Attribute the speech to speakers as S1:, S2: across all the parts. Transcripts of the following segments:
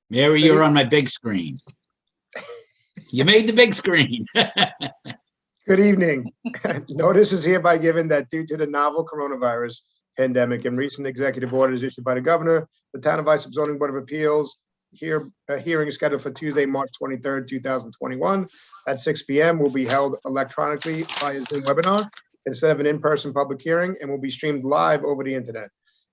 S1: Mary, you're on my big screen. You made the big screen.
S2: Good evening. Notice is hereby given that due to the novel coronavirus pandemic and recent executive orders issued by the governor, the Town of Islip Zoning Board of Appeals hearing is scheduled for Tuesday, March 23rd, 2021 at 6 p.m. will be held electronically via Zoom webinar instead of an in-person public hearing and will be streamed live over the internet.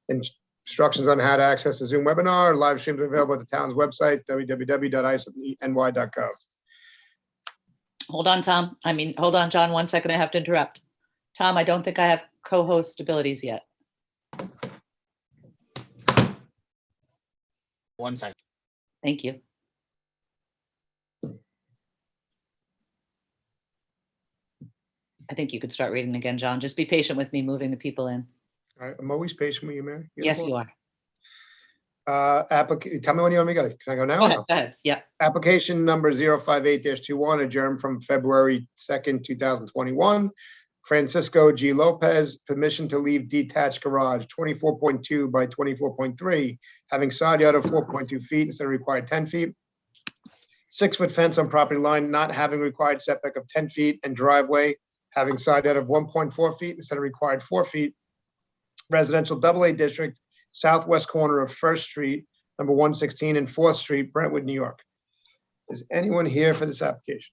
S2: Instructions on how to access the Zoom webinar, live streams are available at the town's website, www.islipny.gov.
S3: Hold on, Tom. Hold on, John, 1 second. I have to interrupt. Tom, I don't think I have co-host abilities yet.
S4: 1 second.
S3: Thank you. I think you could start reading again, John. Just be patient with me moving the people in.
S2: All right, I'm always patient with you, Mary.
S3: Yes, you are.
S2: Tell me when you want me to go. Can I go now?
S3: Go ahead. Go ahead. Yeah.
S2: Application number 058-21 adjourned from February 2nd, 2021. Francisco G. Lopez, permission to leave detached garage 24.2 by 24.3, having side yard of 4.2 feet instead of required 10 feet. 6-foot fence on property line not having required setback of 10 feet and driveway having side yard of 1.4 feet instead of required 4 feet. Residential AA district, southwest corner of First Street, number 116 and 4th Street, Brentwood, New York. Is anyone here for this application?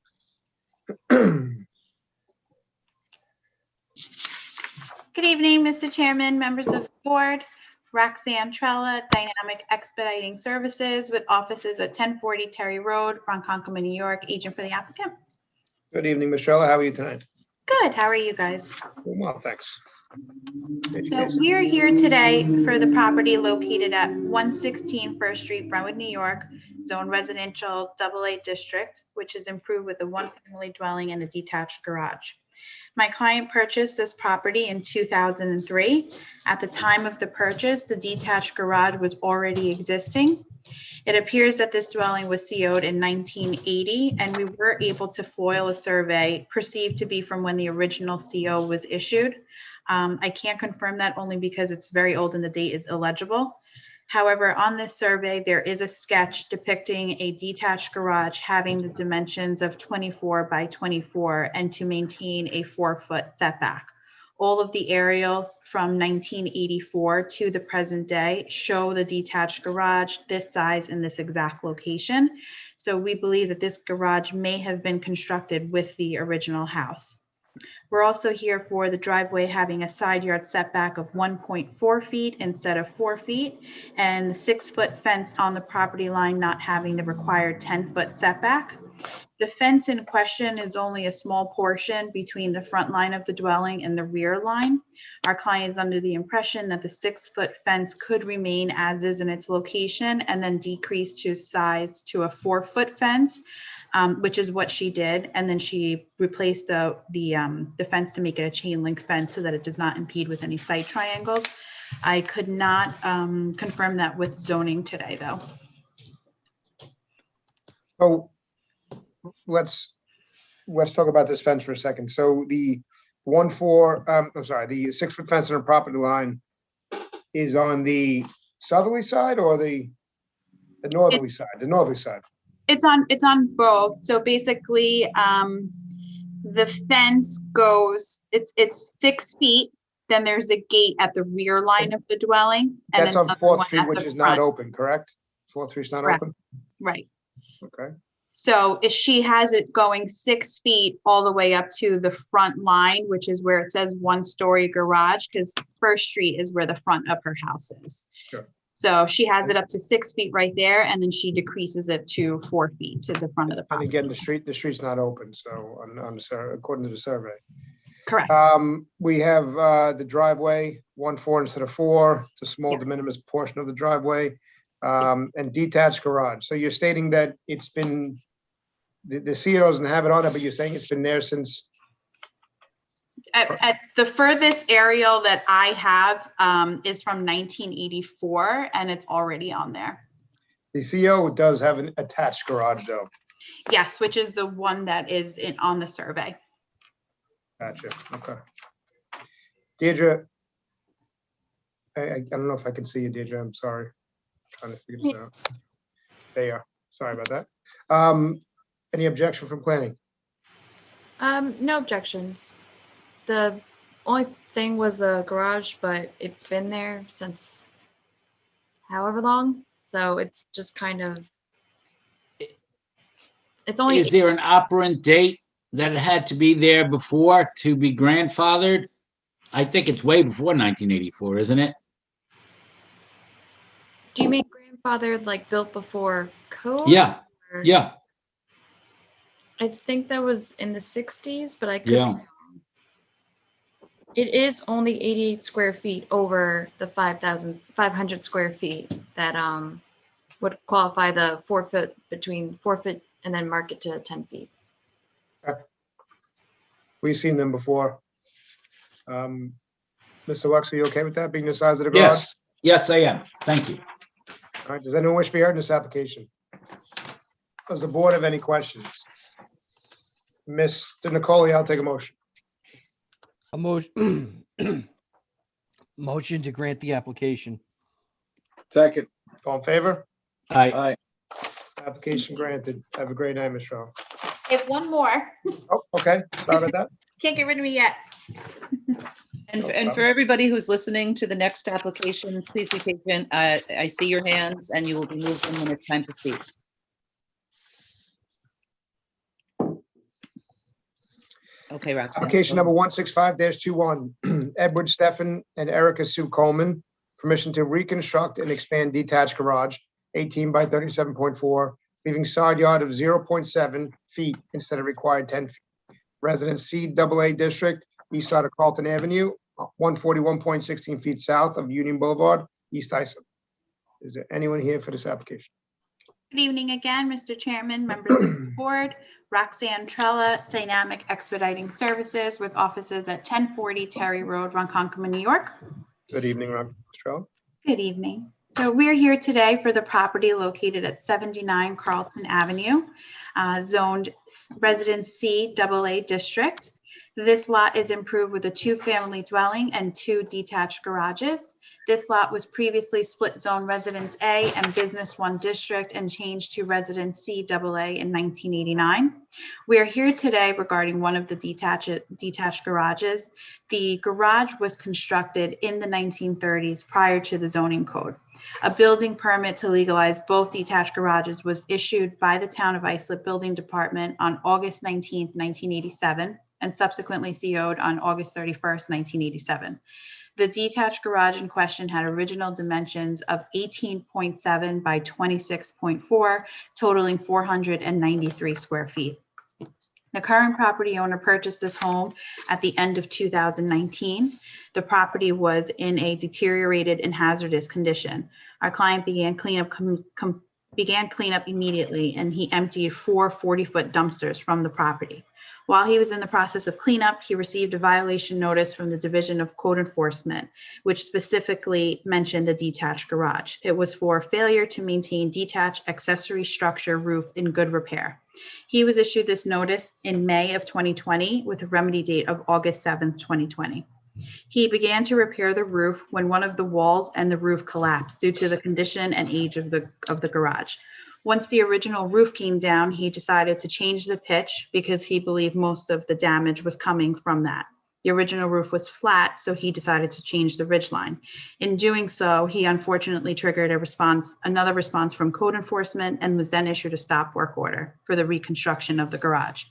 S5: Good evening, Mr. Chairman, members of the board. Roxanne Trella, Dynamic Expediting Services with offices at 1040 Terry Road, Ronkonkoma, New York, agent for the applicant.
S2: Good evening, Ms. Trella. How are you tonight?
S5: Good, how are you guys?
S2: Well, thanks.
S5: So we are here today for the property located at 116 First Street, Brentwood, New York, zone residential AA district, which is improved with a one-family dwelling and a detached garage. My client purchased this property in 2003. At the time of the purchase, the detached garage was already existing. It appears that this dwelling was CO'd in 1980, and we were able to foil a survey perceived to be from when the original CO was issued. I can't confirm that only because it's very old and the date is illegible. However, on this survey, there is a sketch depicting a detached garage having the dimensions of 24 by 24 and to maintain a 4-foot setback. All of the aerials from 1984 to the present day show the detached garage this size in this exact location. So we believe that this garage may have been constructed with the original house. We're also here for the driveway having a side yard setback of 1.4 feet instead of 4 feet, and the 6-foot fence on the property line not having the required 10-foot setback. The fence in question is only a small portion between the front line of the dwelling and the rear line. Our client is under the impression that the 6-foot fence could remain as is in its location and then decrease to size to a 4-foot fence. Which is what she did, and then she replaced the fence to make it a chain link fence so that it does not impede with any site triangles. I could not confirm that with zoning today, though.
S2: So let's talk about this fence for a second. So the 6-foot fence on the property line is on the southerly side or the northerly side? The northerly side.
S5: It's on both. So basically, the fence goes. It's 6 feet. Then there's a gate at the rear line of the dwelling. And
S2: that's on 4th Street, which is not open, correct? 4th Street's not open.
S5: Right.
S2: Okay.
S5: So if she has it going 6 feet all the way up to the front line, which is where it says 1-story garage, because First Street is where the front of her house is.
S2: Sure.
S5: So she has it up to 6 feet right there, and then she decreases it to 4 feet to the front of the property.
S2: And again, the street's not open, so according to the survey.
S5: Correct.
S2: We have the driveway 1.4 instead of 4. It's a small de minimis portion of the driveway, and detached garage. So you're stating that it's been the CO doesn't have it on it, but you're saying it's been there since.
S5: At the furthest aerial that I have is from 1984, and it's already on there.
S2: The CO does have an attached garage, though.
S5: Yes, which is the one that is on the survey.
S2: Gotcha. Okay. Deirdre, I don't know if I can see you, Deirdre. I'm sorry. I'm trying to figure this out. They are. Sorry about that. Any objection from planning?
S4: No objections. The only thing was the garage, but it's been there since however long. So it's just kind of, it's only,
S1: Is there an operant date that it had to be there before to be grandfathered? I think it's way before 1984, isn't it?
S4: do you mean grandfathered like built before code?
S1: Yeah,
S4: Or-
S1: yeah,
S4: I think that was in the 60s, but I could.
S1: yeah.
S4: It is only 88 square feet over the 5,500 square feet that would qualify the 4 foot between 4 foot and then mark it to 10 feet.
S2: We've seen them before. Mr. Wux, are you okay with that being the size of the garage?
S1: Yes, yes, I am. Thank you.
S2: All right, does anyone wish to be heard in this application? Does the board have any questions? Mr. Nicoli, I'll take a motion.
S6: A motion, motion to grant the application.
S7: Second.
S2: All in favor?
S1: I,
S7: Aye.
S2: Application granted. Have a great night, Ms. Strong.
S5: I have one more.
S2: Oh, okay, sorry about that.
S5: Can't get rid of me yet.
S3: And for everybody who's listening to the next application, please be patient. I see your hands and you will be moved in when it's time to speak. Okay, Roxanne.
S2: Application number 165-21, Edward Steffen and Erica Sue Coleman, permission to reconstruct and expand detached garage, 18 by 37.4, leaving side yard of 0.7 feet instead of required 10 feet. Residence C AA District, east side of Carlton Avenue, 141.16 feet south of Union Boulevard, East Islip. Is there anyone here for this application?
S5: Good evening again, Mr. Chairman, members of the board. Roxanne Trella, Dynamic Expediting Services with offices at 1040 Terry Road, Ronkonkoma, New York.
S2: Good evening, Ron Estrella.
S5: Good evening. So we're here today for the property located at 79 Carlton Avenue, zoned Residence C AA District. This lot is improved with a 2-family dwelling and 2 detached garages. This lot was previously split zone Residence A and Business 1 District and changed to Residence C AA in 1989. We are here today regarding one of the detached garages. The garage was constructed in the 1930s prior to the zoning code. A building permit to legalize both detached garages was issued by the Town of Islip Building Department on August 19, 1987, and subsequently CO'd on August 31st, 1987. The detached garage in question had original dimensions of 18.7 by 26.4, totaling 493 square feet. The current property owner purchased this home at the end of 2019. The property was in a deteriorated and hazardous condition. Our client began cleanup immediately, and he emptied 4 40-foot dumpsters from the property. While he was in the process of cleanup, he received a violation notice from the Division of Code Enforcement, which specifically mentioned the detached garage. It was for failure to maintain detached accessory structure roof in good repair. He was issued this notice in May of 2020 with a remedy date of August 7th, 2020. He began to repair the roof when one of the walls and the roof collapsed due to the condition and age of the garage. Once the original roof came down, he decided to change the pitch because he believed most of the damage was coming from that. The original roof was flat, so he decided to change the ridgeline. In doing so, he unfortunately triggered another response from code enforcement, and was then issued a stop work order for the reconstruction of the garage.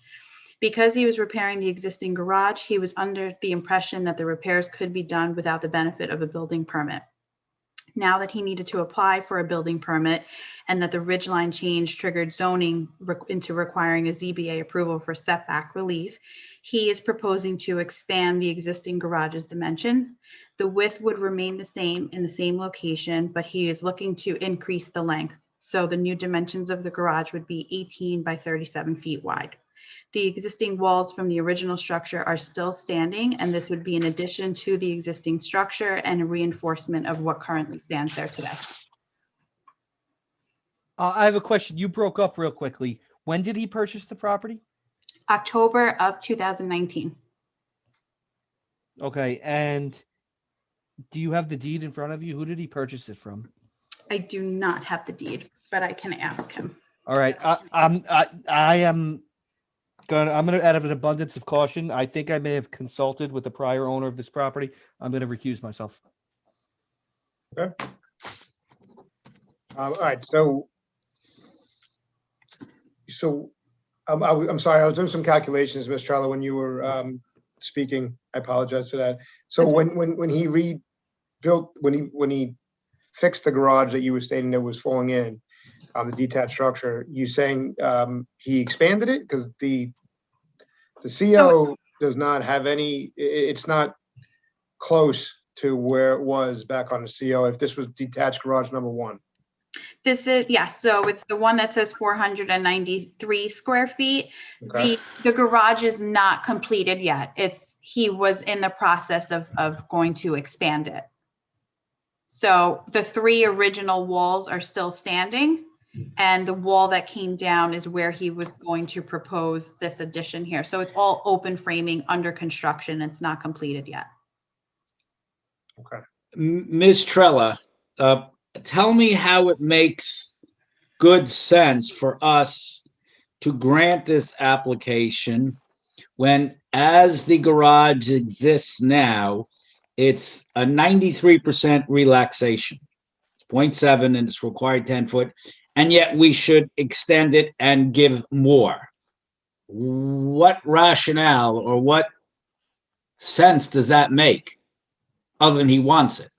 S5: Because he was repairing the existing garage, he was under the impression that the repairs could be done without the benefit of a building permit. Now that he needed to apply for a building permit and that the ridgeline change triggered zoning into requiring a ZBA approval for setback relief, he is proposing to expand the existing garage's dimensions. The width would remain the same in the same location, but he is looking to increase the length. So the new dimensions of the garage would be 18 by 37 feet wide. The existing walls from the original structure are still standing, and this would be in addition to the existing structure and a reinforcement of what currently stands there today.
S6: I have a question. You broke up real quickly. When did he purchase the property?
S5: October of 2019.
S6: Okay, and do you have the deed in front of you? Who did he purchase it from?
S5: I do not have the deed. but I can ask him.
S6: All right, I'm gonna, out of an abundance of caution, I think I may have consulted with the prior owner of this property. I'm gonna recuse myself.
S2: All right, so I'm sorry, I was doing some calculations, Ms. Trello, when you were speaking. I apologize for that. So when he rebuilt, when he fixed the garage that you were stating that was falling in, the detached structure, you saying he expanded it? Because the CO does not have any, it's not close to where it was back on the CO if this was detached garage number 1.
S5: This is, yes, so it's the one that says 493 square feet.
S2: Okay.
S5: The garage is not completed yet. He was in the process of going to expand it. So the 3 original walls are still standing, and the wall that came down is where he was going to propose this addition here. So it's all open framing under construction. It's not completed yet.
S2: Okay.
S1: Ms. Trella, tell me how it makes good sense for us to grant this application when, as the garage exists now, it's a 93% relaxation. It's 0.7 and it's required 10 foot, and yet we should extend it and give more. What rationale or what sense does that make, other than he wants it?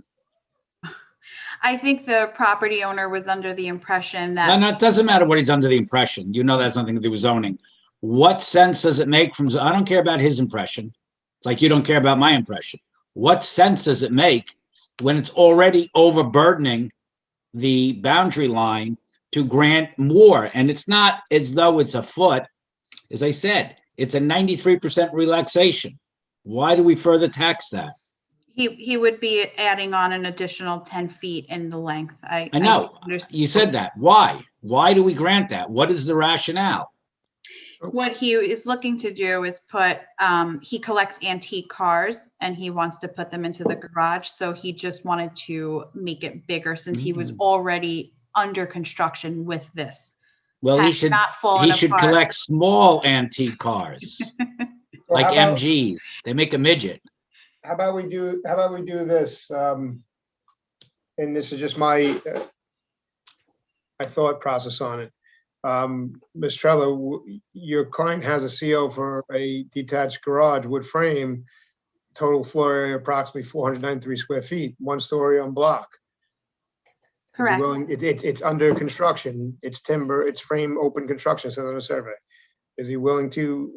S5: I think the property owner was under the impression that
S1: No, it doesn't matter what he's under the impression. You know, that's nothing to do with zoning. What sense does it make from, I don't care about his impression. It's like you don't care about my impression. What sense does it make when it's already overburdening the boundary line to grant more? And it's not as though it's a foot. As I said, it's a 93% relaxation. Why do we further tax that?
S5: he would be adding on an additional 10 feet in the length.
S1: I know. You said that. Why? Why do we grant that? What is the rationale?
S5: What he is looking to do is put, he collects antique cars and he wants to put them into the garage. So he just wanted to make it bigger since he was already under construction with this.
S1: Well, he should collect small antique cars like MGs. They make a midget.
S2: How about we do this? And this is just my thought process on it. Ms. Trello, your client has a CO for a detached garage, wood frame, total floor area approximately 493 square feet, 1 story on block.
S5: Correct.
S2: It's under construction. It's timber. It's frame open construction. So on a survey, is he willing to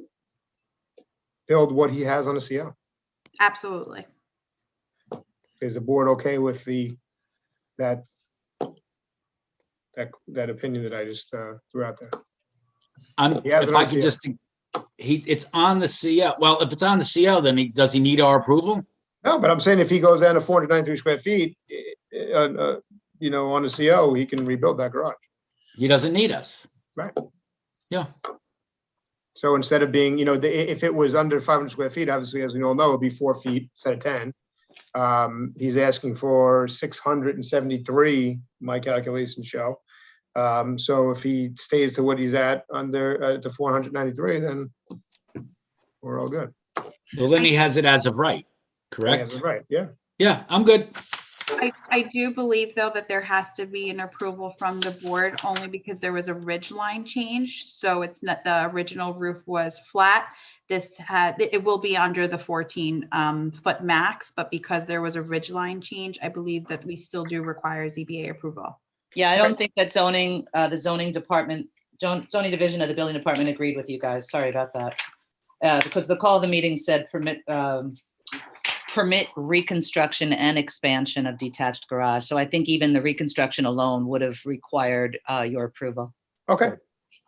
S2: build what he has on the CO?
S5: Absolutely.
S2: Is the board okay with that opinion that I just threw out there?
S1: It's on the CO. Well, if it's on the CO, then does he need our approval?
S2: No, but I'm saying if he goes down to 493 square feet, on the CO, he can rebuild that garage.
S1: He doesn't need us.
S2: Right.
S1: Yeah.
S2: So instead of being, if it was under 500 square feet, obviously, as we all know, it'd be 4 feet instead of 10. He's asking for 673, my calculations show. So if he stays to what he's at under to 493, then we're all good.
S1: Well, then he has it as of right, correct?
S2: He has it right, yeah.
S1: Yeah, I'm good.
S5: I do believe, though, that there has to be an approval from the board only because there was a ridge line change. So it's not, the original roof was flat. It will be under the 14 foot max, but because there was a ridge line change, I believe that we still do require ZBA approval.
S3: Yeah, I don't think that the zoning division of the building department agreed with you guys. Sorry about that. Because the call of the meeting said permit reconstruction and expansion of detached garage. So I think even the reconstruction alone would have required your approval.
S2: Okay.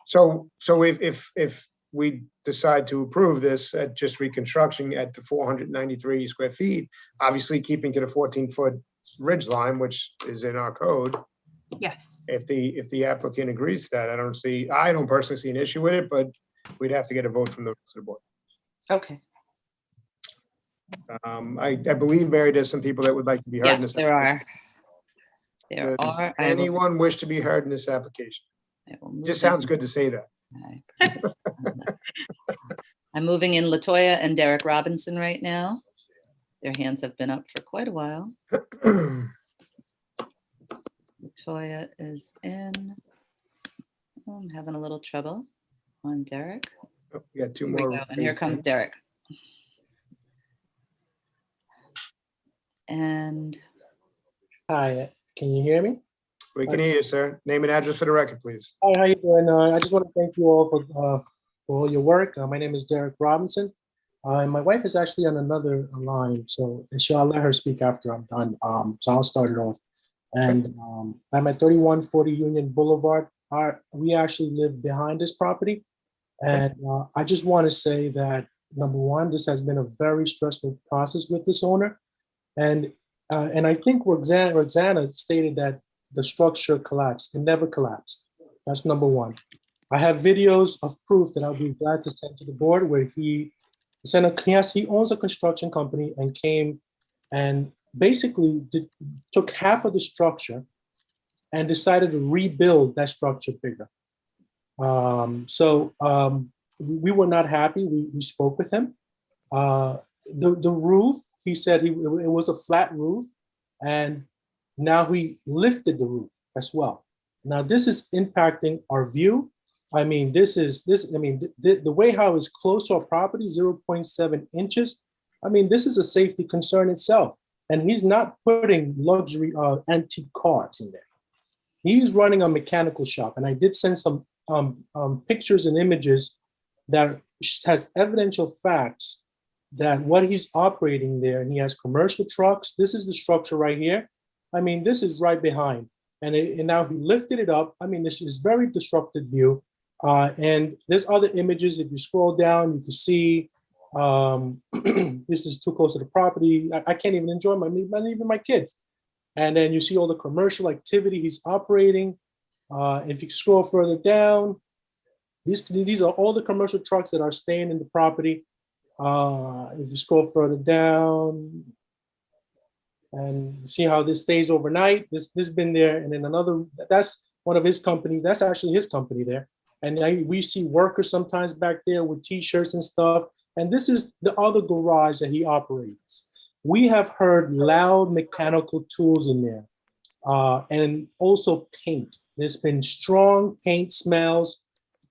S2: So if we decide to approve this at just reconstruction at the 493 square feet, obviously keeping to the 14-foot ridge line, which is in our code.
S5: Yes.
S2: If the applicant agrees to that, I don't personally see an issue with it, but we'd have to get a vote from the rest of the board.
S3: Okay.
S2: I believe, Mary, there's some people that would like to be heard.
S3: Yes, there are. There
S2: Does
S3: are.
S2: anyone wish to be heard in this application? Just sounds good to say that.
S3: I'm moving in Latoya and Derek Robinson right now. Their hands have been up for quite a while. Latoya is in. Oh, I'm having a little trouble on Derek.
S2: Oh, we got two
S3: Here we
S2: more.
S3: go, and here comes Derek. And
S8: Hi, can you hear me?
S2: We can hear you, sir. Name and address for the record, please.
S8: Hi, how you doing? I just want to thank you all for all your work. My name is Derek Robinson. And my wife is actually on another line, so I'll let her speak after I'm done. So I'll start it off. And I'm at 3140 Union Boulevard. We actually live behind this property. And I just want to say that, number one, this has been a very stressful process with this owner. And I think Roxana stated that the structure collapsed. It never collapsed. That's number one. I have videos of proof that I'll be glad to send to the board where he owns a construction company and came and basically took half of the structure and decided to rebuild that structure bigger. We were not happy. We spoke with him. The roof, he said it was a flat roof, and now he lifted the roof as well. Now this is impacting our view. I mean, the way how it's close to our property, 0.7 inches. I mean, this is a safety concern itself. And he's not putting luxury antique cars in there. He's running a mechanical shop. And I did send some pictures and images that has evidential facts that what he's operating there, and he has commercial trucks. This is the structure right here. I mean, this is right behind. And now he lifted it up. I mean, this is very disruptive view. And there's other images. If you scroll down, you can see this is too close to the property. I can't even enjoy not even my kids. And then you see all the commercial activity he's operating. If you scroll further down, these are all the commercial trucks that are staying in the property. If you scroll further down and see how this stays overnight, this has been there. And then another, that's one of his companies. That's actually his company there. And we see workers sometimes back there with t-shirts and stuff. And this is the other garage that he operates. We have heard loud mechanical tools in there and also paint. There's been strong paint smells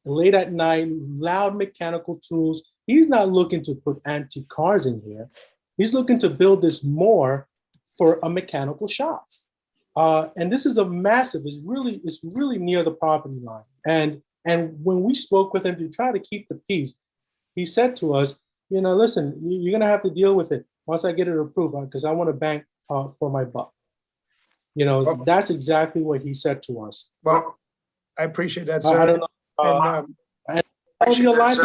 S8: late at night, loud mechanical tools. He's not looking to put antique cars in here. He's looking to build this more for a mechanical shop. And this is a massive, it's really near the property line. And when we spoke with him to try to keep the peace, he said to us, listen, you're gonna have to deal with it once I get it approved, because I want to bank for my buck. That's exactly what he said to us.
S2: Well, I appreciate that, sir.
S8: I don't know. Quality of life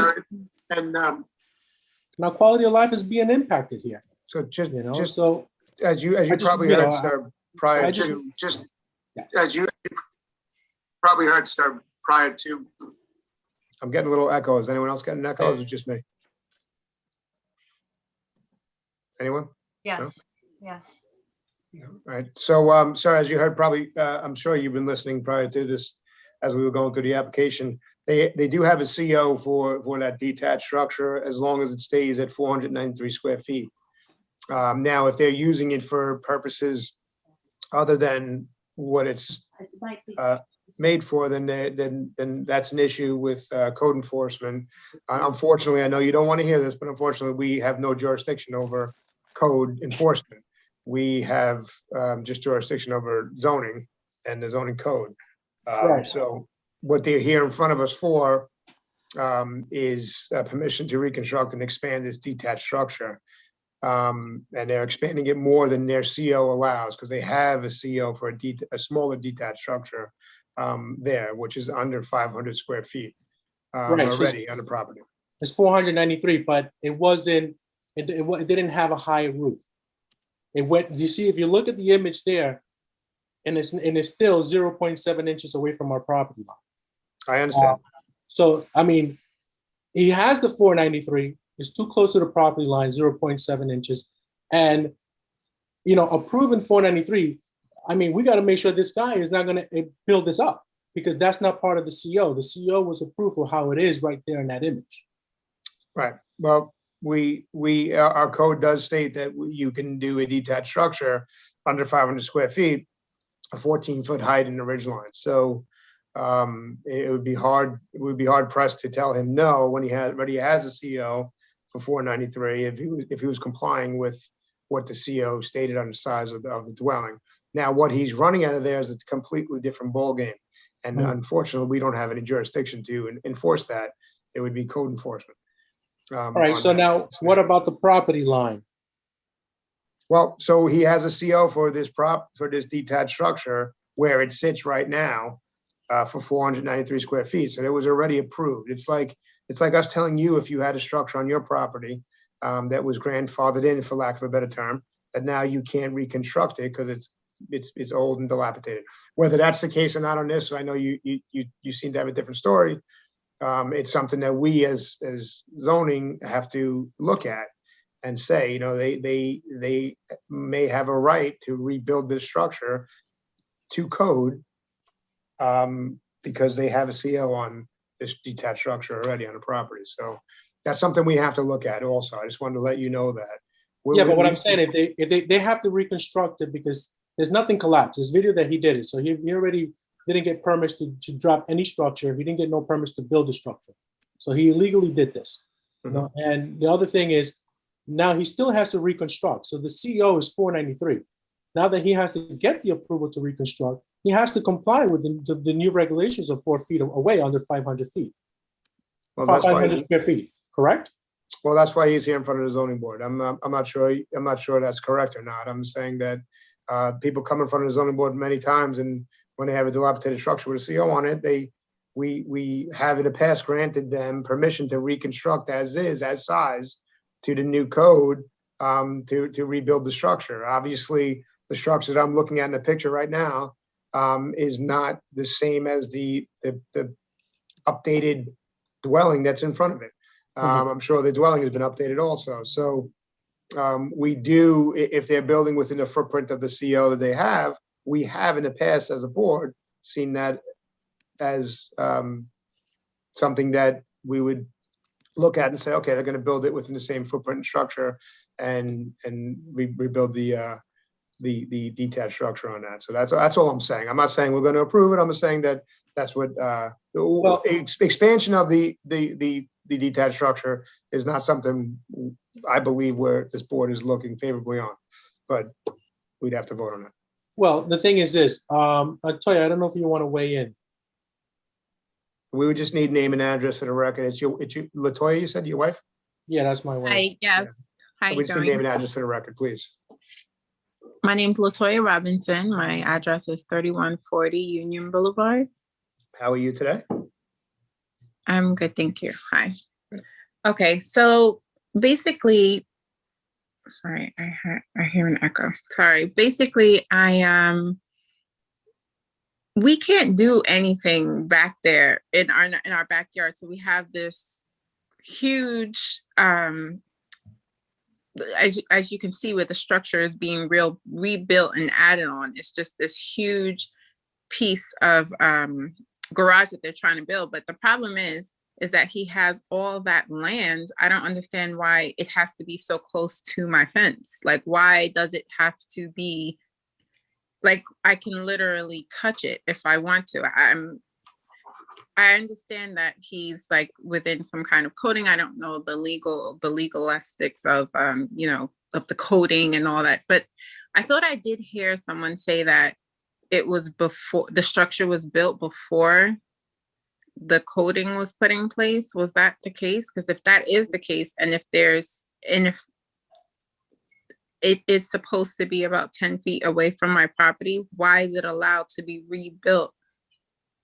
S8: now quality of life is being impacted here.
S2: So just
S8: so
S2: as you probably heard, sir, prior to. I'm getting a little echo. Is anyone else getting an echo? Or is it just me? Anyone?
S5: Yes, yes.
S2: All right. So, sir, as you heard, probably, I'm sure you've been listening prior to this, as we were going through the application. They do have a CO for that detached structure, as long as it stays at 493 square feet. Now, if they're using it for purposes other than what it's made for, then that's an issue with code enforcement. Unfortunately, I know you don't want to hear this, but unfortunately, we have no jurisdiction over code enforcement. We have just jurisdiction over zoning and the zoning code.
S8: Right.
S2: So what they're here in front of us for is permission to reconstruct and expand this detached structure. And they're expanding it more than their CO allows, because they have a CO for a smaller detached structure there, which is under 500 square feet already on the property.
S8: It's 493, but it didn't have a high roof. It went, you see, if you look at the image there, and it's still 0.7 inches away from our property line.
S2: I understand.
S8: So, I mean, he has the 493, it's too close to the property line, 0.7 inches. And, approving 493, I mean, we got to make sure this guy is not going to build this up, because that's not part of the CO. The CO was approved for how it is right there in that image.
S2: Right. Well, our code does state that you can do a detached structure under 500 square feet, a 14-foot height in the ridge line. So it would be hard pressed to tell him no when he already has a CO for 493 if he was complying with what the CO stated on the size of the dwelling. Now, what he's running out of there is a completely different ballgame. And unfortunately, we don't have any jurisdiction to enforce that. It would be code enforcement.
S8: All right, so now what about the property line?
S2: Well, so he has a CO for this detached structure where it sits right now for 493 square feet. So it was already approved. It's like us telling you, if you had a structure on your property that was grandfathered in, for lack of a better term, that now you can't reconstruct it because it's old and dilapidated. Whether that's the case or not on this, I know you seem to have a different story. It's something that we as zoning have to look at and say, you know, they may have a right to rebuild this structure to code because they have a CO on this detached structure already on the property. So that's something we have to look at also. I just wanted to let you know that.
S8: But what I'm saying, if they have to reconstruct it, because there's nothing collapsed. This video that he did it, so he already didn't get permits to drop any structure. He didn't get no permits to build a structure. So he illegally did this. You know? And the other thing is, now he still has to reconstruct. So the CO is 493. Now that he has to get the approval to reconstruct, he has to comply with the new regulations of 4 feet away under 500 feet. Well, 500 square feet, correct?
S2: Well, that's why he's here in front of the zoning board. I'm not sure that's correct or not. I'm saying that people come in front of the zoning board many times, and when they have a dilapidated structure with a CO on it, we have in the past granted them permission to reconstruct as is, as size, to the new code to rebuild the structure. Obviously, the structure that I'm looking at in the picture right now is not the same as the updated dwelling that's in front of it. I'm sure the dwelling has been updated also. So we do, if they're building within the footprint of the CO that they have, we have in the past as a board seen that as something that we would look at and say, okay, they're going to build it within the same footprint and structure and rebuild the detached structure on that. So that's all I'm saying. I'm not saying we're going to approve it. I'm just saying that that's what expansion of the detached structure is not something I believe where this board is looking favorably on, but we'd have to vote on it.
S8: Well, the thing is this, I'll tell you, I don't know if you want to weigh in.
S2: We would just need name and address for the record. It's you, Latoya, you said, your wife?
S8: Yeah, that's my wife.
S9: Hi, yes. Hi,
S2: We just need name and address for the record, please.
S9: my name's Latoya Robinson. My address is 3140 Union Boulevard.
S2: How are you today?
S9: I'm good, thank you. Hi. Okay, so basically, sorry, I hear an echo. Sorry. Basically, we can't do anything back there in our backyard. So we have this huge, as you can see, where the structure is being rebuilt and added on. It's just this huge piece of garage that they're trying to build. But the problem is that he has all that land. I don't understand why it has to be so close to my fence. Like, why does it have to be, like, I can literally touch it if I want to. I understand that he's like within some kind of coding. I don't know the legalistics of, of the coding and all that. But I thought I did hear someone say that it was before the structure was built before the coding was put in place. Was that the case? Because if that is the case, and if it is supposed to be about 10 feet away from my property, why is it allowed to be rebuilt?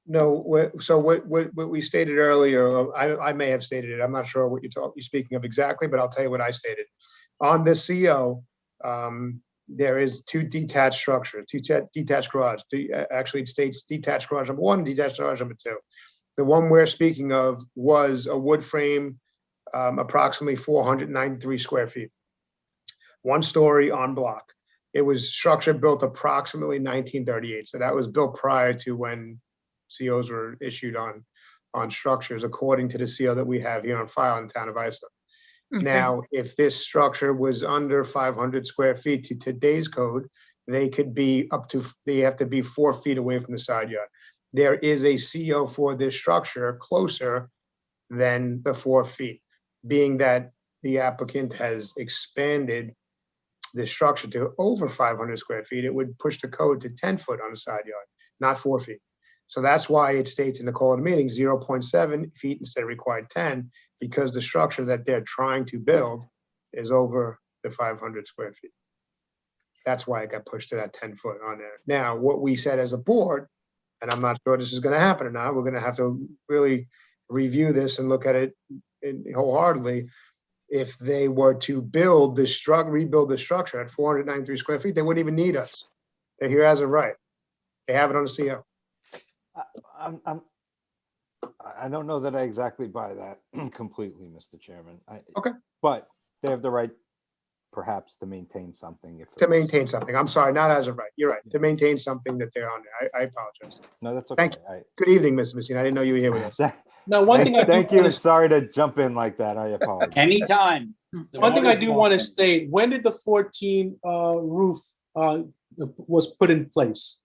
S2: No, so what we stated earlier, I may have stated it. I'm not sure what you're speaking of exactly, but I'll tell you what I stated. On this CO, there is two detached structures, detached garage. Actually, it states detached garage number 1, detached garage number 2. The one we're speaking of was a wood frame, approximately 493 square feet. 1 story on block. it was structure built approximately 1938. So that was built prior to when COs were issued on structures, according to the CO that we have here on file in the town of Islip.
S9: Okay.
S2: Now, if this structure was under 500 square feet to today's code, they have to be 4 feet away from the side yard. There is a CO for this structure closer than the 4 feet, being that the applicant has expanded the structure to over 500 square feet, it would push the code to 10 foot on the side yard, not 4 feet. So that's why it states in the call of the meeting, 0.7 feet instead of required 10, because the structure that they're trying to build is over the 500 square feet. That's why it got pushed to that 10 foot on there. Now, what we said as a board, and I'm not sure this is going to happen or not, we're going to have to really review this and look at it wholeheartedly. If they were to rebuild the structure at 493 square feet, they wouldn't even need us. They're here as a right. They have it on the CO.
S10: I don't know that I exactly buy that completely, Mr. Chairman.
S2: Okay.
S10: But they have the right, perhaps, to maintain something.
S2: To maintain something. I'm sorry, not as a right. You're right. To maintain something that they're on there. I apologize.
S10: No, that's okay.
S2: Thank you. Good evening, Ms. Messina. I didn't know you were here with us.
S8: Now, one thing
S10: Thank you. And sorry to jump in like that. I apologize.
S11: Anytime.
S8: One thing I do want to state, when did the 14 roof was put in place?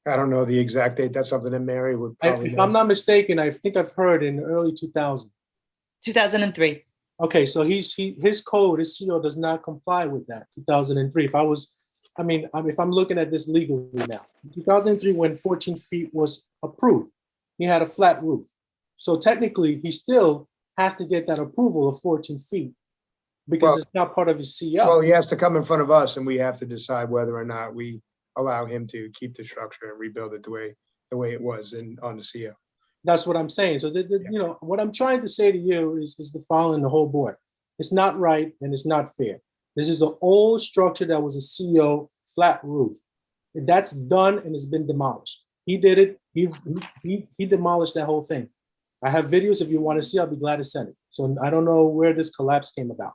S2: I don't know the exact date. That's something that Mary would probably
S8: If
S2: know.
S8: I'm not mistaken, I think I've heard in early 2000.
S3: 2003.
S8: Okay, so his code, his CO does not comply with that, 2003. If I'm looking at this legally now, 2003, when 14 feet was approved, he had a flat roof. So technically, he still has to get that approval of 14 feet because it's not part of his CO.
S2: Well, he has to come in front of us and we have to decide whether or not we allow him to keep the structure and rebuild it the way it was on the CO.
S8: That's what I'm saying. So, what I'm trying to say to you is the following, the whole board. It's not right and it's not fair. This is an old structure that was a CO flat roof. And that's done and it's been demolished. He did it. He demolished that whole thing. I have videos if you want to see, I'll be glad to send it. So I don't know where this collapse came about.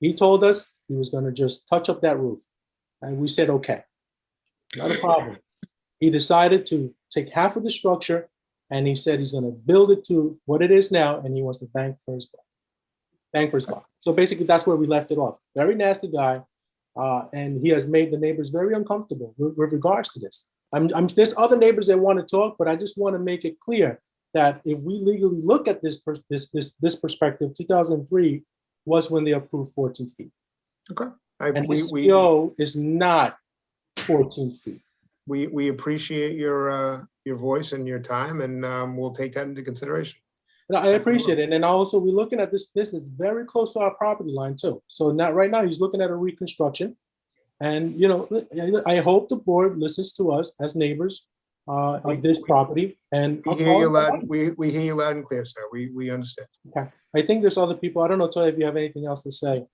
S8: He told us he was going to just touch up that roof. And we said, okay, not a problem. He decided to take half of the structure and he said he's going to build it to what it is now, and he wants to bang for his buck. So basically, that's where we left it off. Very nasty guy, and he has made the neighbors very uncomfortable with regards to this. There's other neighbors that want to talk, but I just want to make it clear that if we legally look at this perspective, 2003 was when they approved 14 feet.
S2: Okay.
S8: And the CO is not 14 feet.
S2: We appreciate your voice and your time, and we'll take that into consideration.
S8: I appreciate it. And then also we're looking at this is very close to our property line too. So not right now, he's looking at a reconstruction. And, I hope the board listens to us as neighbors of this property. And
S2: we hear you loud. We hear you loud and clear, sir. We understand.
S8: Okay. I think there's other people. I don't know, Toy, if you have anything else to say.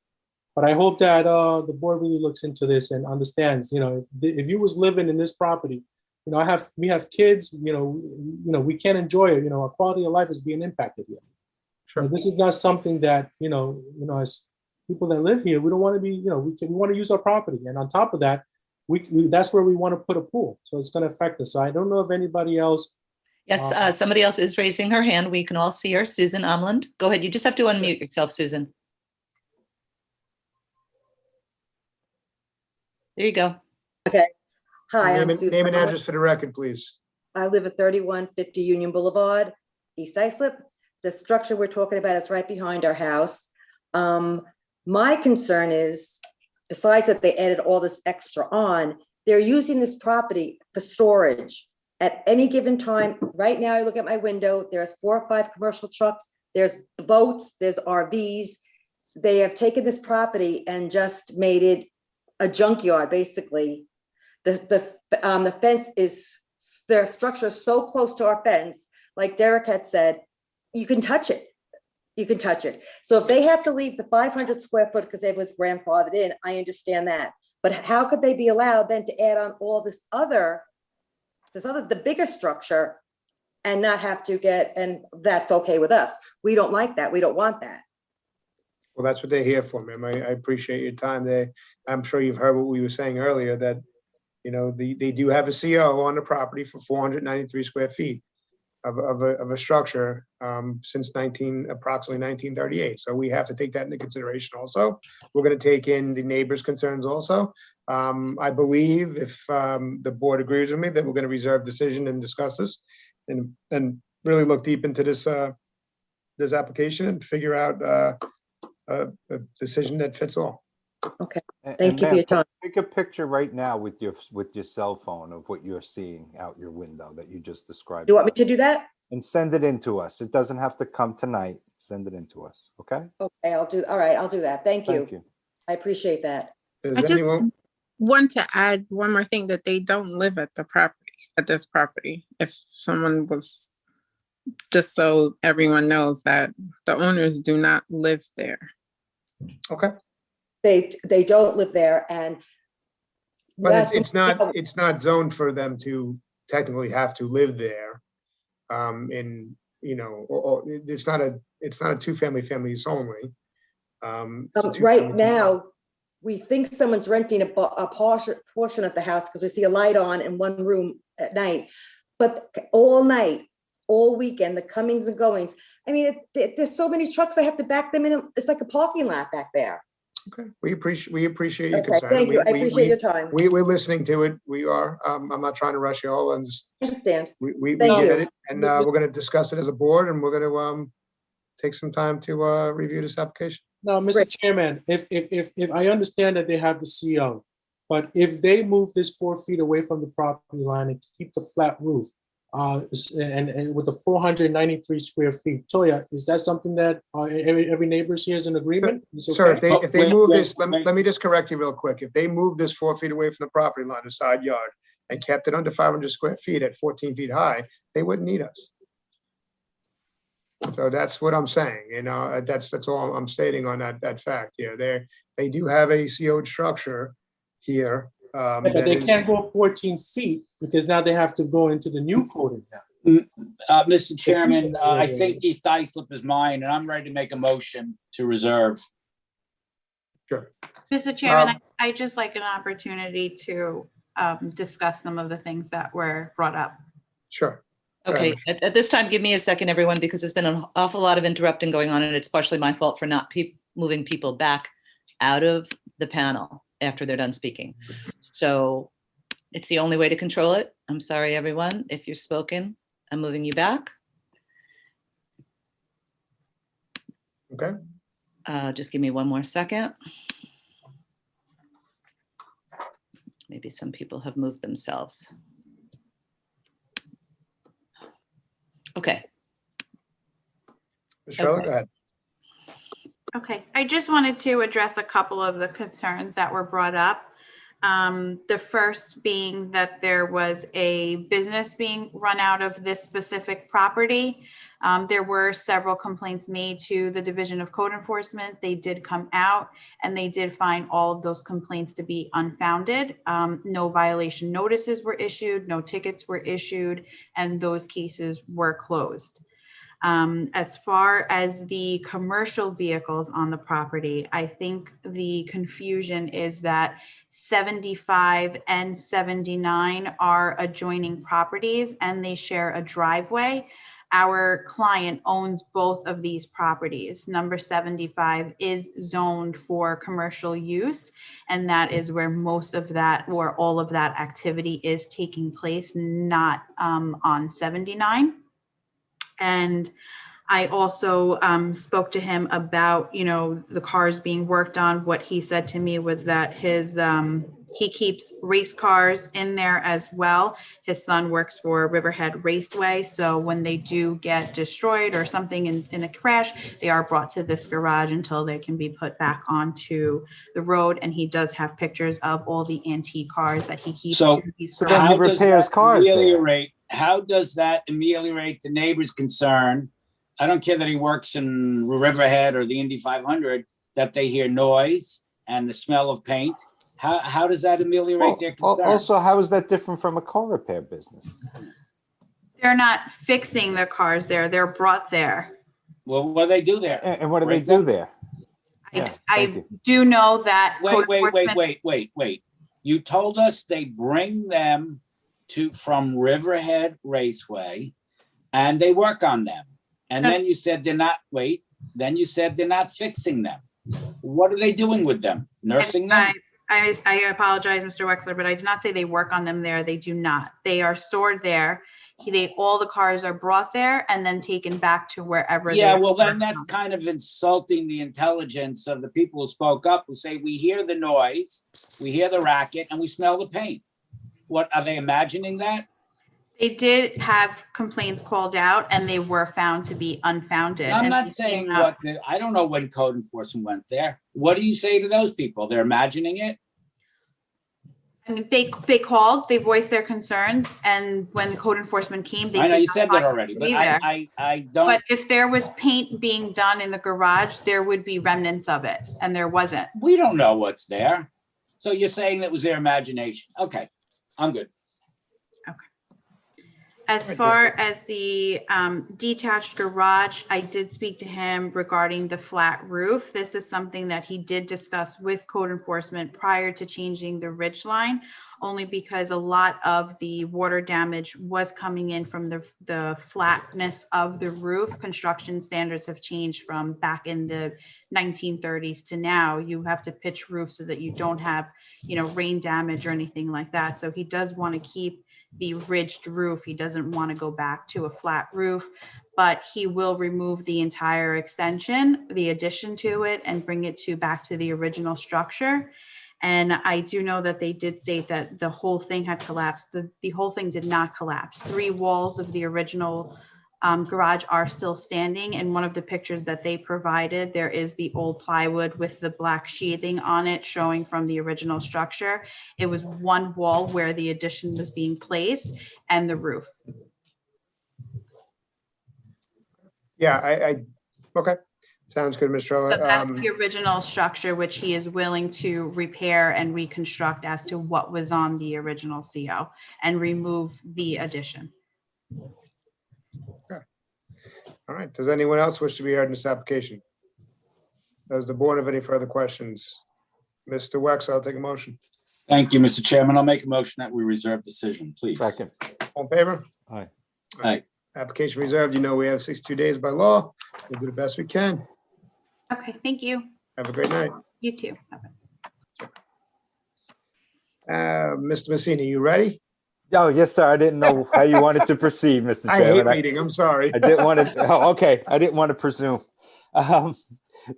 S8: But I hope that the board really looks into this and understands, if you was living in this property, we have kids, we can't enjoy it. Our quality of life is being impacted here.
S2: Sure.
S8: This is not something that, as people that live here, we don't want to be, we want to use our property. And on top of that, that's where we want to put a pool. So it's going to affect us. So I don't know if anybody else.
S3: Yes, somebody else is raising her hand. We can all see her. Susan Omland. Go ahead. You just have to unmute yourself, Susan. There you go.
S12: Okay. Hi, I'm
S2: Name
S12: Susan.
S2: and address for the record, please.
S12: I live at 3150 Union Boulevard, East Islip. The structure we're talking about is right behind our house. My concern is, besides that they added all this extra on, they're using this property for storage. At any given time, right now, I look at my window, there's 4 or 5 commercial trucks, there's boats, there's RVs. They have taken this property and just made it a junkyard, basically. The fence is, their structure is so close to our fence, like Derek had said, you can touch it. You can touch it. So if they have to leave the 500 square foot because they was grandfathered in, I understand that. But how could they be allowed then to add on all this other, the bigger structure and not have to and that's okay with us. We don't like that. We don't want that.
S2: Well, that's what they're here for, ma'am. I appreciate your time there. I'm sure you've heard what we were saying earlier, that, you know, they do have a CO on the property for 493 square feet of a structure since approximately 1938. So we have to take that into consideration also. We're going to take in the neighbors' concerns also. I believe if the board agrees with me that we're going to reserve decision and discuss this and really look deep into this this application and figure out a decision that fits all.
S12: Okay,
S10: And-
S12: thank
S10: and
S12: you for
S10: ma'am,
S12: your time.
S10: Take a picture right now with your cell phone of what you're seeing out your window that you just described.
S12: Do you want me
S10: to
S12: to do that?
S10: And send it in to us. It doesn't have to come tonight. Send it in to us, okay?
S12: Okay, all right, I'll do that. Thank
S10: Thank
S12: you.
S10: you.
S12: I appreciate that.
S2: Is
S9: I just
S2: anyone?
S9: want to add one more thing, that they don't live at the property, at this property. If someone was, just so everyone knows that the owners do not live there.
S2: Okay.
S12: They don't live there, and
S2: But
S12: that's,
S2: it's not zoned for them to technically have to live there. You know, or it's not a two-family use only. It's a
S12: right
S2: two-family
S12: now, we think someone's renting a portion of the house because we see a light on in one room at night. But all night, all weekend, the comings and goings. I mean, there's so many trucks, I have to back them in. It's like a parking lot back there.
S2: Okay, we appreciate your
S12: Okay,
S2: concern.
S12: thank you. I
S2: We-
S12: appreciate your time.
S2: We're listening to it. We are. I'm not trying to rush you all, and
S12: I understand.
S2: we
S12: Thank
S2: get
S12: you.
S2: it, and we're going to discuss it as a board, and we're going to take some time to review this application.
S8: Now, Mr.
S12: Great.
S8: Chairman, if I understand that they have the CO, but if they move this 4 feet away from the property line and keep the flat roof, and with the 493 square feet, Toya, is that something that every neighbor here is in agreement? It's
S2: Sir,
S8: okay?
S2: if they
S1: Wait,
S2: move
S1: wait,
S2: this, let me just correct you real quick. If they move this 4 feet away from the property line, the side yard, and kept it under 500 square feet at 14 feet high, they wouldn't need us. So that's what I'm saying, you know, that's all I'm stating on that fact here. They do have a CO'd structure here.
S8: But
S2: that
S8: they
S2: is-
S8: can't go 14 feet because now they have to go into the new coding now.
S1: Mr. Chairman, I think East Islip is mine, and I'm ready to make a motion to reserve.
S2: Sure.
S5: Mr. Chairman, I'd just like an opportunity to discuss some of the things that were brought up.
S2: Sure. Go ahead,
S3: Okay, at this time, give me a second, everyone, because there's been an awful lot of interrupting going on, and it's partially my fault for not moving people back out of the panel after they're done speaking. So it's the only way to control it. I'm sorry, everyone. If you've spoken, I'm moving you back.
S2: Okay.
S3: Just give me one more second. Maybe some people have moved themselves. Okay.
S2: Michelle,
S3: Okay.
S2: go ahead.
S5: Okay, I just wanted to address a couple of the concerns that were brought up. The first being that there was a business being run out of this specific property. There were several complaints made to the Division of Code Enforcement. They did come out and they did find all of those complaints to be unfounded. No violation notices were issued, no tickets were issued, and those cases were closed. As far as the commercial vehicles on the property, I think the confusion is that 75 and 79 are adjoining properties and they share a driveway. Our client owns both of these properties. Number 75 is zoned for commercial use, and that is where most of that or all of that activity is taking place, not on 79. And I also spoke to him about, you know, the cars being worked on. What he said to me was that he keeps race cars in there as well. His son works for Riverhead Raceway. So when they do get destroyed or something in a crash, they are brought to this garage until they can be put back onto the road. And he does have pictures of all the antique cars that he keeps.
S1: So,
S5: in these
S10: so then he
S1: how does
S10: repairs
S1: that
S10: cars there.
S1: ameliorate? How does that ameliorate the neighbor's concern? I don't care that he works in Riverhead or the Indy 500, that they hear noise and the smell of paint. How does that ameliorate their concern?
S10: Also, how is that different from a car repair business?
S5: They're not fixing the cars there. They're brought there.
S1: Well, what do they do there?
S10: And what do they
S1: Rent
S10: do
S1: them?
S10: there? Yeah, thank
S5: I
S10: you.
S5: do know that. code enforcement-
S1: Wait. You told us they bring them from Riverhead Raceway and they work on them. And then you said then you said they're not fixing them. What are they doing with them? Nursing them?
S5: I apologize, Mr. Wexler, but I did not say they work on them there. They do not. They are stored there. All the cars are brought there and then taken back to wherever.
S1: Yeah, well, then that's kind of insulting the intelligence of the people who spoke up, who say, we hear the noise, we hear the racket, and we smell the paint. What, are they imagining that?
S5: They did have complaints called out and they were found to be unfounded.
S1: I'm
S5: and
S1: not
S5: they
S1: saying
S5: came up-
S1: I don't know when code enforcement went there. What do you say to those people? They're imagining it?
S5: I mean, they called, they voiced their concerns, and when the code enforcement came, they
S1: I know
S5: did
S1: you
S5: not
S1: said that
S5: find
S1: already,
S5: it
S1: but
S5: either.
S1: I don't.
S5: But if there was paint being done in the garage, there would be remnants of it, and there wasn't.
S1: We don't know what's there. So you're saying it was their imagination. Okay, I'm good.
S5: As far as the detached garage, I did speak to him regarding the flat roof. This is something that he did discuss with code enforcement prior to changing the ridge line, only because a lot of the water damage was coming in from the flatness of the roof. Construction standards have changed from back in the 1930s to now. You have to pitch roofs so that you don't have, rain damage or anything like that. So he does want to keep the ridged roof. He doesn't want to go back to a flat roof, but he will remove the entire extension, the addition to it, and bring it back to the original structure. And I do know that they did state that the whole thing had collapsed. The whole thing did not collapse. 3 walls of the original garage are still standing. In one of the pictures that they provided, there is the old plywood with the black sheathing on it showing from the original structure. It was one wall where the addition was being placed and the roof.
S2: Yeah, okay. Sounds good, Ms.
S5: So that's
S2: Trella.
S5: the original structure, which he is willing to repair and reconstruct as to what was on the original CO and remove the addition.
S2: All right. Does anyone else wish to be heard in this application? Does the board have any further questions? Mr. Wex, I'll take a motion.
S1: Thank you, Mr. Chairman. I'll make a motion that we reserve decision, please.
S10: Second.
S2: All in favor?
S10: Aye.
S1: Aye.
S2: Application reserved. We have 62 days by law. We'll do the best we can.
S5: Okay, thank you.
S2: Have a great night.
S5: You too. Bye-bye.
S2: Mr. Messina, you ready?
S10: Oh, yes, sir. I didn't know how you wanted to proceed, Mr.
S2: I hate
S10: Chairman.
S2: reading. I'm sorry.
S10: I didn't want to. Oh, okay. I didn't want to presume.
S2: If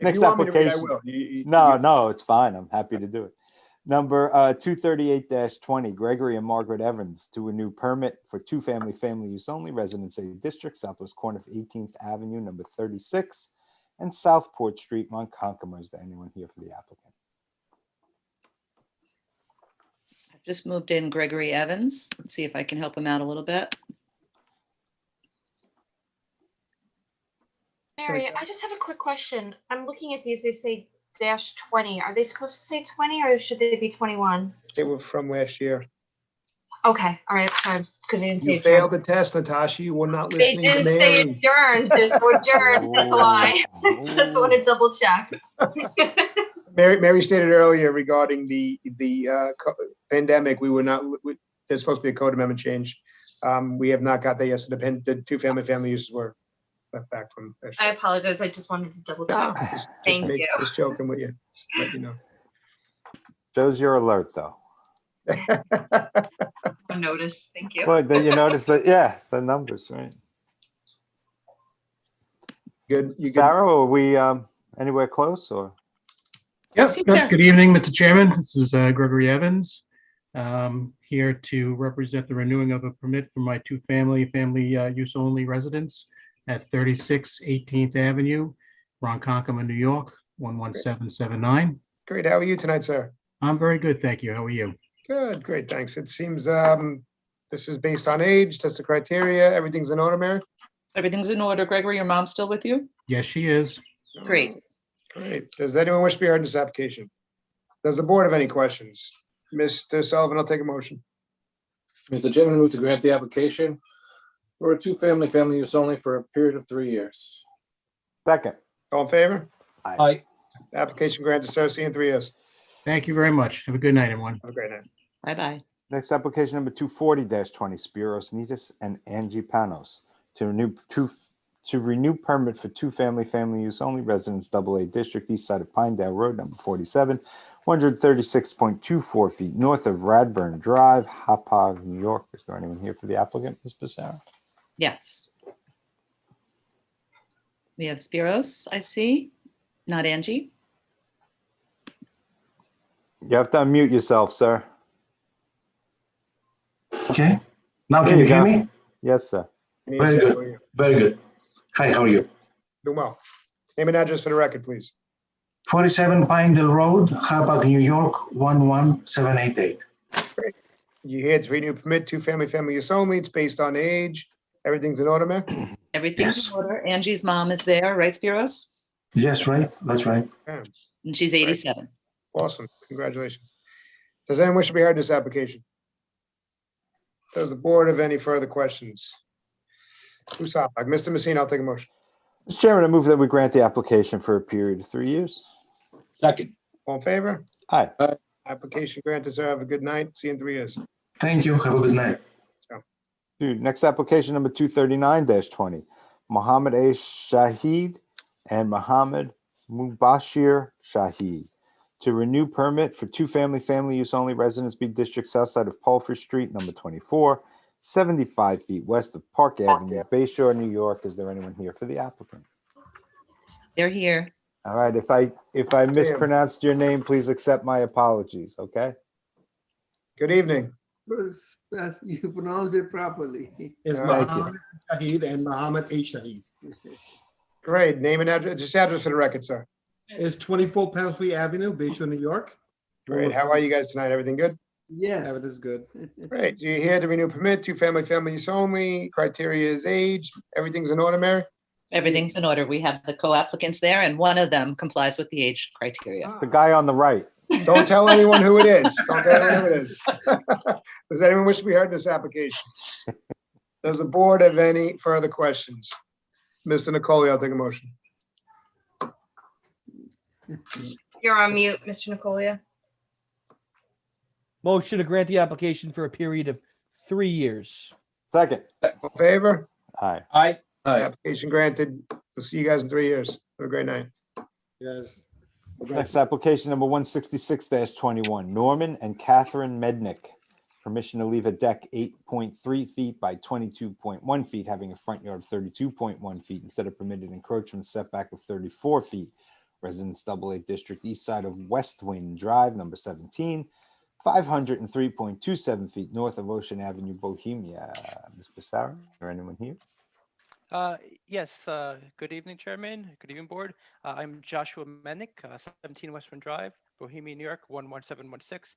S10: Next
S2: you want me to read, I
S10: application.
S2: will.
S10: No, it's fine. I'm happy to do it. Number 238-20, Gregory and Margaret Evans to a new permit for family use only, Residence A District, southwest corner of 18th Avenue, number 36, and Southport Street, Ronkonkoma. Is there anyone here for the applicant?
S3: I've just moved in Gregory Evans. Let's see if I can help him out a little bit.
S11: Mary, I just have a quick question. I'm looking at these, they say -20. Are they supposed to say 20 or should they be 21?
S2: They were from last year.
S11: Okay, all right, sorry, because they didn't say
S2: You failed the test, Natasha. You were not
S11: They
S2: listening to
S11: didn't say
S2: Mary.
S11: adjourned. There's no adjourned. That's why. Just want to double check.
S2: Mary stated earlier regarding the pandemic, there's supposed to be a code amendment change. We have not got that yet. So the 2 family uses were left back from.
S11: I apologize. I just wanted to double check. Thank you.
S2: Just joking with you. Just to let you know.
S10: Shows your alert, though.
S11: A notice. Thank you.
S10: Well, then you notice that, yeah, the numbers, right?
S2: Good. You good?
S10: Sarah, are we anywhere close or?
S6: Yes,
S3: Yes, sir.
S6: good evening, Mr. Chairman. This is Gregory Evans. Here to represent the renewing of a permit for my 2 family use only residence at 36 18th Avenue, Ronkonkoma, New York, 11779.
S2: Great. How are you tonight, sir?
S6: I'm very good, thank you. How are you?
S2: Good. Great. Thanks. It seems this is based on age, test the criteria. Everything's in order, Mary?
S3: Everything's in order. Gregory, your mom's still with you?
S6: Yes, she is.
S3: Great.
S2: Great. Does anyone wish to be heard in this application? Does the board have any questions? Mr. Sullivan, I'll take a motion.
S7: Mr. Chairman, move to grant the application for a 2 family use only for a period of 3 years.
S10: Second.
S2: All in favor?
S1: Aye.
S2: Application granted, sir. See you in 3 years.
S6: Thank you very much. Have a good night, everyone.
S2: Have a great night.
S3: Bye-bye.
S10: Next application number 240-20, Spiros Nitis and Angie Panos to renew permit for family use only residence AA district east side of Pinedale Road, number 47, 136.24 feet north of Radburn Drive, Hauppauge, New York. Is there anyone here for the applicant, Ms. Becerra?
S3: Yes. We have Spiros, I see, not Angie.
S10: You have to unmute yourself, sir.
S13: Okay. Now
S10: There
S13: can you
S10: you
S13: hear
S10: go.
S13: me?
S10: Yes, sir.
S13: Very good. Very good. Hi, how are you?
S2: Doing well. Name and address for the record, please.
S13: 47 Pinedale Road, Hauppauge, New York, 11788.
S2: You here to renew permit, family use only. It's based on age. Everything's in order, man?
S3: Everything's
S13: Yes.
S3: in order. Angie's mom is there, right, Spiros?
S13: Yes, right. That's right.
S2: Yeah.
S3: And she's 87.
S2: Awesome. Congratulations. Does anyone wish to be heard in this application? Does the board have any further questions? Mr. Messina, I'll take a motion.
S10: Mr. Chairman, I move that we grant the application for a period of 3 years.
S7: Second.
S2: All in favor?
S10: Aye.
S2: Application granted, sir. Have a good night. See you in 3 years.
S13: Thank you. Have a good night.
S10: Dude, next application number 239-20, Mohammed A. Shahid and Mohammed Mubashir Shahid to renew permit for family use only residence B district south side of Palfrey Street, number 24, 75 feet west of Park Avenue, Bayshore, New York. Is there anyone here for the applicant?
S3: They're here.
S10: All right, if I mispronounced your name, please accept my apologies, okay?
S2: Good evening.
S14: You pronounce it properly.
S2: Thank
S15: It's
S2: you.
S15: Mohammed Shahid and Mohammed A. Shahid.
S2: Great. Name and address, just address for the record, sir.
S15: It's 24 Palfrey Avenue, Bayshore, New York.
S2: Great. How are you guys tonight? Everything good?
S14: Yeah.
S15: Everything's good.
S2: Great. So you're here to renew permit, family use only. Criteria is age. Everything's in order, Mary?
S3: Everything's in order. We have the co-applicants there, and one of them complies with the age criteria.
S10: The guy on the right.
S2: Don't tell anyone who it is. Don't tell anyone who it is. Does anyone wish to be heard in this application? Does the board have any further questions? Mr. Nicoli, I'll take a motion.
S11: You're on mute, Mr. Nicolia.
S16: Motion to grant the application for a period of 3 years.
S10: Second.
S2: All in favor?
S10: Aye.
S7: Aye.
S2: Application granted. We'll see you guys in 3 years. Have a great night.
S15: Yes.
S10: Next application number 166-21, Norman and Catherine Mednick. Permission to leave a deck 8.3 feet by 22.1 feet, having a front yard of 32.1 feet instead of permitted encroachment setback of 34 feet. Residence AA District east side of West Wind Drive, number 17, 503.27 feet north of Ocean Avenue, Bohemia. Ms. Becerra, is there anyone here?
S17: Yes, good evening, Chairman. Good evening, Board. I'm Joshua Mennick, 17 Westwind Drive, Bohemia, New York, 11716,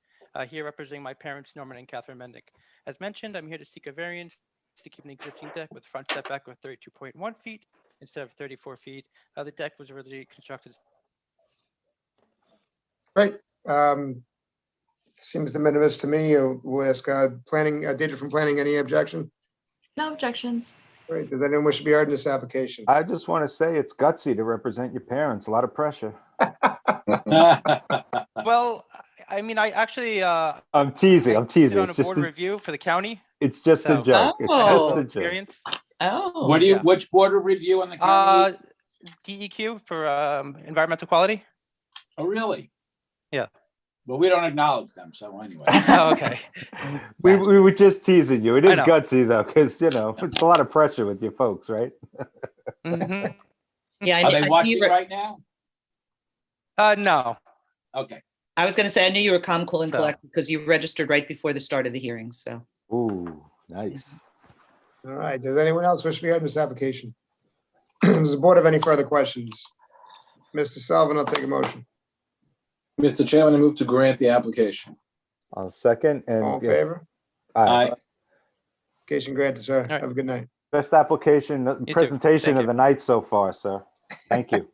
S17: here representing my parents, Norman and Catherine Mennick. As mentioned, I'm here to seek a variance to keep an existing deck with front setback of 32.1 feet instead of 34 feet. The deck was originally constructed.
S2: Great. Seems de minimis to me. We'll ask planning, Deidre from planning, any objection?
S4: No objections.
S2: Great. Does anyone wish to be heard in this application?
S10: I just want to say it's gutsy to represent your parents. A lot of pressure.
S17: Well, I mean, I actually
S10: I'm teasing. I'm teasing.
S17: on
S10: It's
S17: a
S10: just
S17: board
S10: a,
S17: review for the county.
S10: it's just a
S17: So-
S10: joke. It's just a joke.
S17: Experience.
S3: Oh.
S7: What do you, which board of review on the county?
S17: DEQ for environmental quality.
S7: Oh, really?
S17: Yeah.
S7: Well, we don't acknowledge them, so anyway.
S17: Oh, okay.
S10: We were just teasing you. It
S17: I
S10: is
S17: know.
S10: gutsy though, because it's a lot of pressure with your folks, right?
S17: Mhm.
S3: Yeah,
S7: Are they
S3: I knew
S7: watching
S3: you were-
S7: right now?
S17: No.
S7: Okay.
S3: I was going to say, I knew you were calm, cool, and
S17: So-
S3: collected because you registered right before the start of the hearing, so.
S10: Ooh, nice.
S2: All right. Does anyone else wish to be heard in this application? Does the board have any further questions? Mr. Sullivan, I'll take a motion.
S7: Mr. Chairman, I move to grant the application.
S10: I'll second. And
S2: All in
S10: yeah,
S2: favor?
S10: aye.
S2: Application granted, sir.
S17: right.
S2: Have a good night.
S10: Best application
S17: too.
S10: presentation
S17: Thank
S10: of
S17: you.
S10: the night so far, sir. Thank you.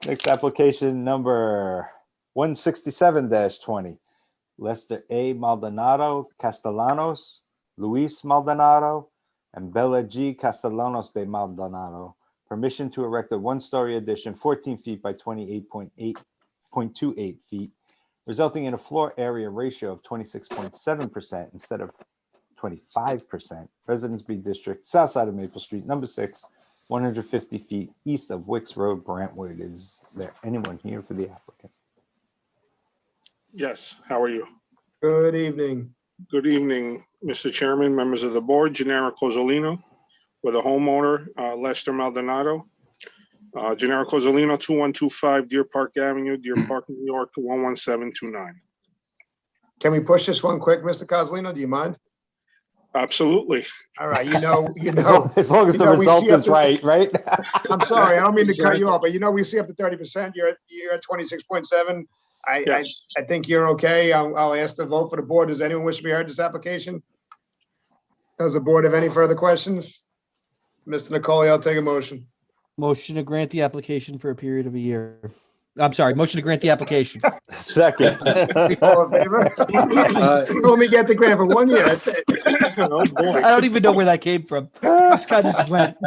S10: Next application number 167-20. Lester A. Maldonado Castellanos, Luis Maldonado, and Bella G. Castellanos de Maldonado permission to erect a one-story addition 14 feet by 28.28 feet, resulting in a floor area ratio of 26.7% instead of 25%. Residence B District, south side of Maple Street, number 6, 150 feet east of Wicks Road, Brentwood. Is there anyone here for the applicant?
S18: Yes, how are you?
S2: Good evening.
S18: Good evening, Mr. Chairman, members of the board, Gennaro Cozzolino, for the homeowner, Lester Maldonado. Gennaro Cozzolino, 2125 Deer Park Avenue, Deer Park, New York, 11729.
S2: Can we push this one quick, Mr. Cozzolino? Do you mind?
S18: Absolutely.
S2: All right, you know.
S10: As long as the result is right?
S2: I'm sorry, I don't mean to cut you off, but we see up to 30%. You're at 26.7.
S18: Yes.
S2: I think you're okay. I'll ask to vote for the board. Does anyone wish to be heard this application? Does the board have any further questions? Mr. Nicole, I'll take a motion.
S16: Motion to grant the application for a period of a year. I'm sorry, motion to grant the application.
S10: Second.
S2: All in favor? You only get to grant for 1 year, that's it.
S18: Oh, boy.
S16: I don't even know where that came from. This guy just went.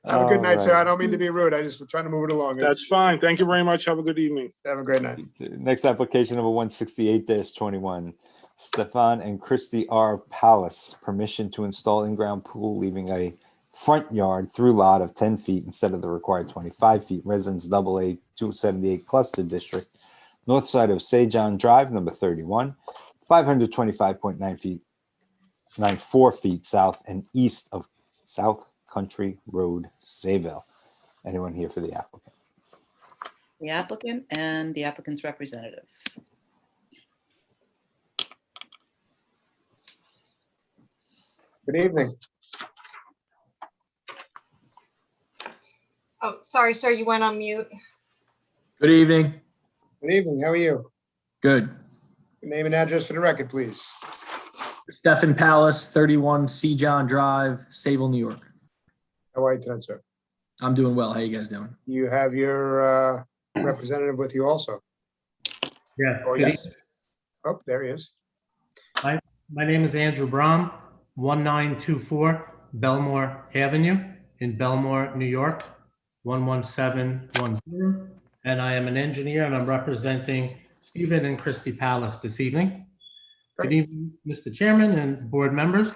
S2: Have a good night, sir.
S10: All
S2: I don't mean to be rude. I just was trying to move it along.
S18: That's fine. Thank you very much. Have a good evening.
S2: Have a great night.
S10: Next application number 168-21. Stefan and Christy R. Palace, permission to install in-ground pool, leaving a front yard through lot of 10 feet instead of the required 25 feet. Residence AA 278 Cluster District, north side of Sejan Drive, number 31, 525.9 feet, 94 feet south and east of South Country Road, Sayville. Anyone here for the applicant?
S3: The applicant and the applicant's representative.
S2: Good evening.
S11: Oh, sorry, sir, you went on mute.
S19: Good evening.
S2: Good evening. How are you?
S19: Good.
S2: Your name and address for the record, please.
S19: Stephan Palace, 31 C. John Drive, Sayville, New York.
S2: How are you tonight, sir?
S19: I'm doing well. How you guys doing?
S2: You have your representative with you also.
S6: Yes.
S2: Oh,
S6: good
S2: yes. Oh, there he is.
S6: My name is Andrew Brom, 1924 Belmore Avenue in Belmore, New York, 11710. And I am an engineer and I'm representing Stephen and Christy Palace this evening. Good evening, Mr. Chairman and board members.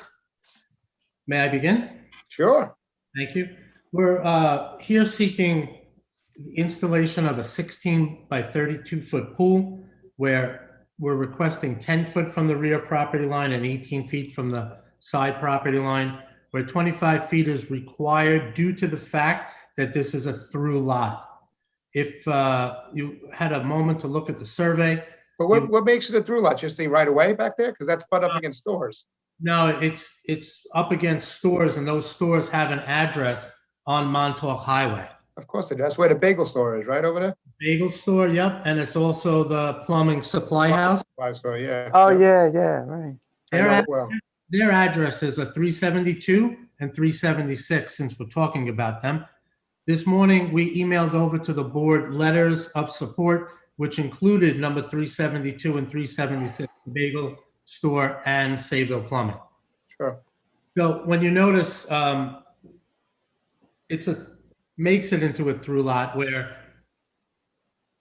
S6: May I begin?
S2: Sure.
S6: Thank you. We're here seeking the installation of a 16 by 32 foot pool where we're requesting 10 foot from the rear property line and 18 feet from the side property line, where 25 feet is required due to the fact that this is a through lot. If you had a moment to look at the survey.
S2: But what makes it a through lot? Just the right of way back there? Because that's butt up against stores.
S6: No, it's up against stores, and those stores have an address on Montauk Highway.
S2: Of course they do. That's where the bagel store is, right over there?
S6: Bagel store, yep, and it's also the plumbing supply house.
S2: Supply store, yeah.
S10: Oh, yeah, right.
S6: Their addresses are 372 and 376, since we're talking about them. This morning, we emailed over to the board letters of support, which included number 372 and 376, Bagel Store and Sayville Plumbing.
S2: Sure.
S6: So when you notice, makes it into a through lot where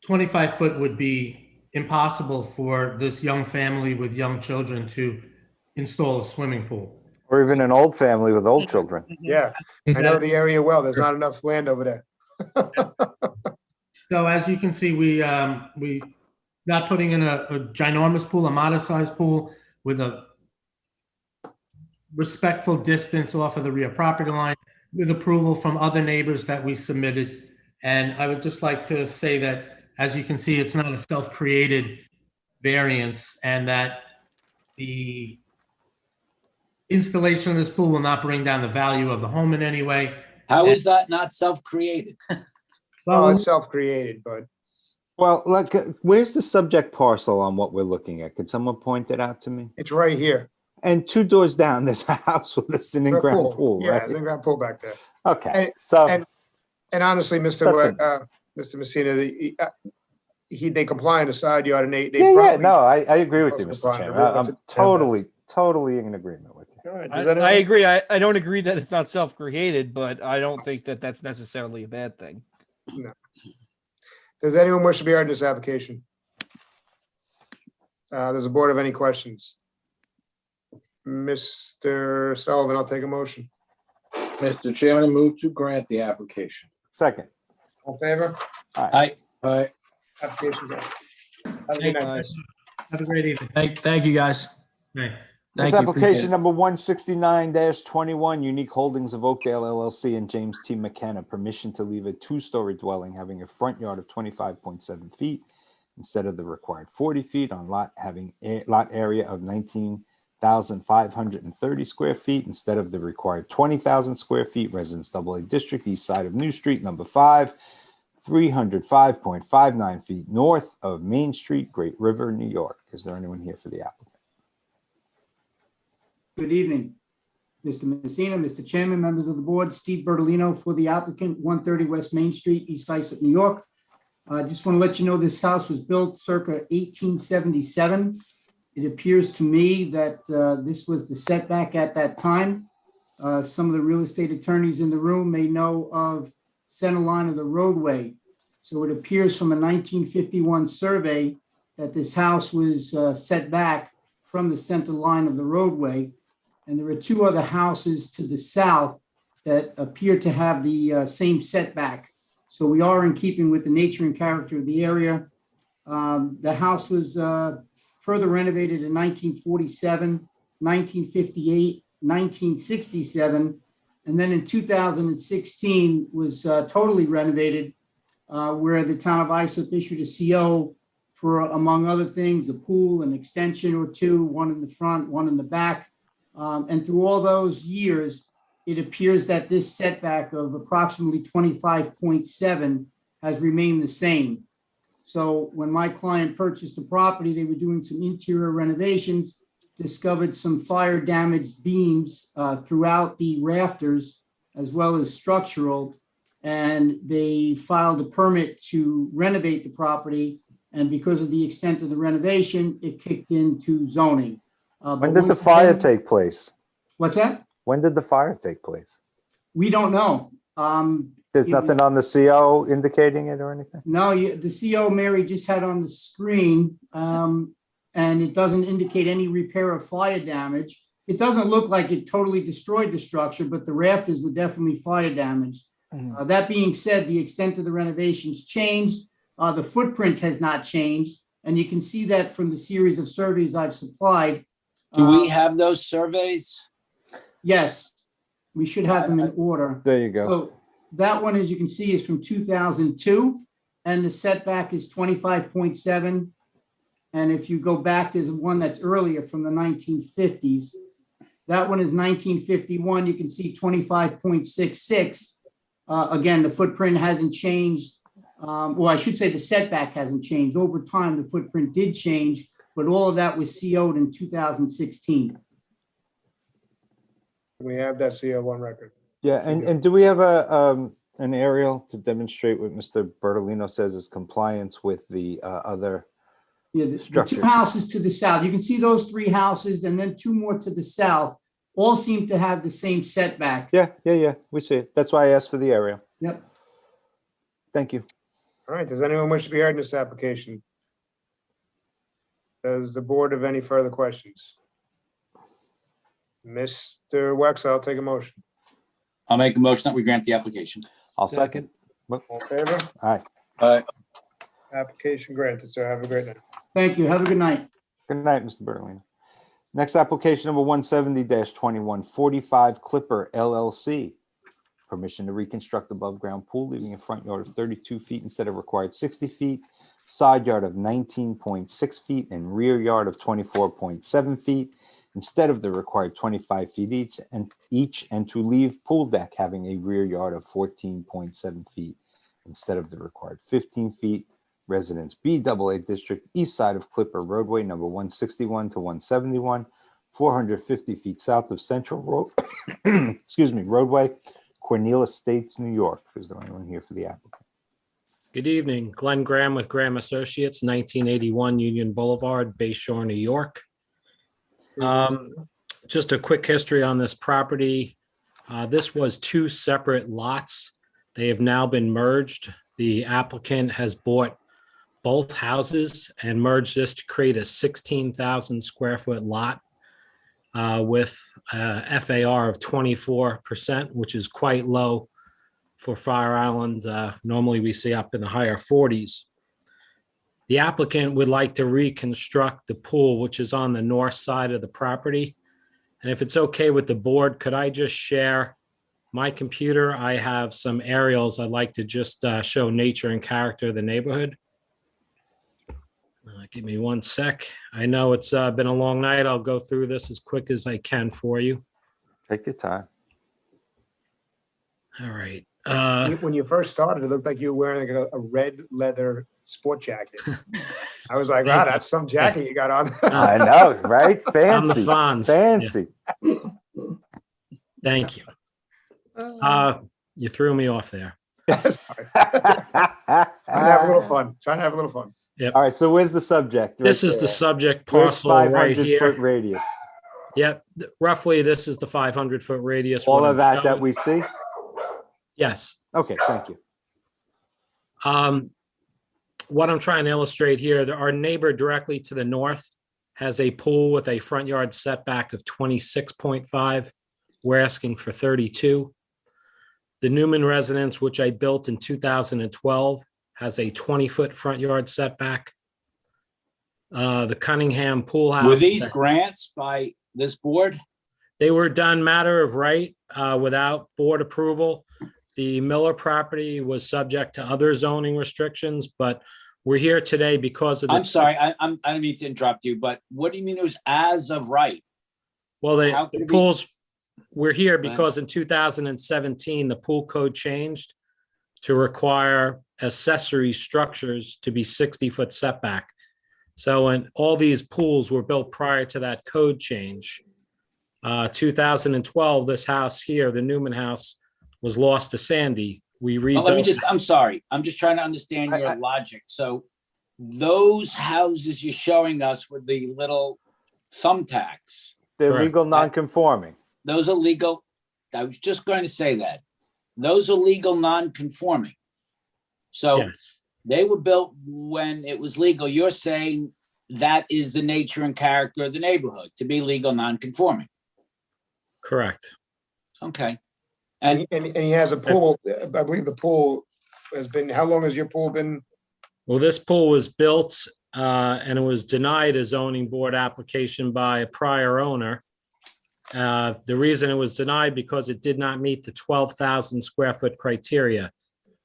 S6: 25 foot would be impossible for this young family with young children to install a swimming pool.
S10: Or even an old family with old children.
S2: Yeah, I know the area well. There's not enough land over there.
S6: So as you can see, we not putting in a ginormous pool, a modest sized pool with a respectful distance off of the rear property line, with approval from other neighbors that we submitted. And I would just like to say that, as you can see, it's not a self-created variance, and that the installation of this pool will not bring down the value of the home in any way.
S1: How is that not self-created?
S2: Well, it's self-created, but.
S10: Well, like, where's the subject parcel on what we're looking at? Could someone point it out to me?
S2: It's right here.
S10: And 2 doors down, there's a house with an in-ground pool,
S2: Yeah,
S10: right?
S2: an in-ground pool back there.
S10: Okay,
S2: and honestly, Mr. Messina, they comply in the side yard, and they
S10: yeah, no, I agree with you, Mr. Chairman. I'm totally in agreement with you.
S2: All right,
S16: I agree. I don't agree that it's not self-created, but I don't think that that's necessarily a bad thing.
S2: No. Does anyone wish to be heard in this application? Does the board have any questions? Mr. Sullivan, I'll take a motion.
S7: Mr. Chairman, I move to grant the application.
S10: Second.
S2: All in favor?
S19: Aye.
S7: Aye.
S2: Application granted. Have a good night.
S16: Nice.
S6: Have a great evening.
S19: Thank you, guys.
S6: Right.
S10: This
S19: Thank you. Appreciate
S10: application
S19: it.
S10: number 169-21, Unique Holdings of Oakdale LLC and James T. McKenna, permission to leave a two-story dwelling having a front yard of 25.7 feet instead of the required 40 feet on lot having a lot area of 19,530 square feet instead of the required 20,000 square feet, Residence AA District, east side of New Street, number 5, 305.59 feet north of Main Street, Great River, New York. Is there anyone here for the applicant?
S20: Good evening, Mr. Messina, Mr. Chairman, members of the board, Steve Bertolino for the applicant, 130 West Main Street, East Islip, New York. I just want to let you know this house was built circa 1877. It appears to me that this was the setback at that time. Some of the real estate attorneys in the room may know of center line of the roadway. So it appears from a 1951 survey that this house was set back from the center line of the roadway. And there are two other houses to the south that appear to have the same setback. So we are in keeping with the nature and character of the area. The house was further renovated in 1947, 1958, 1967, and then in 2016 was totally renovated, where the town of Islip issued a CO for, among other things, a pool, an extension or two, one in the front, one in the back. And through all those years, it appears that this setback of approximately 25.7 has remained the same. So when my client purchased the property, they were doing some interior renovations, discovered some fire damaged beams throughout the rafters, as well as structural. And they filed a permit to renovate the property. And because of the extent of the renovation, it kicked into zoning.
S10: When did the fire take place?
S20: What's that?
S10: When did the fire take place?
S20: We don't know.
S10: There's nothing on the CO indicating it or anything?
S20: No, the CO Mary just had on the screen, and it doesn't indicate any repair or fire damage. It doesn't look like it totally destroyed the structure, but the rafters were definitely fire damaged. That being said, the extent of the renovations changed. The footprint has not changed. And you can see that from the series of surveys I've supplied.
S21: Do we have those surveys?
S20: Yes, we should have them in order.
S10: There you go.
S20: So that one, as you can see, is from 2002, and the setback is 25.7. And if you go back, there's one that's earlier from the 1950s. That one is 1951. You can see 25.66. Again, the footprint hasn't changed. Well, I should say the setback hasn't changed. Over time, the footprint did change, but all of that was CO'd in 2016.
S2: We have that CO on record.
S10: Yeah, and do we have an aerial to demonstrate what Mr. Bertolino says is compliance with the other
S20: the
S10: structures?
S20: two houses to the south. You can see those three houses, and then two more to the south, all seem to have the same setback.
S10: Yeah, we see it. That's why I asked for the aerial.
S20: Yep.
S10: Thank you.
S2: All right, does anyone wish to be heard in this application? Does the board have any further questions? Mr. Wex, I'll take a motion.
S21: I'll make a motion that we grant the application.
S10: I'll second.
S2: All in favor?
S10: Aye.
S7: Aye.
S2: Application granted, sir. Have a great night.
S20: Thank you. Have a good night.
S10: Good night, Mr. Bertolino. Next application number 170-21, 45 Clipper LLC. Permission to reconstruct above-ground pool, leaving a front yard of 32 feet instead of required 60 feet, side yard of 19.6 feet, and rear yard of 24.7 feet instead of the required 25 feet each, and to leave pool deck having a rear yard of 14.7 feet instead of the required 15 feet. Residence BAA District, east side of Clipper Roadway, number 161 to 171, 450 feet south of Central Road, Roadway, Cornelia Estates, New York. Is there anyone here for the applicant?
S22: Good evening, Glenn Graham with Graham Associates, 1981 Union Boulevard, Bay Shore, New York. just a quick history on this property. This was two separate lots. They have now been merged. The applicant has bought both houses and merged this to create a 16,000 square foot lot with FAR of 24%, which is quite low for Fire Island. Normally we see up in the higher 40s. The applicant would like to reconstruct the pool, which is on the north side of the property. And if it's okay with the board, could I just share my computer? I have some aerials I'd like to just show nature and character of the neighborhood. Give me one sec. I know it's been a long night. I'll go through this as quick as I can for you.
S10: Take your time.
S22: All right.
S2: When you first started, it looked like you were wearing like a red leather sport jacket. I was like, wow, that's some jacket you got on.
S10: I know, right?
S22: I'm
S10: Fancy.
S22: the Fonz.
S10: Fancy.
S22: Yeah. Thank you. You threw me off there.
S2: Trying to have a little fun.
S22: Yep.
S10: All right, so where's the subject?
S22: This is the subject parcel right
S10: 500
S22: here.
S10: foot radius.
S22: Yep. Roughly, this is the 500-foot radius.
S10: All
S22: What
S10: of
S22: I'm
S10: that
S22: showing.
S10: we see?
S22: Yes.
S10: Okay, thank you.
S22: What I'm trying to illustrate here, our neighbor directly to the north has a pool with a front yard setback of 26.5. We're asking for 32. The Newman residence, which I built in 2012, has a 20-foot front yard setback. The Cunningham pool house.
S21: Were these grants by this board?
S22: They were done matter of right without board approval. The Miller property was subject to other zoning restrictions, but we're here today because of the.
S21: I'm sorry, I don't mean to interrupt you, but what do you mean it was as of right?
S22: Well,
S21: How could
S22: the
S21: it be-
S22: pools, we're here because in 2017, the pool code changed to require accessory structures to be 60-foot setback. So when all these pools were built prior to that code change, 2012, this house here, the Newman house, was lost to Sandy. We rebuilt.
S21: Well, I'm sorry, I'm just trying to understand your logic. So those houses you're showing us with the little thumbtacks.
S10: They're
S22: Correct.
S10: legal non-conforming.
S21: Those are legal. I was just going to say that. Those are legal non-conforming. So
S22: Yes.
S21: they were built when it was legal. You're saying that is the nature and character of the neighborhood, to be legal non-conforming.
S22: Correct.
S21: Okay.
S2: And he has a pool. I believe the pool has been, how long has your pool been?
S22: Well, this pool was built and it was denied a zoning board application by a prior owner. The reason it was denied because it did not meet the 12,000 square foot criteria.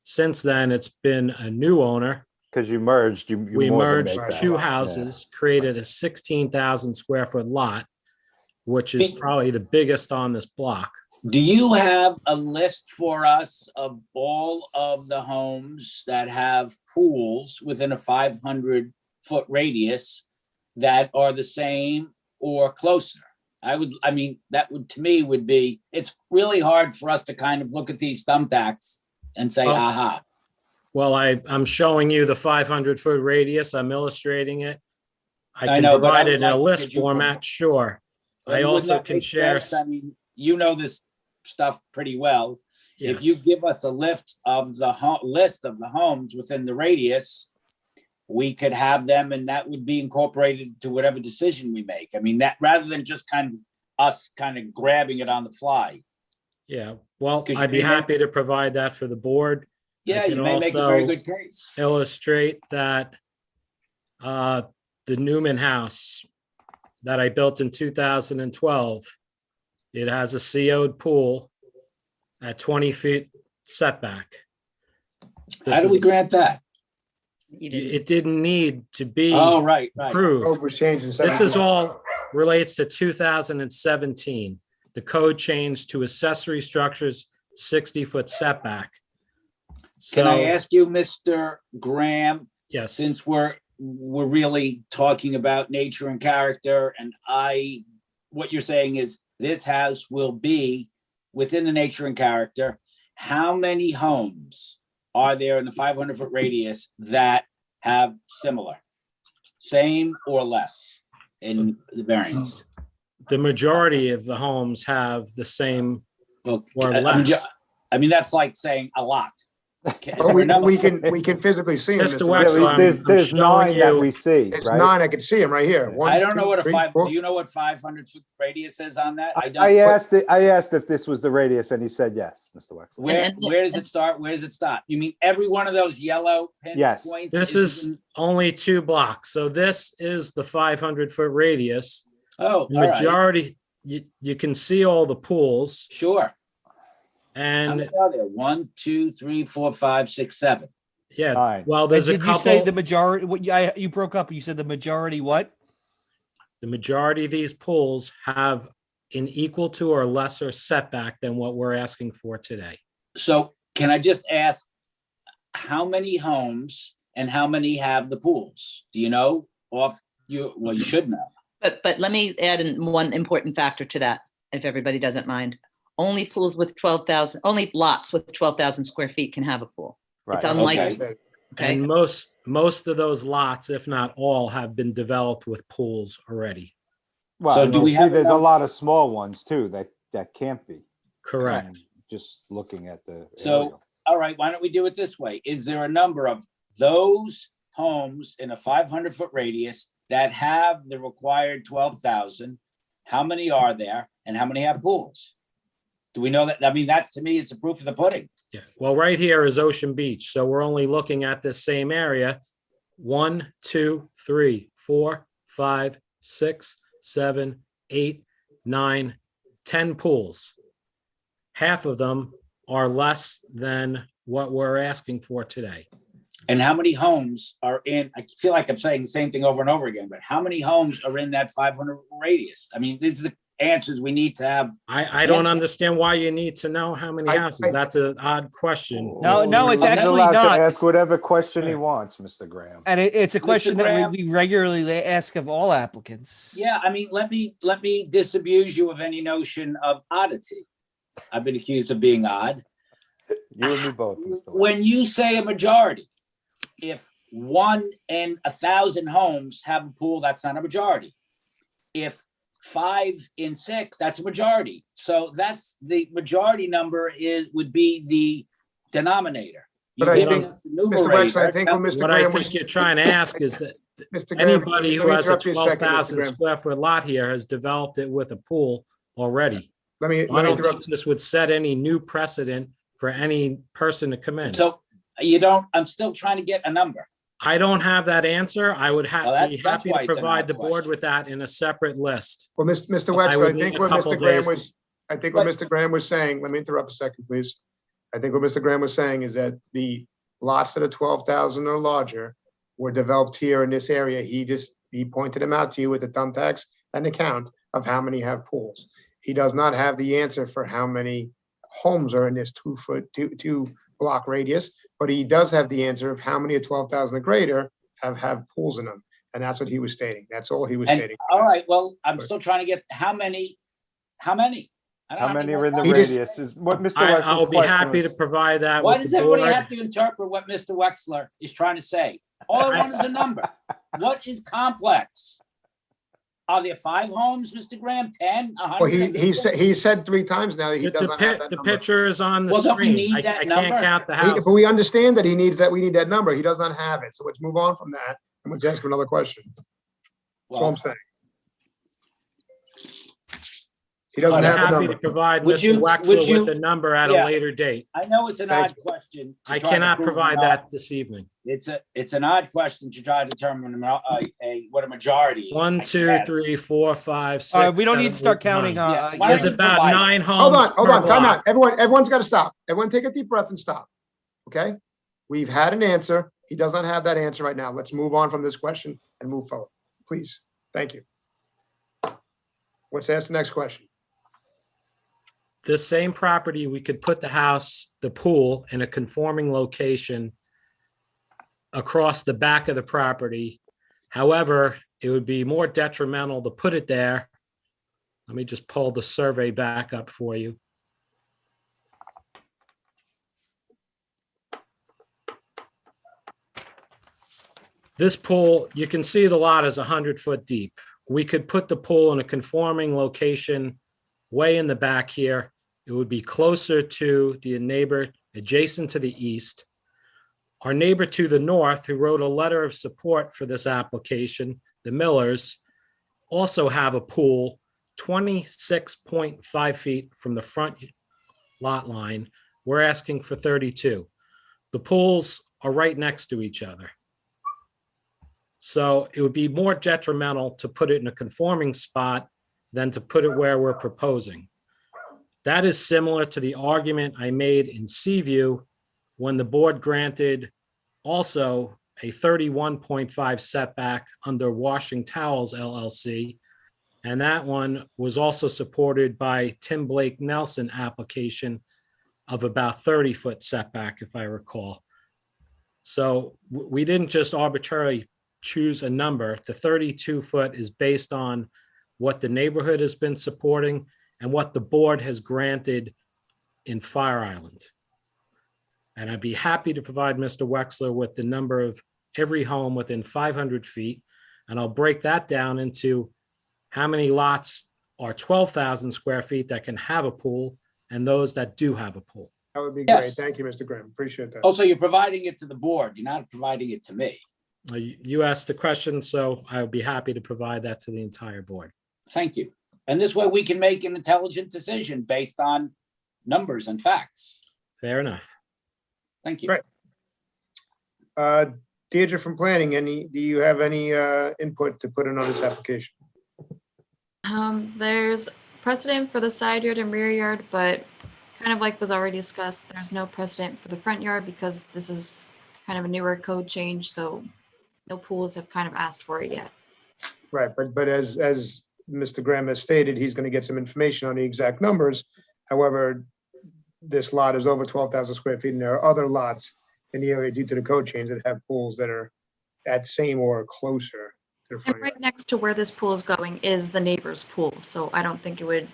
S22: Since then, it's been a new owner.
S10: Because you merged.
S22: We merged two houses, created a 16,000 square foot lot, which is probably the biggest on this block.
S21: Do you have a list for us of all of the homes that have pools within a 500-foot radius that are the same or closer? That would, to me, would be, it's really hard for us to kind of look at these thumbtacks and say, aha.
S22: Well, I'm showing you the 500-foot radius. I'm illustrating it. I can
S21: know, but I
S22: provide
S21: would
S22: it in a
S21: like-
S22: list
S21: could you
S22: format, sure. I
S21: Wouldn't
S22: also
S21: that
S22: can
S21: make
S22: share.
S21: sense? I mean, you know this stuff pretty well.
S22: Yes.
S21: If you give us a list of the homes within the radius, we could have them, and that would be incorporated to whatever decision we make. I mean, that rather than just kind of us kind of grabbing it on the fly.
S22: Yeah, well,
S21: 'Cause
S22: I'd be
S21: you may make-
S22: happy to provide that for the board.
S21: Yeah,
S22: I
S21: you
S22: can
S21: may make a very
S22: also
S21: good case.
S22: Illustrate that the Newman house that I built in 2012, it has a CO'd pool at 20 feet setback.
S21: How do we grant that?
S22: It didn't need to be
S21: Oh, right.
S22: approved.
S2: Code was changed in
S22: This is
S2: 17.
S22: all relates to 2017. The code changed to accessory structures, 60-foot setback.
S21: Can I
S22: So-
S21: ask you, Mr. Graham?
S22: Yes.
S21: Since we're really talking about nature and character, and what you're saying is this house will be within the nature and character. How many homes are there in the 500-foot radius that have similar, same or less in the variance?
S22: the majority of the homes have the same
S21: Well,
S22: or
S21: I mean,
S22: less.
S21: I mean, that's like saying a lot. Is
S2: But
S21: there a number?
S2: we can physically see them.
S22: Mr.
S2: Mr.
S22: Wexler,
S2: Wexler.
S22: I'm-
S10: There's
S22: showing
S10: 9 that
S22: you-
S10: we see,
S2: It's
S10: right?
S2: 9. I can see them right here. One,
S21: I don't know
S2: two,
S21: what a
S2: three,
S21: five,
S2: four.
S21: do you know what 500-foot radius is on that? I don't.
S10: I asked if this was the radius, and he said yes, Mr. Wexler.
S21: Where does it start? Where does it stop? You mean every one of those yellow
S10: Yes.
S21: pinpoints?
S22: This is only 2 blocks. So this is the 500-foot radius.
S21: Oh,
S22: The
S21: all right.
S22: majority, you can see all the pools.
S21: Sure. How
S22: And
S21: many are there? 1, 2, 3, 4, 5, 6, 7.
S22: yeah,
S10: 9.
S22: well, there's a
S16: Did you say
S22: couple,
S16: the majority? What you broke up? You said the majority. What?
S22: the majority of these pools have an equal to or lesser setback than what we're asking for today.
S21: So can I just ask, how many homes and how many have the pools? Do you know well, you should know.
S3: But let me add in one important factor to that, if everybody doesn't mind. Only pools with 12,000, only lots with 12,000 square feet can have a pool.
S10: Right.
S3: It's unlikely.
S21: Okay.
S3: Okay.
S22: And most of those lots, if not all, have been developed with pools already.
S10: Well,
S21: So
S10: and
S21: do
S10: you'll
S21: we
S10: see
S21: have a
S10: there's a
S21: number?
S10: lot of small ones too that can't be.
S22: Correct.
S10: Just looking at the
S21: So,
S10: aerial.
S21: all right, why don't we do it this way? Is there a number of those homes in a 500-foot radius that have the required 12,000? How many are there and how many have pools? Do we know that? I mean, that to me is the proof of the pudding.
S22: Yeah. Well, right here is Ocean Beach. So we're only looking at this same area. 1, 2, 3, 4, 5, 6, 7, 8, 9, 10 pools. Half of them are less than what we're asking for today.
S21: And how many homes are in, I feel like I'm saying the same thing over and over again, but how many homes are in that 500 radius? I mean, these are the answers we need to have.
S22: I don't
S21: answered.
S22: understand why you need to know how many houses. That's an odd question.
S16: No, it's
S10: He's
S16: actually
S10: allowed
S16: not.
S10: to ask whatever question he wants, Mr. Graham.
S16: And it's a question that
S21: Graham?
S16: we regularly ask of all applicants.
S21: Yeah, I mean, let me disabuse you of any notion of oddity. I've been accused of being odd.
S10: You and me both, Mr.
S21: When you say a majority, if 1 in 1,000 homes have a pool, that's not a majority. If 5 in 6, that's a majority. So that's the majority number would be the denominator.
S2: But I think, Mr. Wexler, I think what Mr.
S22: What I
S2: Graham
S22: think
S2: was,
S22: you're trying to ask is that
S2: Mr. Graham,
S22: anybody
S2: let
S22: who
S2: me
S22: has a
S2: interrupt you a second, Mr.
S22: 12,000
S2: Graham.
S22: square foot lot here has developed it with a pool already.
S2: Let me
S22: So I don't think
S2: interrupt.
S22: this would set any new precedent for any person to come in.
S21: So I'm still trying to get a number.
S22: I don't have that answer. I would
S21: Well, that's-
S22: be
S21: that's
S22: happy
S21: why
S22: to
S21: it's an
S22: provide
S21: odd
S22: the board
S21: question.
S22: with that in a separate list.
S2: Well, Mr.
S22: I
S2: Wexler,
S22: would
S2: I
S22: need
S2: think
S22: a
S2: what
S22: couple
S2: Mr. Graham
S22: days to-
S2: was, I think what Mr. Graham was saying, let me interrupt a second, please. I think what Mr. Graham was saying is that the lots that are 12,000 or larger were developed here in this area. He pointed them out to you with the thumbtacks and the count of how many have pools. He does not have the answer for how many homes are in this 2 block radius, but he does have the answer of how many of 12,000 or greater have pools in them. And that's what he was stating. That's all he was
S21: And,
S2: stating.
S21: all right, well, I'm still trying to get how many? I don't
S10: How
S21: have any
S10: many
S21: more
S10: are in the
S21: questions.
S10: radius is what Mr.
S22: I'll
S10: Wexler's
S22: be
S10: question
S22: happy to
S10: was.
S22: provide that
S21: Why
S22: with
S21: does
S22: the
S21: everybody
S22: board.
S21: have to interpret what Mr. Wexler is trying to say? All I want is a number. What is complex? Are there 5 homes, Mr. Graham? 10? 100?
S2: Well, he said 3 times now that he does not have that
S22: The
S2: number.
S22: picture is on the
S21: Well, don't we
S22: screen.
S21: need
S22: I
S21: that
S22: can't
S21: number?
S22: count the
S2: But
S22: houses.
S2: we understand that we need that number. He does not have it. So let's move on from that and let's ask him another question. That's all I'm saying. He doesn't
S22: I'm
S2: have the
S22: happy to
S2: number.
S22: provide
S21: Would
S22: Mr.
S21: you-
S22: Wexler with the number at a
S21: yeah.
S22: later date.
S21: I know it's an
S2: Thank
S21: odd question. to
S22: I
S21: try to
S22: cannot
S21: prove
S22: provide
S21: an
S22: that
S21: odd-
S22: this evening.
S21: It's an odd question to try to determine what a majority is.
S22: 1,
S21: I
S22: 2,
S21: get it.
S22: 3, 4, 5, 6.
S16: All right, we don't need to
S22: 7,
S16: start
S22: 8,
S16: counting.
S22: 9.
S21: Yeah, why
S22: There's
S21: don't you
S22: about
S21: provide-
S22: 9 homes.
S2: Hold
S22: per
S2: on, time
S22: block.
S2: out. Everyone's got to stop. Everyone take a deep breath and stop. Okay? We've had an answer. He does not have that answer right now. Let's move on from this question and move forward. Please. Thank you. Let's ask the next question.
S22: This same property, we could put the pool in a conforming location across the back of the property. However, it would be more detrimental to put it there. Let me just pull the survey back up for you. This pool, you can see the lot is 100 foot deep. we could put the pool in a conforming location way in the back here. It would be closer to the neighbor adjacent to the east. Our neighbor to the north, who wrote a letter of support for this application, the Millers, also have a pool 26.5 feet from the front lot line. We're asking for 32. The pools are right next to each other. So it would be more detrimental to put it in a conforming spot than to put it where we're proposing. That is similar to the argument I made in Seaview when the board granted also a 31.5 setback under Washing Towels LLC. And that one was also supported by Tim Blake Nelson application of about 30-foot setback, if I recall. So we didn't just arbitrarily choose a number. The 32-foot is based on what the neighborhood has been supporting and what the board has granted in Fire Island. And I'd be happy to provide Mr. Wexler with the number of every home within 500 feet. And I'll break that down into how many lots are 12,000 square feet that can have a pool and those that do have a pool.
S2: That would be
S21: Yes.
S2: great. Thank you, Mr. Graham. Appreciate that.
S21: Also, you're providing it to the board. You're not providing it to me.
S22: You asked the question, so I would be happy to provide that to the entire board.
S21: Thank you. And this way we can make an intelligent decision based on numbers and facts.
S22: Fair enough.
S21: Thank you.
S2: Right. Deirdre from planning, do you have any input to put in on this application?
S4: There's precedent for the side yard and rear yard, but kind of like was already discussed, there's no precedent for the front yard because this is kind of a newer code change, so no pools have kind of asked for it yet.
S2: Right, but as Mr. Graham has stated, he's going to get some information on the exact numbers. However, this lot is over 12,000 square feet, and there are other lots in the area due to the code change that have pools that are at same or closer to the front
S4: And
S2: yard.
S4: right next to where this pool is going is the neighbor's pool, so I don't think it would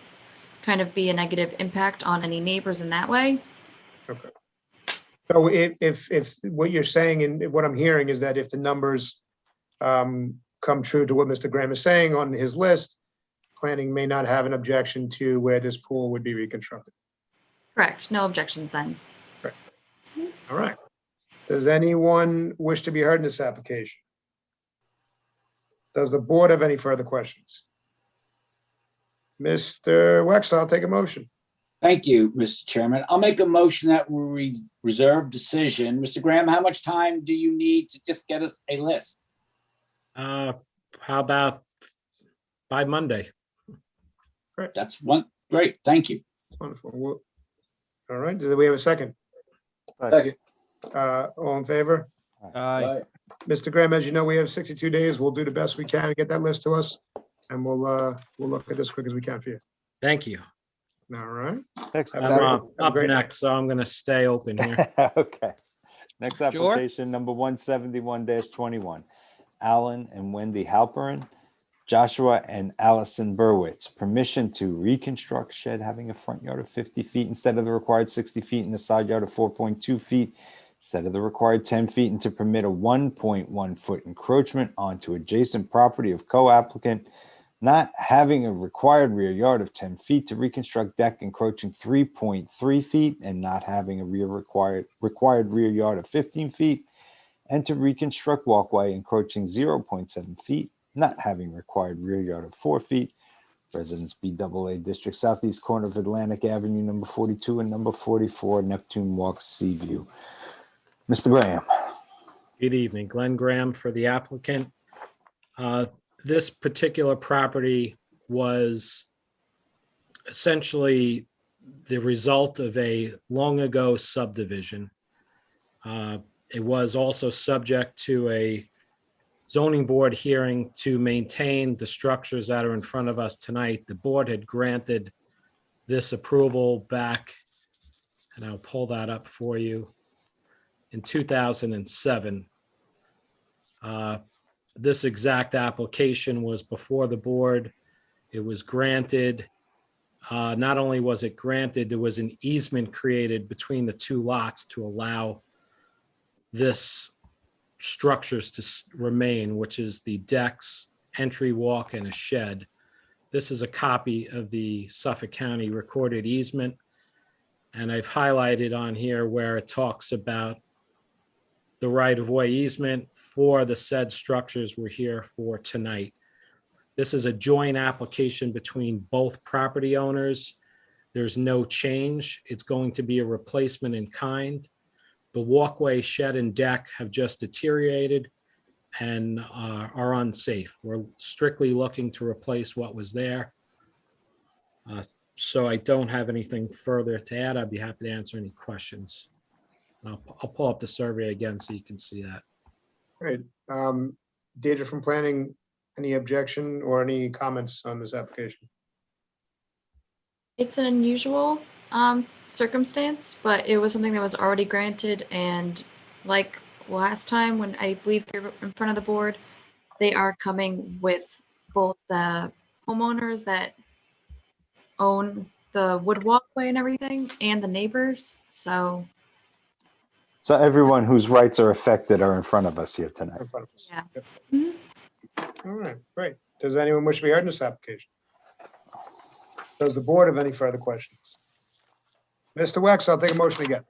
S4: kind of be a negative impact on any neighbors in that way.
S2: Okay. So if what you're saying and what I'm hearing is that if the numbers come true to what Mr. Graham is saying on his list, planning may not have an objection to where this pool would be reconstructed.
S4: Correct, no objections then.
S2: Right. All right. Does anyone wish to be heard in this application? Does the board have any further questions? Mr. Wexler, I'll take a motion.
S21: Thank you, Mr. Chairman. I'll make a motion that we reserve decision. Mr. Graham, how much time do you need to just get us a list?
S22: How about by Monday?
S2: Great.
S21: That's one. Great. Thank you.
S2: Wonderful. All right. Do we have a second?
S7: Second.
S2: All in favor?
S16: Aye.
S2: Mr. Graham, as you know, we have 62 days. We'll do the best we can to get that list to us, and we'll look at this as quick as we can for you.
S22: Thank you.
S2: All right.
S10: Next,
S2: Have
S22: I'm
S2: a
S22: up
S2: great night.
S22: next, so I'm going to stay open here.
S10: Okay. Next application, number 171-21. Alan and Wendy Halperin, Joshua and Allison Burwitz. Permission to reconstruct shed having a front yard of 50 feet instead of the required 60 feet and a side yard of 4.2 feet instead of the required 10 feet, and to permit a 1.1 foot encroachment onto adjacent property of co-applicant not having a required rear yard of 10 feet to reconstruct deck encroaching 3.3 feet and not having a required rear yard of 15 feet, and to reconstruct walkway encroaching 0.7 feet, not having required rear yard of 4 feet. Residence BAA District, southeast corner of Atlantic Avenue, number 42 and number 44, Neptune Walk, Seaview. Mr. Graham.
S22: Good evening. Glenn Graham for the applicant. This particular property was essentially the result of a long ago subdivision. It was also subject to a zoning board hearing to maintain the structures that are in front of us tonight. The board had granted this approval back, and I'll pull that up for you, in 2007. This exact application was before the board. It was granted. Not only was it granted, there was an easement created between the two lots to allow this structures to remain, which is the decks entry walk and a shed. This is a copy of the Suffolk County recorded easement. And I've highlighted on here where it talks about the right-of-way easement for the said structures we're here for tonight. This is a joint application between both property owners. There's no change. It's going to be a replacement in kind. The walkway, shed, and deck have just deteriorated and are unsafe. We're strictly looking to replace what was there. So I don't have anything further to add. I'd be happy to answer any questions. I'll pull up the survey again so you can see that.
S2: Great. Deirdre from planning, any objection or any comments on this application?
S4: It's an unusual circumstance, but it was something that was already granted. And like last time, when I believe they were in front of the board, they are coming with both the homeowners that own the wood walkway and everything and the neighbors. So
S10: everyone whose rights are affected are in front of us here tonight.
S2: In front of us.
S4: yeah.
S2: Yep.
S4: Mhm.
S2: All right, great. Does anyone wish to be heard in this application? Does the board have any further questions? Mr. Wex, I'll take a motion again.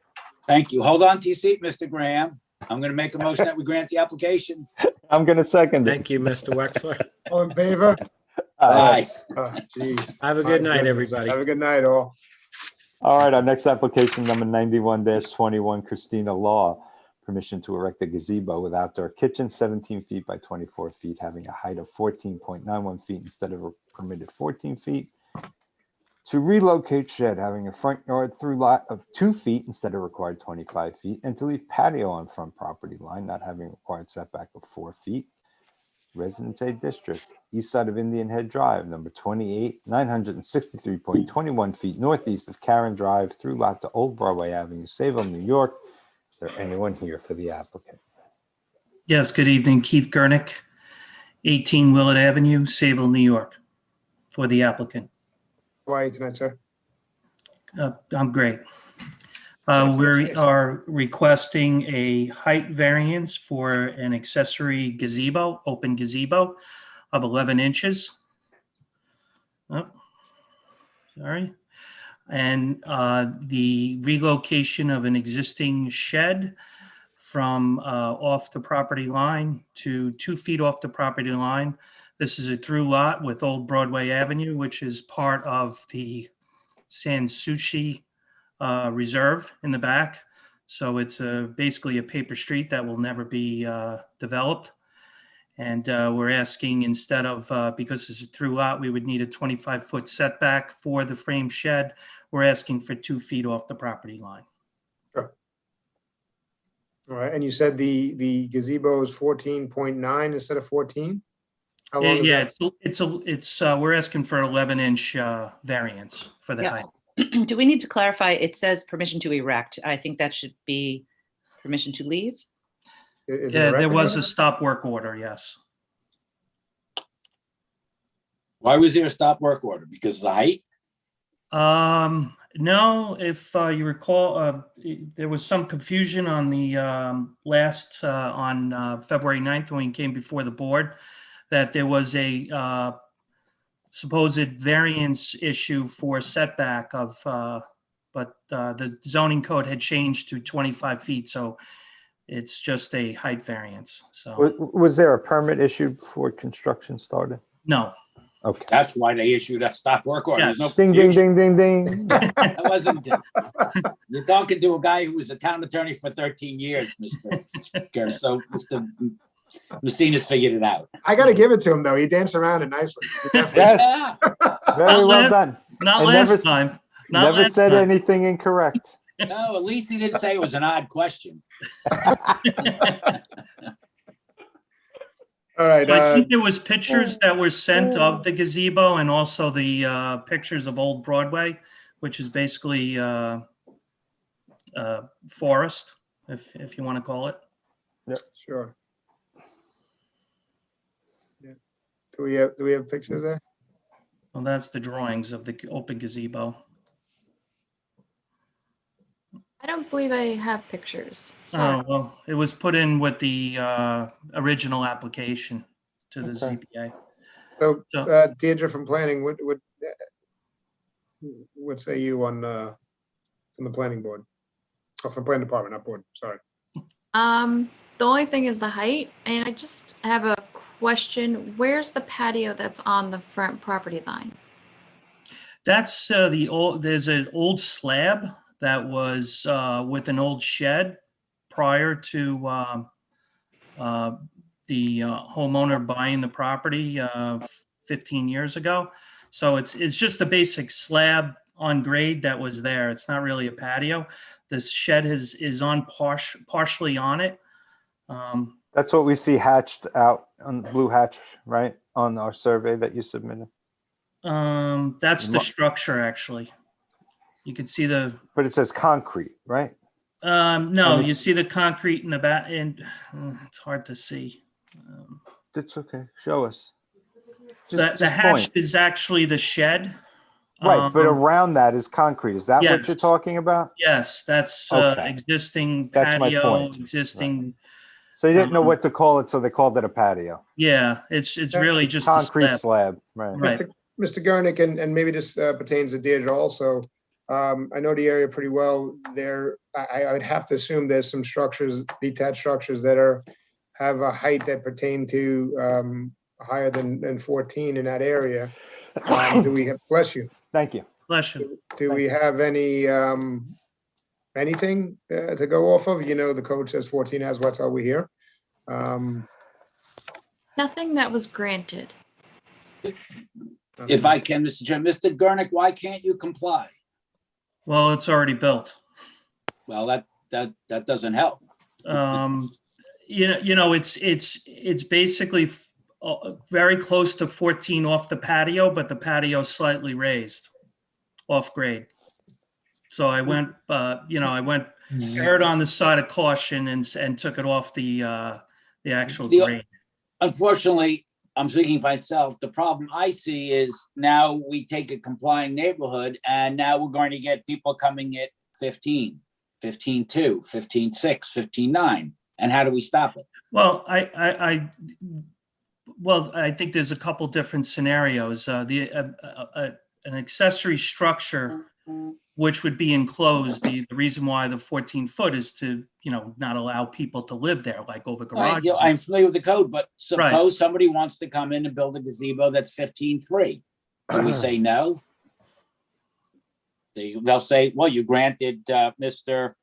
S21: Thank you. Hold on to your seat, Mr. Graham. I'm going to make a motion that we grant the application.
S10: I'm going to second it.
S22: Thank you, Mr. Wexler.
S2: All in favor?
S21: Aye.
S2: Oh, geez.
S22: Have a good
S2: My
S22: night,
S2: goodness.
S22: everybody.
S2: Have a good night, all.
S10: All right, our next application, number 91-21, Christina Law. Permission to erect a gazebo with outdoor kitchen, 17 feet by 24 feet, having a height of 14.91 feet instead of a permitted 14 feet. To relocate shed, having a front yard through lot of 2 feet instead of required 25 feet, and to leave patio on front property line, not having required setback of 4 feet. Residence A district, east side of Indian Head Drive, number 28, 963.21 feet northeast of Karen Drive, through lot to Old Broadway Avenue, Sayville, New York. Is there anyone here for the applicant?
S9: Yes, good evening. Keith Gurnick, 18 Willett Avenue, Sayville, New York, for the applicant.
S2: How are you tonight, sir?
S9: I'm great. We are requesting a height variance for an accessory gazebo, open gazebo of 11 inches. Oh, sorry. And the relocation of an existing shed from off the property line to 2 feet off the property line. This is a through lot with Old Broadway Avenue, which is part of the Sanssouci Reserve in the back. So it's basically a paper street that will never be developed. And we're asking, instead of, because it's a through lot, we would need a 25-foot setback for the frame shed. We're asking for 2 feet off the property line.
S2: Sure. All right, and you said the gazebo is 14.9 instead of 14? How long is
S9: Yeah,
S2: that?
S9: we're asking for an 11-inch variance for the
S3: Yeah.
S9: height.
S3: Do we need to clarify? It says permission to erect. I think that should be permission to leave.
S2: Is it
S9: Yeah, there
S2: erected
S9: was
S2: or-
S9: a stop work order, yes.
S21: Why was there a stop work order? Because of the height?
S9: No, if you recall, there was some confusion on the last, on February 9th when we came before the board, that there was a supposed variance issue for setback of, but the zoning code had changed to 25 feet, so it's just a height variance, so.
S10: Was there a permit issued before construction started?
S9: No.
S10: Okay.
S21: That's why they issued a stop work order. There's no
S10: Ding, ding,
S21: confusion.
S10: ding, ding, ding.
S21: That wasn't. You're talking to a guy who was a town attorney for 13 years, Mr. Kerr. So Mr. Messina's figured it out.
S2: I got to give it to him, though. He danced around it nicely. He definitely-
S10: Yes. Very well done.
S9: Not
S10: And
S9: last
S10: never,
S9: time. Not
S10: Never
S9: last
S10: said
S9: time.
S10: anything incorrect.
S21: No, at least he didn't say it was an odd question.
S2: All right.
S9: I think there was pictures that were sent of the gazebo and also the pictures of Old Broadway, which is basically forest, if you want to call it.
S2: Yep, sure. Yeah. Do we have pictures there?
S9: Well, that's the drawings of the open gazebo.
S4: I don't believe I have pictures. Sorry.
S9: Oh, well, it was put in with the original application to the ZBA.
S2: So Deirdre from planning, what say you on from the planning board? Or from planning department, not board, sorry.
S4: The only thing is the height, and I just have a question. Where's the patio that's on the front property line?
S9: That's there's an old slab that was with an old shed prior to the homeowner buying the property 15 years ago. So it's just a basic slab on grade that was there. It's not really a patio. This shed is on partially on it.
S10: That's what we see hatched out on the blue hatch, right? On our survey that you submitted.
S9: That's the structure, actually. You can see the.
S10: But it says concrete, right?
S9: No, you see the concrete in the back, and it's hard to see.
S10: It's okay. Show us.
S9: The hatch is actually the shed.
S10: Right, but around that is concrete. Is that what you're talking about?
S9: Yes, that's existing
S10: That's my
S9: patio,
S10: point.
S9: existing.
S10: Right. So they didn't know what to call it, so they called it a patio.
S9: Yeah, it's really just
S10: concrete
S9: a
S10: slab. Right.
S2: Mr. Garnick, and maybe this pertains to Deirdre also. I know the area pretty well. There, I would have to assume there's some structures, detached structures that have a height that pertain to higher than 14 in that area. Do we have? Bless you.
S10: Thank you.
S9: Bless you.
S2: Do we have any anything to go off of? You know, the code says 14 as what's all we hear.
S4: Nothing that was granted.
S21: If I can, Mr. Chairman, Mr. Gurnick, why can't you comply?
S9: Well, it's already built.
S21: Well, that doesn't help.
S9: It's basically very close to 14 off the patio, but the patio slightly raised off grade. So I went, erred on the side of caution and took it off the actual grade.
S21: Unfortunately, I'm speaking for myself. The problem I see is now we take a complying neighborhood and now we're going to get people coming at 15, 15.2, 15.6, 15.9. And how do we stop it?
S9: Well, I think there's a couple different scenarios. An accessory structure, which would be enclosed. The reason why the 14 foot is to, not allow people to live there, like over garages.
S21: I'm familiar with the code, but suppose somebody wants to come in and build a gazebo that's 15.3. Do we say no? They'll say, well, you granted Mr.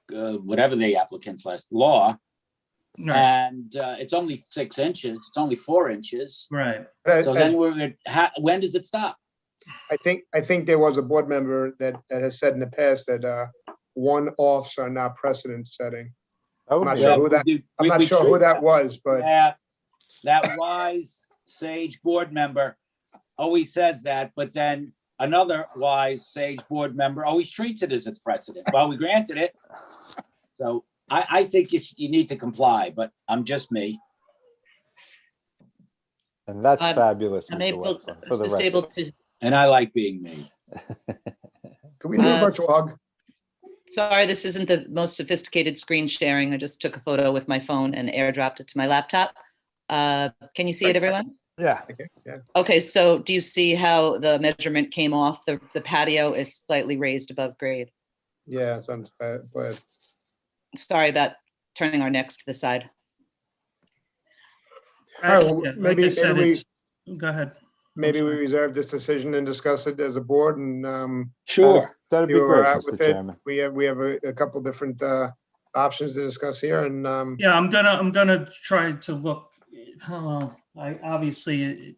S21: Whatever the applicant's last law, and it's only 6 inches. It's only 4 inches.
S9: Right.
S21: So then when does it stop?
S2: I think there was a board member that has said in the past that one-offs are not precedent setting. I'm not sure who that was, but
S21: that wise sage board member always says that, but then another wise sage board member always treats it as its precedent. Well, we granted it. So I think you need to comply, but I'm just me.
S10: And that's fabulous,
S3: I'm
S10: Mr.
S3: able,
S10: Wexler, for the
S3: just able
S10: record.
S3: to.
S21: And I like being me.
S2: Can we do a virtual hug?
S3: Sorry, this isn't the most sophisticated screen sharing. I just took a photo with my phone and airdropped it to my laptop. Can you see it, everyone?
S10: Yeah.
S2: Okay, yeah.
S3: Okay, so do you see how the measurement came off? The patio is slightly raised above grade.
S2: Yeah, sounds bad.
S3: Sorry about turning our necks to the side.
S2: All right, well, maybe
S9: go ahead.
S2: Maybe we reserve this decision and discuss it as a board and
S21: sure,
S10: that'd be great, Mr. Chairman.
S2: We have a couple different options to discuss here, and
S9: yeah, I'm gonna try to look. I obviously,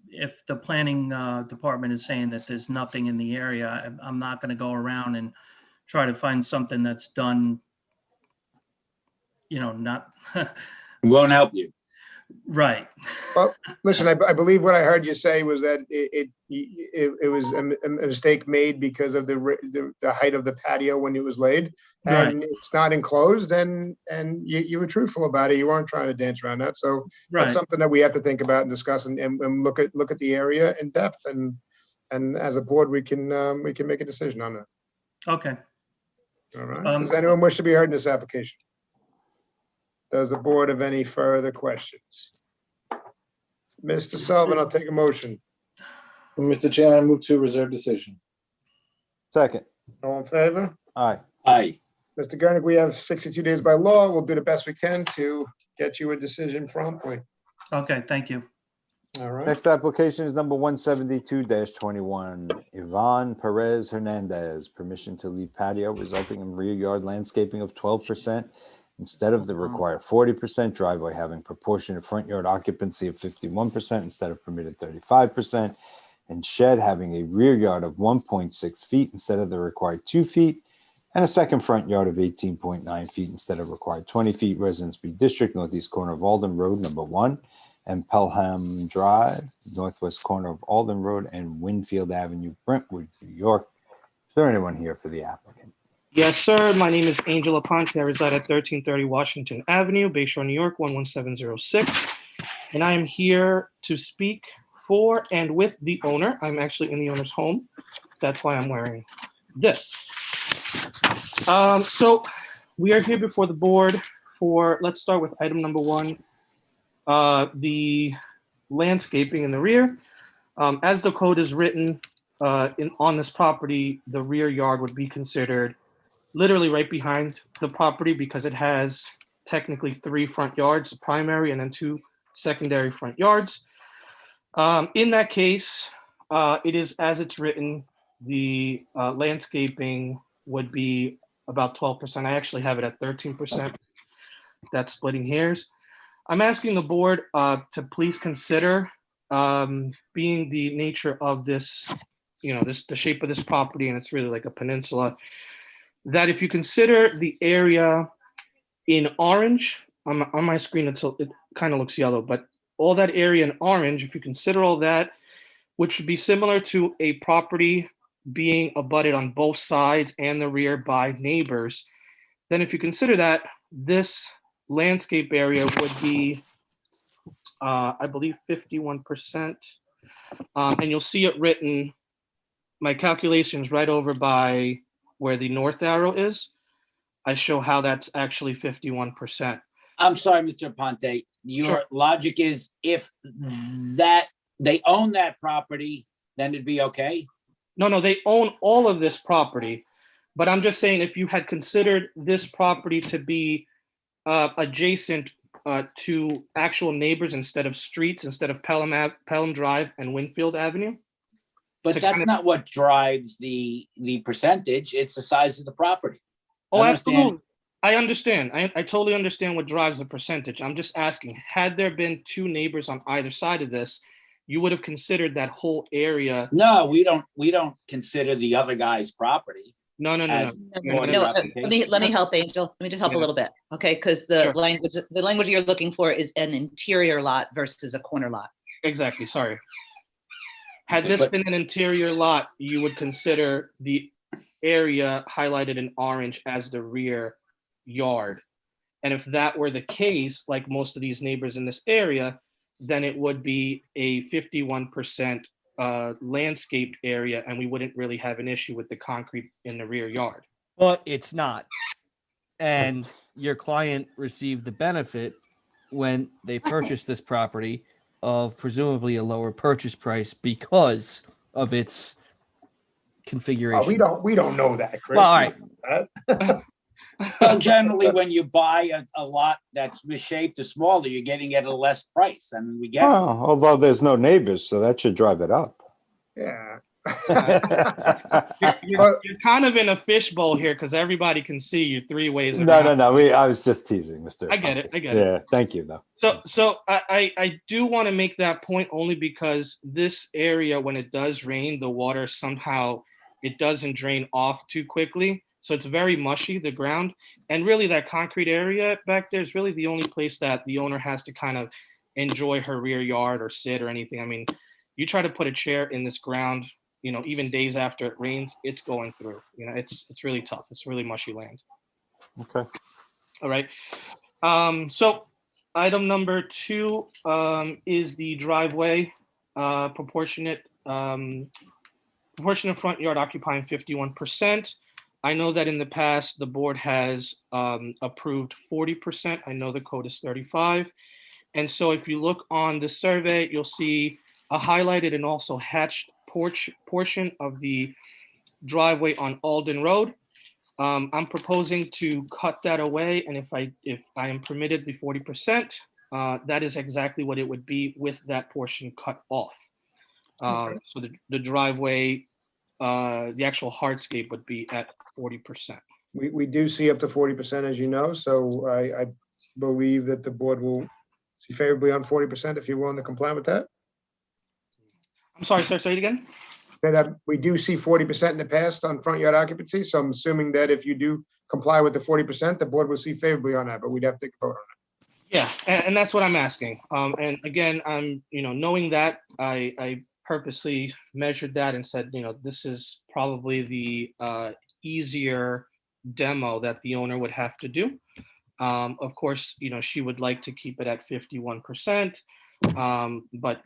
S9: if the planning department is saying that there's nothing in the area, I'm not going to go around and try to find something that's done. Not.
S21: Won't help you.
S9: Right.
S2: Well, listen, I believe what I heard you say was that it was a mistake made because of the height of the patio when it was laid, and it's not enclosed, and you were truthful about it. You weren't trying to dance around that. So that's something that we have to think about and discuss and look at the area in depth, and as a board we can make a decision on that.
S9: Okay.
S2: All right. Does anyone wish to be heard in this application? Does the board have any further questions? Mr. Sullivan, I'll take a motion.
S7: Mr. Chairman, I move to reserve decision.
S10: Second.
S2: All in favor?
S10: Aye.
S21: Aye.
S2: Mr. Gernick, we have 62 days by law. We'll do the best we can to get you a decision promptly.
S9: Okay, thank you.
S2: All right.
S10: Next application is number 172-21. Yvonne Perez Hernandez, permission to leave patio resulting in rear yard landscaping of 12% instead of the required 40%, driveway having proportionate front yard occupancy of 51% instead of permitted 35%, and shed having a rear yard of 1.6 feet instead of the required 2 feet, and a second front yard of 18.9 feet instead of required 20 feet. Residence B District, northeast corner of Alden Road, number 1, and Pelham Drive, northwest corner of Alden Road and Winfield Avenue, Brentwood, New York. Is there anyone here for the applicant?
S8: Yes, sir. My name is Angela Ponte. I reside at 1330 Washington Avenue, Bayshore, New York, 11706. And I am here to speak for and with the owner. I'm actually in the owner's home. That's why I'm wearing this. So we are here before the board for, let's start with item number 1, the landscaping in the rear. As the code is written on this property, the rear yard would be considered literally right behind the property because it has technically 3 front yards, primary and then 2 secondary front yards. In that case, it is as it's written, the landscaping would be about 12%. I actually have it at 13%. That's splitting hairs. I'm asking the board to please consider, being the nature of this, the shape of this property, and it's really like a peninsula, that if you consider the area in orange, on my screen, it kind of looks yellow, but all that area in orange, if you consider all that, which would be similar to a property being abutted on both sides and the rear by neighbors, then if you consider that, this landscape area would be, I believe, 51%. And you'll see it written, my calculations right over by where the north arrow is. I show how that's actually 51%.
S21: I'm sorry, Mr. Ponte. Your
S8: Sure.
S21: logic is if that they own that property, then it'd be okay?
S8: No, they own all of this property. But I'm just saying, if you had considered this property to be adjacent to actual neighbors instead of streets, instead of Pelham Drive and Winfield Avenue.
S21: But that's not what drives the percentage. It's the size of the property.
S8: Oh,
S21: I understand.
S8: absolutely. I understand. I totally understand what drives the percentage. I'm just asking, had there been 2 neighbors on either side of this, you would have considered that whole area.
S21: No, we don't consider the other guy's property.
S8: No.
S21: as part of the application.
S3: Let me help, Angel. Let me just help a little bit, okay? Because the language you're looking for is an interior lot versus a corner lot.
S8: Exactly. Sorry. Had
S21: Okay,
S8: this
S21: but-
S8: been an interior lot, you would consider the area highlighted in orange as the rear yard. And if that were the case, like most of these neighbors in this area, then it would be a 51% landscaped area, and we wouldn't really have an issue with the concrete in the rear yard.
S16: But it's not. And your client received the benefit when they purchased this property of presumably a lower purchase price because of its configuration.
S2: We don't know that, Chris.
S16: Well, all right.
S21: Well, generally, when you buy a lot that's misshaped or smaller, you're getting it at a less price. I mean, we get it.
S10: Well, although there's no neighbors, so that should drive it up.
S2: Yeah.
S8: You're kind of in a fishbowl here because everybody can see you 3 ways
S10: No.
S8: around.
S10: I was just teasing, Mr.
S8: I get it.
S10: Yeah, thank you, though.
S8: So I do want to make that point only because this area, when it does rain, the water somehow, it doesn't drain off too quickly. So it's very mushy, the ground. And really that concrete area back there is really the only place that the owner has to kind of enjoy her rear yard or sit or anything. I mean, you try to put a chair in this ground, even days after it rains, it's going through. It's really tough. It's really mushy land.
S10: Okay.
S8: All right. So item number 2 is the driveway, proportionate front yard occupying 51%. I know that in the past, the board has approved 40%. I know the code is 35. And so if you look on the survey, you'll see a highlighted and also hatched portion of the driveway on Alden Road. I'm proposing to cut that away, and if I am permitted the 40%, that is exactly what it would be with that portion cut off. So the driveway, the actual hardscape would be at 40%.
S2: We do see up to 40%, as you know, so I believe that the board will see favorably on 40% if you're willing to comply with that.
S8: I'm sorry, sir, say it again.
S2: That we do see 40% in the past on front yard occupancy, so I'm assuming that if you do comply with the 40%, the board will see favorably on that, but we'd have to vote on it.
S8: Yeah, and that's what I'm asking. And again, I'm, knowing that, I purposely measured that and said, this is probably the easier demo that the owner would have to do. Of course, she would like to keep it at 51%, but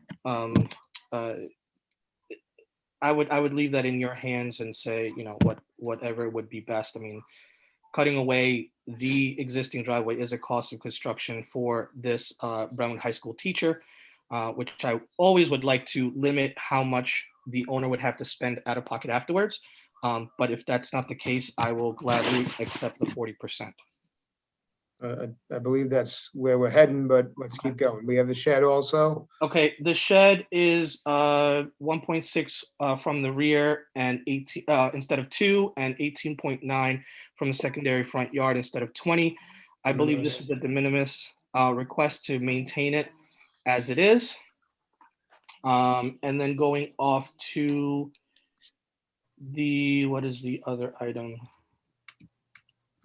S8: I would leave that in your hands and say, whatever would be best. I mean, cutting away the existing driveway is a cost of construction for this Brown High School teacher, which I always would like to limit how much the owner would have to spend out of pocket afterwards. But if that's not the case, I will gladly accept the 40%.
S2: I believe that's where we're heading, but let's keep going. We have the shed also.
S8: Okay, the shed is 1.6 from the rear and 18 instead of 2, and 18.9 from the secondary front yard instead of 20. I believe this is a de minimis request to maintain it as it is. And then going off to what is the other item?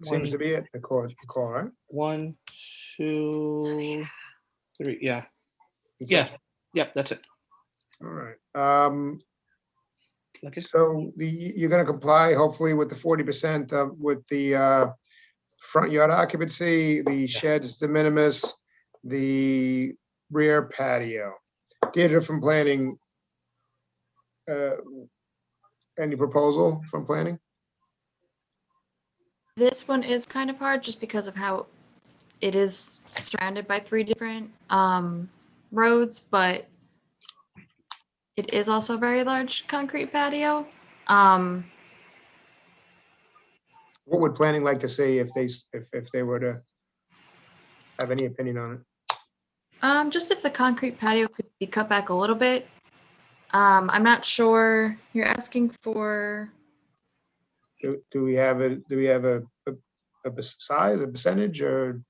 S2: Seems to be it, the call, right?
S8: 1, 2, 3, yeah.
S2: That's
S8: Yeah,
S2: it.
S8: yep, that's it.
S2: All right. Okay. So you're going to comply, hopefully, with the 40% with the front yard occupancy, the sheds de minimis, the rear patio. Deirdre from planning, any proposal from planning?
S4: This one is kind of hard just because of how it is surrounded by 3 different roads, but it is also a very large concrete patio.
S2: What would planning like to see if they were to have any opinion on it?
S4: Just if the concrete patio could be cut back a little bit. I'm not sure. You're asking for.
S2: Do we have a size, a percentage, or?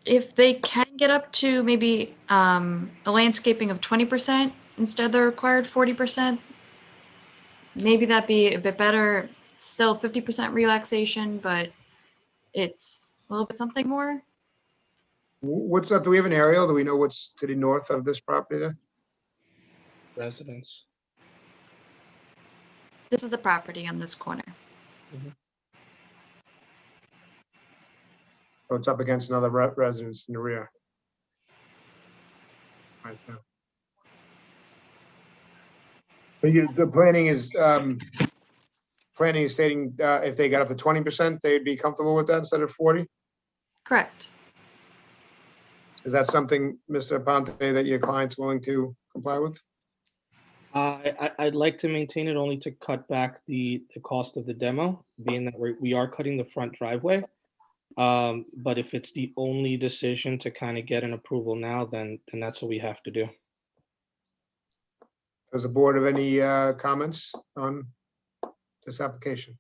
S4: If they can get up to maybe a landscaping of 20% instead of the required 40%, maybe that'd be a bit better. Still 50% relaxation, but it's a little bit something more.
S2: What's up? Do we have an aerial? Do we know what's to the north of this property there?
S8: Residence.
S4: This is the property on this corner.
S2: Oh, it's up against another residence in the rear. Right there. But the planning is stating if they got up to 20%, they'd be comfortable with that instead of 40?
S4: Correct.
S2: Is that something, Mr. Ponte, that your client's willing to comply with?
S8: I'd like to maintain it only to cut back the cost of the demo, being that we are cutting the front driveway. But if it's the only decision to kind of get an approval now, then that's what we have to do.
S2: Does the board have any comments on this application?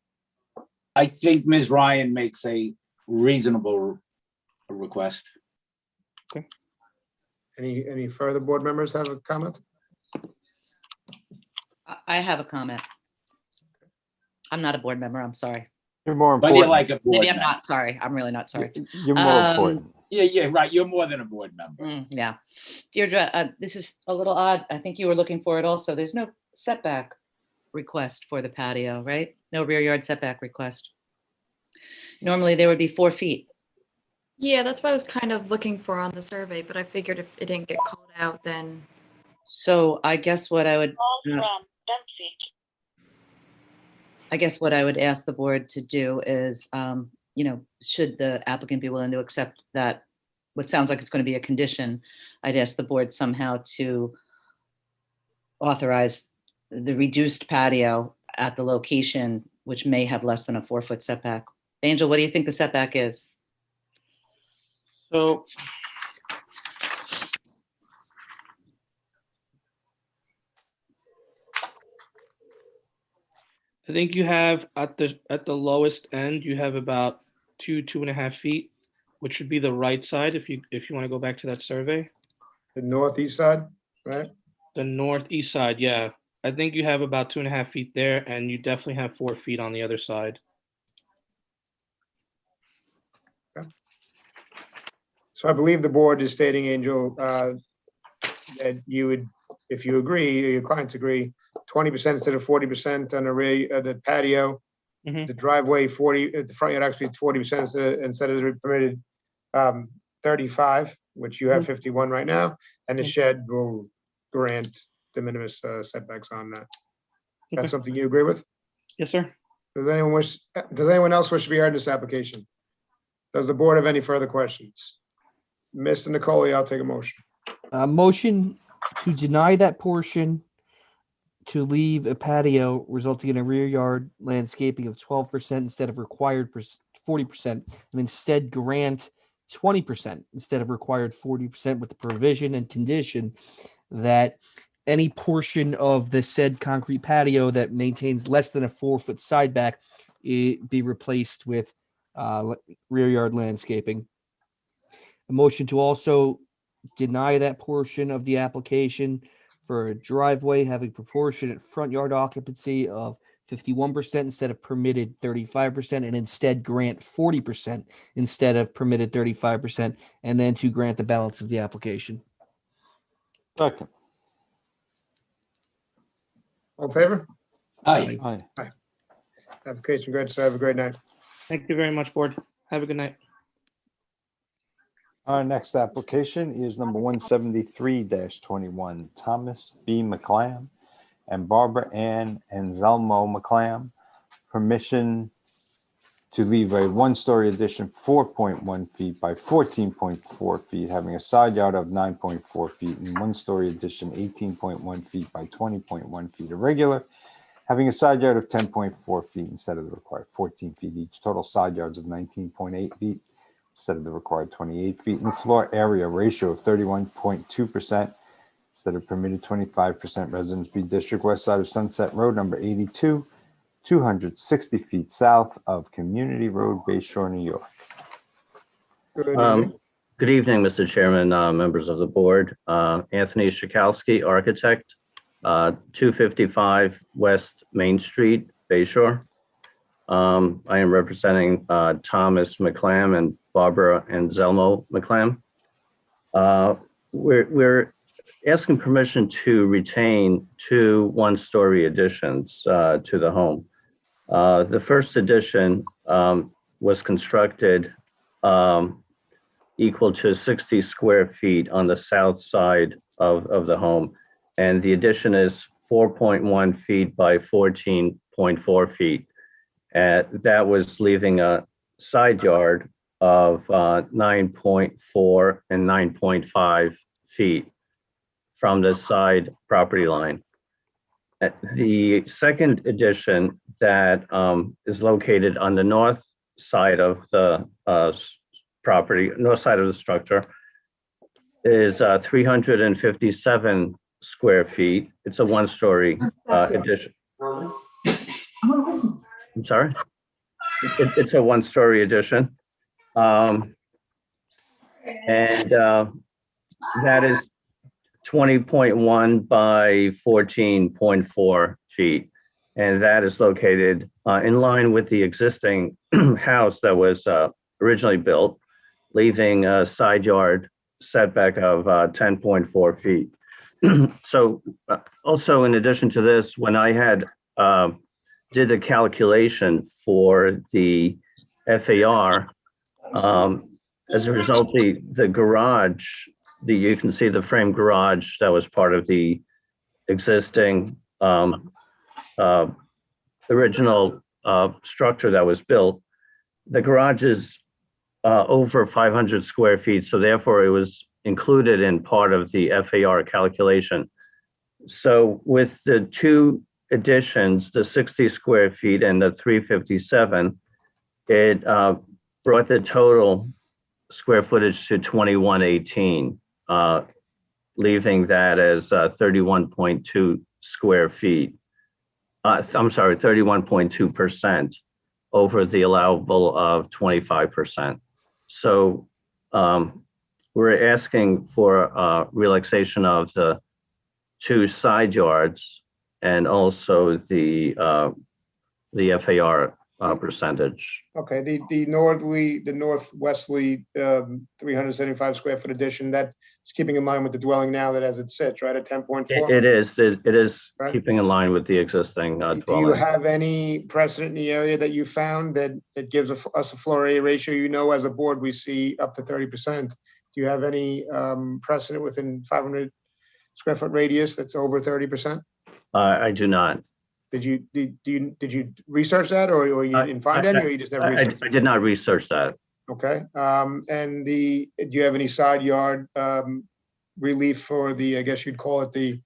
S21: I think Ms. Ryan makes a reasonable request.
S2: Okay. Any further board members have a comment?
S3: I have a comment. I'm not a board member. I'm sorry.
S10: You're more
S21: But
S10: important.
S21: you're like a board
S3: Maybe I'm
S21: member.
S3: not sorry. I'm really not sorry.
S10: You're more important.
S21: Yeah, right. You're more than a board member.
S3: Yeah. Deirdre, this is a little odd. I think you were looking for it also. There's no setback request for the patio, right? No rear yard setback request. Normally there would be 4 feet.
S4: Yeah, that's what I was kind of looking for on the survey, but I figured if it didn't get called out, then.
S3: So I guess what I would. I guess what I would ask the board to do is, should the applicant be willing to accept that what sounds like it's going to be a condition, I'd ask the board somehow to authorize the reduced patio at the location, which may have less than a 4-foot setback. Angel, what do you think the setback is?
S8: So I think you have at the lowest end, you have about 2.5 feet, which would be the right side if you want to go back to that survey.
S2: The northeast side, right?
S8: The northeast side, yeah. I think you have about 2.5 feet there, and you definitely have 4 feet on the other side.
S2: So I believe the board is stating, Angel, that you would, if you agree, or your clients agree, 20% instead of 40% on the rear, the patio, the driveway 40, at the front yard actually 40% instead of the permitted 35, which you have 51 right now, and the shed will grant de minimis setbacks on that. That's something you agree with?
S8: Yes, sir.
S2: Does anyone else wish to be heard in this application? Does the board have any further questions? Mr. Nicoli, I'll take a motion.
S16: Motion to deny that portion to leave a patio resulting in a rear yard landscaping of 12% instead of required 40%, and instead grant 20% instead of required 40% with the provision and condition that any portion of the said concrete patio that maintains less than a 4-foot side back be replaced with rear yard landscaping. A motion to also deny that portion of the application for a driveway having proportionate front yard occupancy of 51% instead of permitted 35%, and instead grant 40% instead of permitted 35%, and then to grant the balance of the application.
S10: Second.
S2: All in favor?
S21: Aye.
S10: Aye.
S2: Application granted, so have a great night.
S8: Thank you very much, board. Have a good night.
S10: Our next application is number 173-21, Thomas B. McClam and Barbara Ann Anselmo McClam. Permission to leave a one-story addition 4.1 feet by 14.4 feet, having a side yard of 9.4 feet, and one-story addition 18.1 feet by 20.1 feet irregular, having a side yard of 10.4 feet instead of the required 14 feet each. Total side yards of 19.8 feet instead of the required 28 feet, and the floor area ratio of 31.2% instead of permitted 25%. Residence B District, west side of Sunset Road, number 82, 260 feet south of Community Road, Bay Shore, New York.
S2: Good evening.
S5: Good evening, Mr. Chairman, members of the board. Anthony Shakowski, architect, 255 West Main Street, Bay Shore. I am representing Thomas McClam and Barbara Anselmo McClam. We're asking permission to retain 2 one-story additions to the home. The first addition was constructed equal to 60 square feet on the south side of the home, and the addition is 4.1 feet by 14.4 feet. That was leaving a side yard of 9.4 and 9.5 feet from the side property line. The second addition that is located on the north side of the property, north side of the structure, is 357 square feet. It's a one-story addition. I'm sorry? It's a one-story addition. And that is 20.1 by 14.4 feet. And that is located in line with the existing house that was originally built, leaving a side yard setback of 10.4 feet. So also, in addition to this, when I had did the calculation for the FAR, as a result, the garage, you can see the frame garage that was part of the existing original structure that was built. The garage is over 500 square feet, so therefore it was included in part of the FAR calculation. So with the two additions, the 60 square feet and the 357, it brought the total square footage to 2118, leaving that as 31.2 square feet. I'm sorry, 31.2% over the allowable of 25%. So we're asking for relaxation of the two side yards and also the FAR percentage.
S2: Okay, the northwesterly 375 square foot addition, that's keeping in line with the dwelling now that as it sits, right, at 10.4?
S5: It is
S2: Right.
S5: keeping in line with the existing
S2: Do you
S5: dwelling.
S2: have any precedent in the area that you found that gives us a floor area ratio? You know, as a board, we see up to 30%. Do you have any precedent within 500 square foot radius that's over 30%?
S5: I do not.
S2: Did you research that, or you didn't find any, or you just never researched?
S5: I did not research that.
S2: Okay, and do you have any side yard relief for the, I guess you'd call it the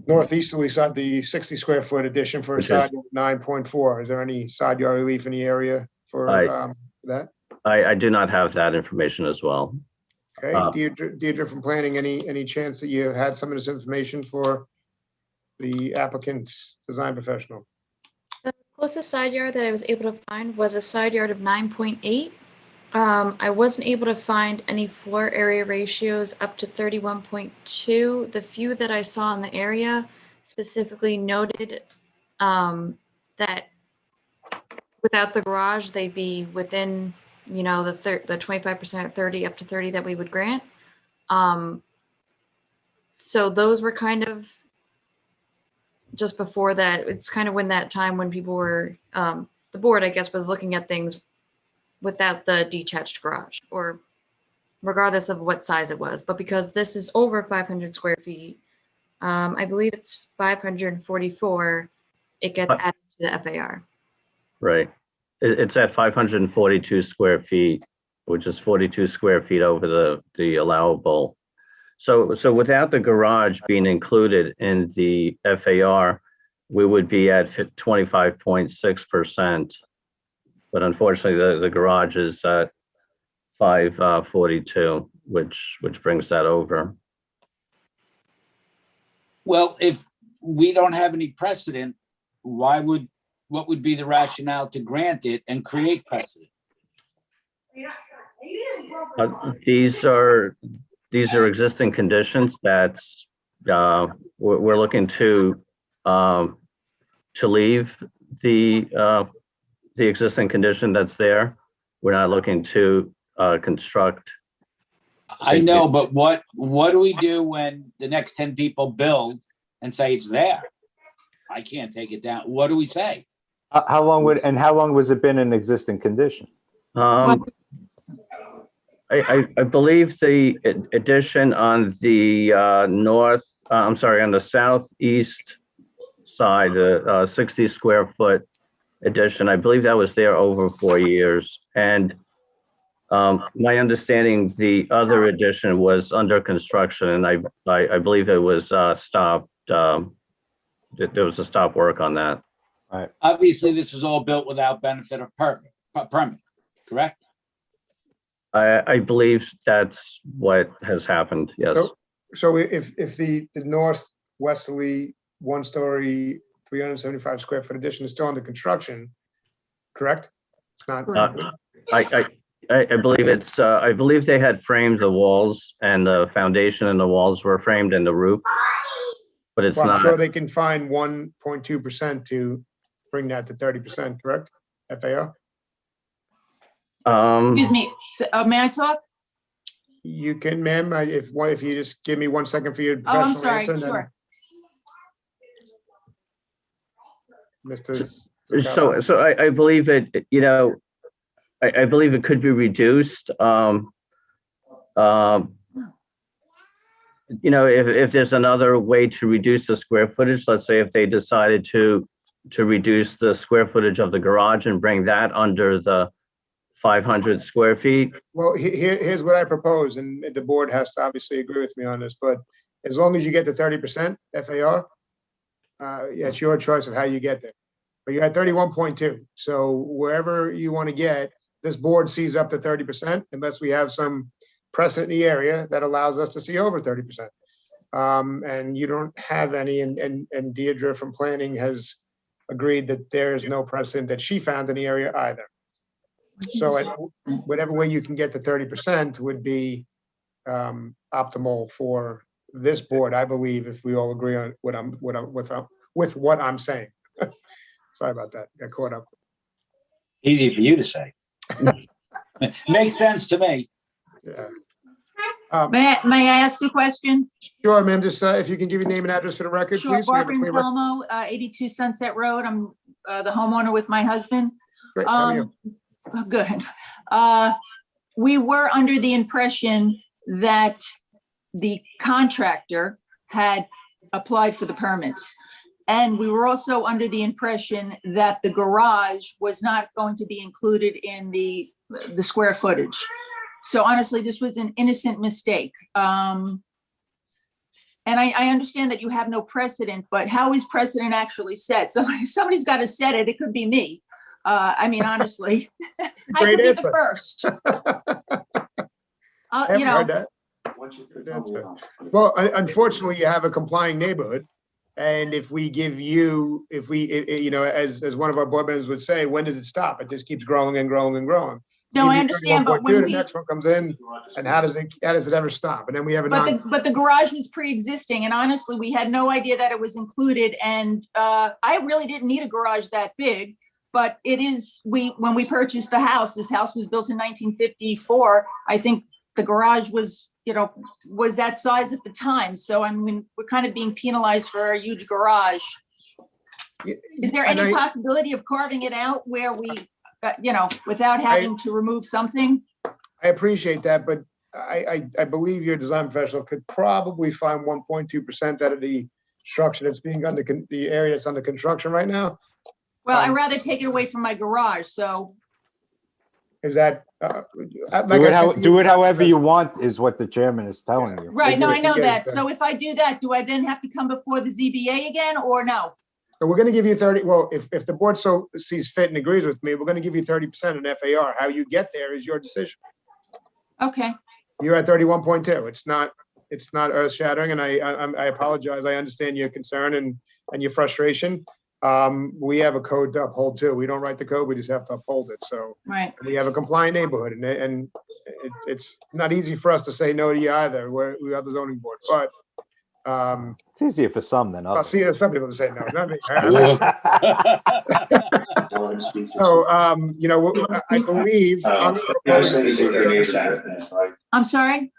S2: northeasterly side, the 60 square foot addition for a side yard 9.4? Is there any side yard relief in the area for that?
S5: I do not have that information as well.
S2: Okay, Deirdre from planning, any chance that you had some of this information for the applicant's design professional?
S4: The closest side yard that I was able to find was a side yard of 9.8. I wasn't able to find any floor area ratios up to 31.2. The few that I saw in the area specifically noted that without the garage, they'd be within, you know, the 25%, 30 up to 30 that we would grant. So those were kind of just before that. It's kind of when that time when people were, the board, I guess, was looking at things without the detached garage, or regardless of what size it was. But because this is over 500 square feet, I believe it's 544, it gets added to the FAR.
S5: Right. It's at 542 square feet, which is 42 square feet over the allowable. So without the garage being included in the FAR, we would be at 25.6%. But unfortunately, the garage is at 542, which brings that over.
S21: Well, if we don't have any precedent, what would be the rationale to grant it and create precedent?
S5: These are existing conditions that we're looking to leave the existing condition that's there. We're not looking to construct.
S21: I know, but what do we do when the next 10 people build and say it's there? I can't take it down. What do we say?
S10: How long was it been in existing condition?
S5: I believe the addition on the on the southeast side, the 60 square foot addition, I believe that was there over 4 years. And my understanding, the other addition was under construction, and I believe it was stopped. There was a stop work on that.
S10: Right.
S21: Obviously, this was all built without benefit of permit, correct?
S5: I believe that's what has happened, yes.
S2: So if the northwesterly one-story 375 square foot addition is still under construction, correct? It's not.
S5: I believe it's. I believe they had framed the walls, and the foundation and the walls were framed, and the roof. But it's not.
S2: I'm sure they can find 1.2% to bring that to 30%, correct? FAO.
S12: Excuse me, may I talk?
S2: You can, ma'am. If you just give me 1 second for your
S12: Oh, I'm
S2: professional
S12: sorry,
S2: answer.
S12: sure.
S2: Mr.
S5: So I believe it. You know, I believe it could be reduced. You know, if there's another way to reduce the square footage, let's say if they decided to reduce the square footage of the garage and bring that under the 500 square feet.
S2: Well, here's what I propose, and the board has to obviously agree with me on this, but as long as you get the 30% FAR, yeah, it's your choice of how you get there. But you're at 31.2, so wherever you want to get, this board sees up to 30% unless we have some precedent in the area that allows us to see over 30%. And you don't have any, and Deirdre from planning has agreed that there's no precedent that she found in the area either. So whatever way you can get to 30% would be optimal for this board, I believe, if we all agree on with what I'm saying. Sorry about that. Got caught up.
S21: Easy for you to say. Makes sense to me.
S2: Yeah.
S12: May I ask a question?
S2: Sure, ma'am. Just if you can give your name and address for the record,
S12: Sure,
S2: please. So we have a
S12: Barbara
S2: clear
S12: Anselmo, 82 Sunset Road. I'm the homeowner with my husband.
S2: Great. How are you?
S12: Good. We were under the impression that the contractor had applied for the permits. And we were also under the impression that the garage was not going to be included in the square footage. So honestly, this was an innocent mistake. And I understand that you have no precedent, but how is precedent actually set? Somebody's got to set it. It could be me. I mean, honestly, I could be the first. You know.
S2: Well, unfortunately, you have a complying neighborhood. And if we give you, you know, as one of our board members would say, when does it stop? It just keeps growing and growing and growing.
S12: No, I understand, but when
S2: the next one comes in, and how does it ever stop? And then we have a
S12: but the garage was pre-existing, and honestly, we had no idea that it was included. And I really didn't need a garage that big, but it is. When we purchased the house, this house was built in 1954. I think the garage was that size at the time. So I mean, we're kind of being penalized for a huge garage. Is there any possibility of carving it out where we, without having to remove something?
S2: I appreciate that, but I believe your design professional could probably find 1.2% out of the structure that's being under the area that's under construction right now.
S12: Well, I'd rather take it away from my garage. So
S2: is that
S10: do it however you want is what the chairman is telling you.
S12: Right. No, I know that. So if I do that, do I then have to come before the ZBA again or no?
S2: So we're going to give you 30. Well, if the board so sees fit and agrees with me, we're going to give you 30% in FAR. How you get there is your decision.
S12: Okay.
S2: You're at 31.2. It's not earth shattering. And I apologize. I understand your concern and your frustration. We have a code to uphold too. We don't write the code, we just have to uphold it. So
S12: right.
S2: We have a compliant neighborhood, and it's not easy for us to say no to you either. We are the zoning board, but
S10: it's easier for some than others.
S2: I'll see some people to say no, not me. So I believe
S12: I'm sorry.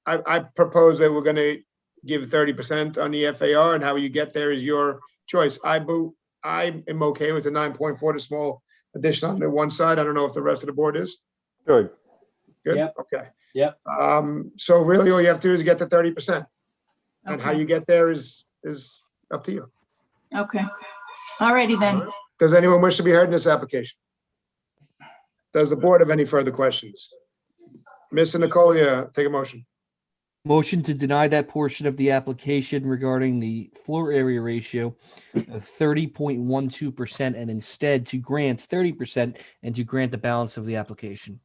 S2: I propose that we're going to give 30% on the FAR, and how you get there is your choice. I am okay with the 9.4, the small addition on the one side. I don't know if the rest of the board is.
S10: Good.
S2: Good.
S21: Yep.
S2: Okay.
S21: Yep.
S2: So really, all you have to do is get the 30%, and how you get there is up to you.
S12: Okay. All righty then.
S2: Does anyone wish to be heard in this application? Does the board have any further questions? Mr. Nicolia, take a motion.
S16: Motion to deny that portion of the application regarding the floor area ratio of 30.12% and instead to grant 30% and to grant the balance of the application.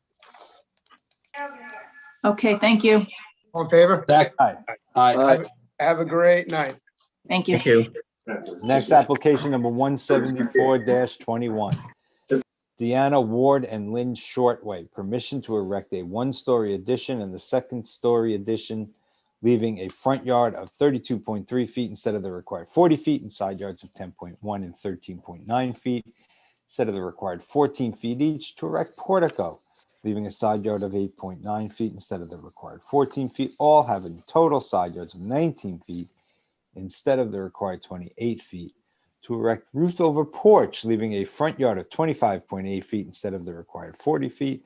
S12: Okay, thank you.
S2: All in favor?
S21: Aye.
S2: Have a great night.
S12: Thank you.
S10: Thank you. Next application number 174-21. Deanna Ward and Lynn Shortway, permission to erect a one-story addition and the second-story addition, leaving a front yard of 32.3 feet instead of the required 40 feet and side yards of 10.1 and 13.9 feet instead of the required 14 feet each, to erect portico, leaving a side yard of 8.9 feet instead of the required 14 feet, all having total side yards of 19 feet instead of the required 28 feet. To erect roof over porch, leaving a front yard of 25.8 feet instead of the required 40 feet.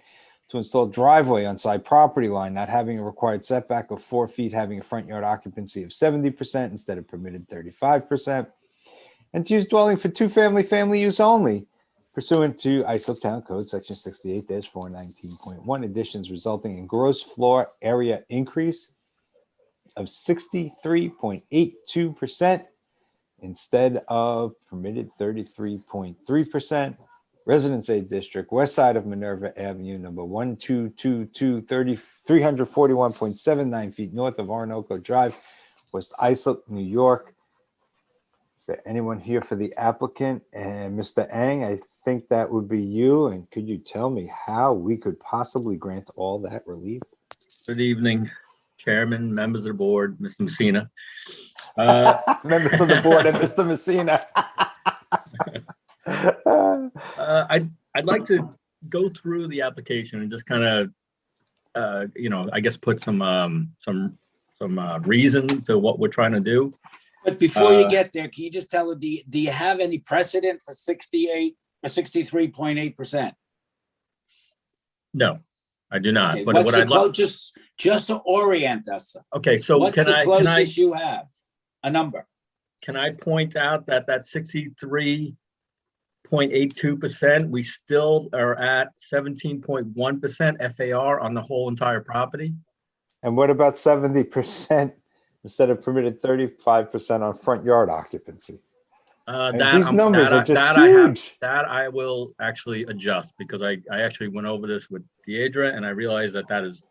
S10: To install driveway on side property line, not having a required setback of 4 feet, having a front yard occupancy of 70% instead of permitted 35%. And to use dwelling for family use only, Pursuant to Islip Town Code, Section 68-419.1, additions resulting in gross floor area increase of 63.82% instead of permitted 33.3%. Residence A District, west side of Minerva Avenue, number 1222, 341.79 feet north of Orinoco Drive, West Islip, New York. Is there anyone here for the applicant? And Mr. Ang, I think that would be you. And could you tell me how we could possibly grant all that relief?
S13: Good evening, Chairman, members of the board, Mr. Messina.
S10: Members of the board and Mr. Messina.
S13: I'd like to go through the application and just kind of, I guess put some reason to what we're trying to do.
S21: But before you get there, can you just tell her, do you have any precedent for 68 or 63.8%?
S13: No, I do not.
S21: Okay,
S13: But
S21: what's
S13: what
S21: the
S13: I'd like,
S21: just to orient us.
S13: okay, so
S21: What's
S13: can
S21: the
S13: I
S21: closest you have? A number.
S13: can I point out that 63.82%, we still are at 17.1% FAR on the whole entire property?
S10: And what about 70% instead of permitted 35% on front yard occupancy? These numbers are just huge.
S13: That I will actually adjust because I actually went over this with Deidre and I realized that is,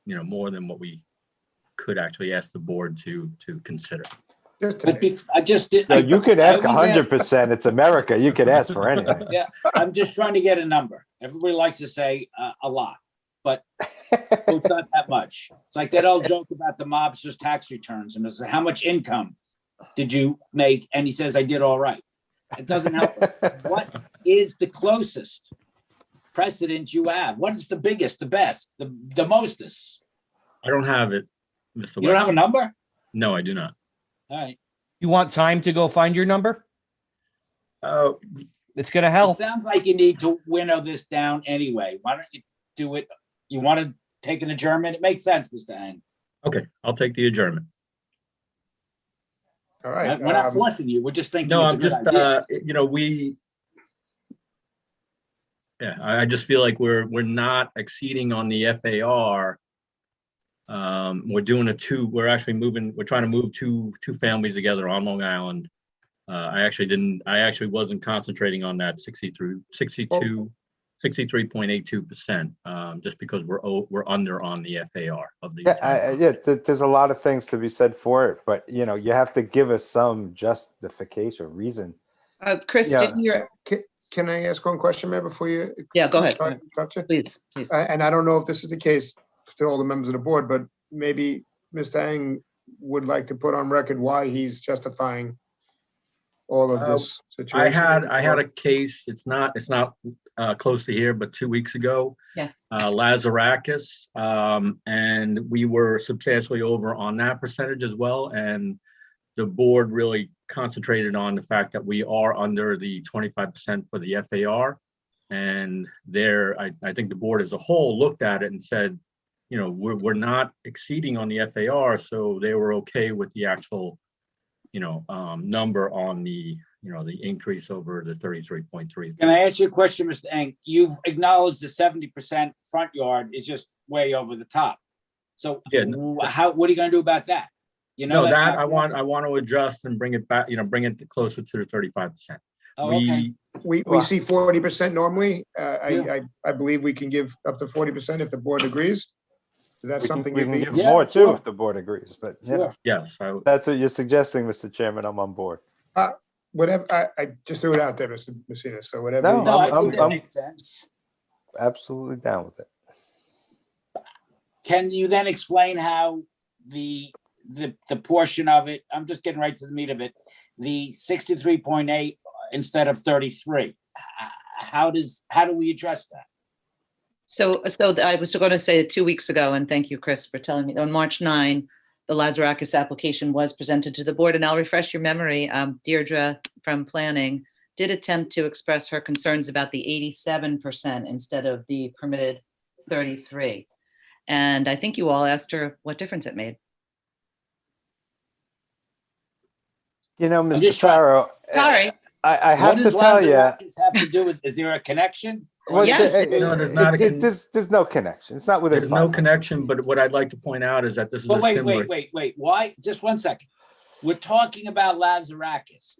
S13: more than what we could actually ask the board to consider.
S21: I just did.
S10: No, you could ask
S21: I always ask-
S10: 100%. It's America. You could ask for anything.
S21: Yeah, I'm just trying to get a number. Everybody likes to say a lot, but it's not that much. It's like that old joke about the mobster's tax returns, and it's how much income did you make? And he says, I did all right. It doesn't help. What is the closest precedent you have? What is the biggest, the best, the mostest?
S13: I don't have it, Mr.
S21: You don't have a number?
S13: No, I do not.
S21: All right.
S16: You want time to go find your number?
S13: Oh,
S16: it's going to help.
S21: It sounds like you need to winnow this down anyway. Why don't you do it? You want to take an adjournment? It makes sense, Mr. Hang.
S13: Okay, I'll take the adjournment.
S2: All right.
S21: We're not forcing you. We're just thinking
S13: No,
S21: it's a
S13: I'm
S21: good
S13: just,
S21: idea.
S13: I just feel like we're not exceeding on the FAR. We're trying to move two families together on Long Island. I actually wasn't concentrating on that 63.82%, just because we're under on the FAR of the.
S10: There's a lot of things to be said for it, but you have to give us some justification, reason.
S3: Chris, didn't you?
S2: Can I ask one question, Mayor, before you?
S3: Yeah, go ahead.
S2: Please. And I don't know if this is the case to all the members of the board, but maybe Mr. Ang would like to put on record why he's justifying all of this situation.
S13: I had a case. It's not close to here, but 2 weeks ago.
S3: Yes.
S13: Lazarakis, and we were substantially over on that percentage as well. And the board really concentrated on the fact that we are under the 25% for the FAR. And I think the board as a whole looked at it and said, we're not exceeding on the FAR, so they were okay with the actual, number on the, the increase over the 33.3.
S21: Can I ask you a question, Mr. Eng? You've acknowledged the 70% front yard is just way over the top. So what are you going to do about that?
S13: I want to adjust and bring it back, bring it closer to the 35%.
S21: Oh, okay.
S2: We see 40% normally. I believe we can give up to 40% if the board agrees. Is that something
S10: we can give
S2: Yeah,
S10: more too
S2: sure.
S10: if the board agrees? But
S13: Yes,
S10: that's what you're suggesting, Mr. Chairman. I'm on board.
S2: Whatever. I just threw it out there, Mr. Messina. So whatever.
S10: No,
S21: I think that makes sense.
S10: Absolutely down with it.
S21: Can you then explain how the portion of it, I'm just getting right to the meat of it, the 63.8 instead of 33? How do we address that?
S3: So I was going to say that 2 weeks ago, and thank you, Chris, for telling me, on March 9, the Lazarakis application was presented to the board, and I'll refresh your memory. Deirdre from planning did attempt to express her concerns about the 87% instead of the permitted 33. And I think you all asked her what difference it made.
S10: Mr. Farrow.
S3: Sorry.
S10: I
S21: What
S10: have to
S21: does
S10: tell you.
S21: Lazarakis have to do with, is there a connection?
S10: Well,
S3: Yes,
S13: No, there's not a
S10: there's no connection. It's not within
S13: There's no
S10: 500
S13: connection,
S10: feet.
S13: but what I'd like to point out is that this is
S21: But
S13: a similar.
S21: wait. Why? Just 1 second. We're talking about Lazarakis.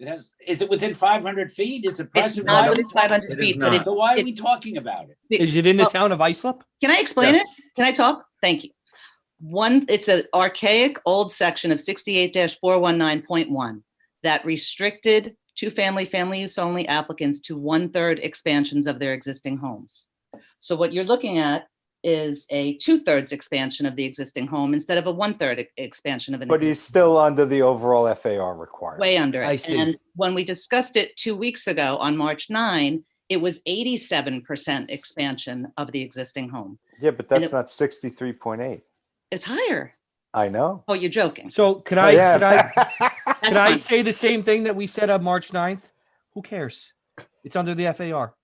S21: Is it within 500 feet? Is it
S3: It's
S21: present?
S3: not
S21: Why are
S3: within
S21: we talking-
S3: 500
S13: It is
S3: feet, but
S13: not.
S21: So why are
S3: it's-
S21: we talking about it?
S16: Is it in the
S3: Well,
S16: town of Islip?
S3: Can I explain
S13: Yes.
S3: it? Can I talk? Thank you. It's an archaic old section of 68-419.1 that restricted two-family, family use only applicants to 1/3 expansions of their existing homes. So what you're looking at is a 2/3 expansion of the existing home instead of a 1/3 expansion of an
S10: But he's
S3: existing
S10: still under the overall FAR requirement.
S3: way under it.
S16: I see.
S3: And when we discussed it 2 weeks ago on March 9, it was 87% expansion of the existing home.
S10: Yeah, but
S3: And
S10: that's not 63.8.
S3: It's higher.
S10: I know.
S3: Oh, you're joking.
S16: So could
S10: Oh,
S16: I,
S10: yeah.
S16: could I
S3: fine.
S16: say the same thing that we said on March 9th? Who cares? It's under the FAR.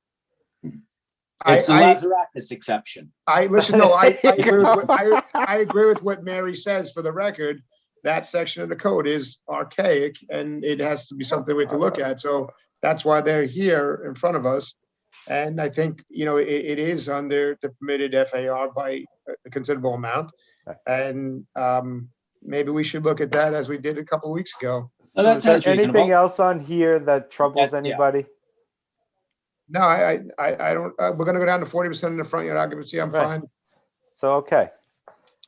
S21: It's the
S2: I-
S21: Lazarakis exception.
S2: Listen, no, I
S10: There you
S2: agree with
S10: go.
S2: I agree with what Mary says. For the record, that section of the code is archaic and it has to be something we have to look at. So that's why they're here in front of us. And I think, it is under the permitted FAR by a considerable amount. And maybe we should look at that as we did a couple of weeks ago.
S21: No, that
S10: Is there
S21: sounds
S10: anything
S21: reasonable.
S10: else on here that troubles
S21: Yeah.
S10: anybody?
S2: No, I don't, we're gonna go down to 40% in the front yard occupancy. I'm
S10: Right.
S2: fine.
S10: So, okay.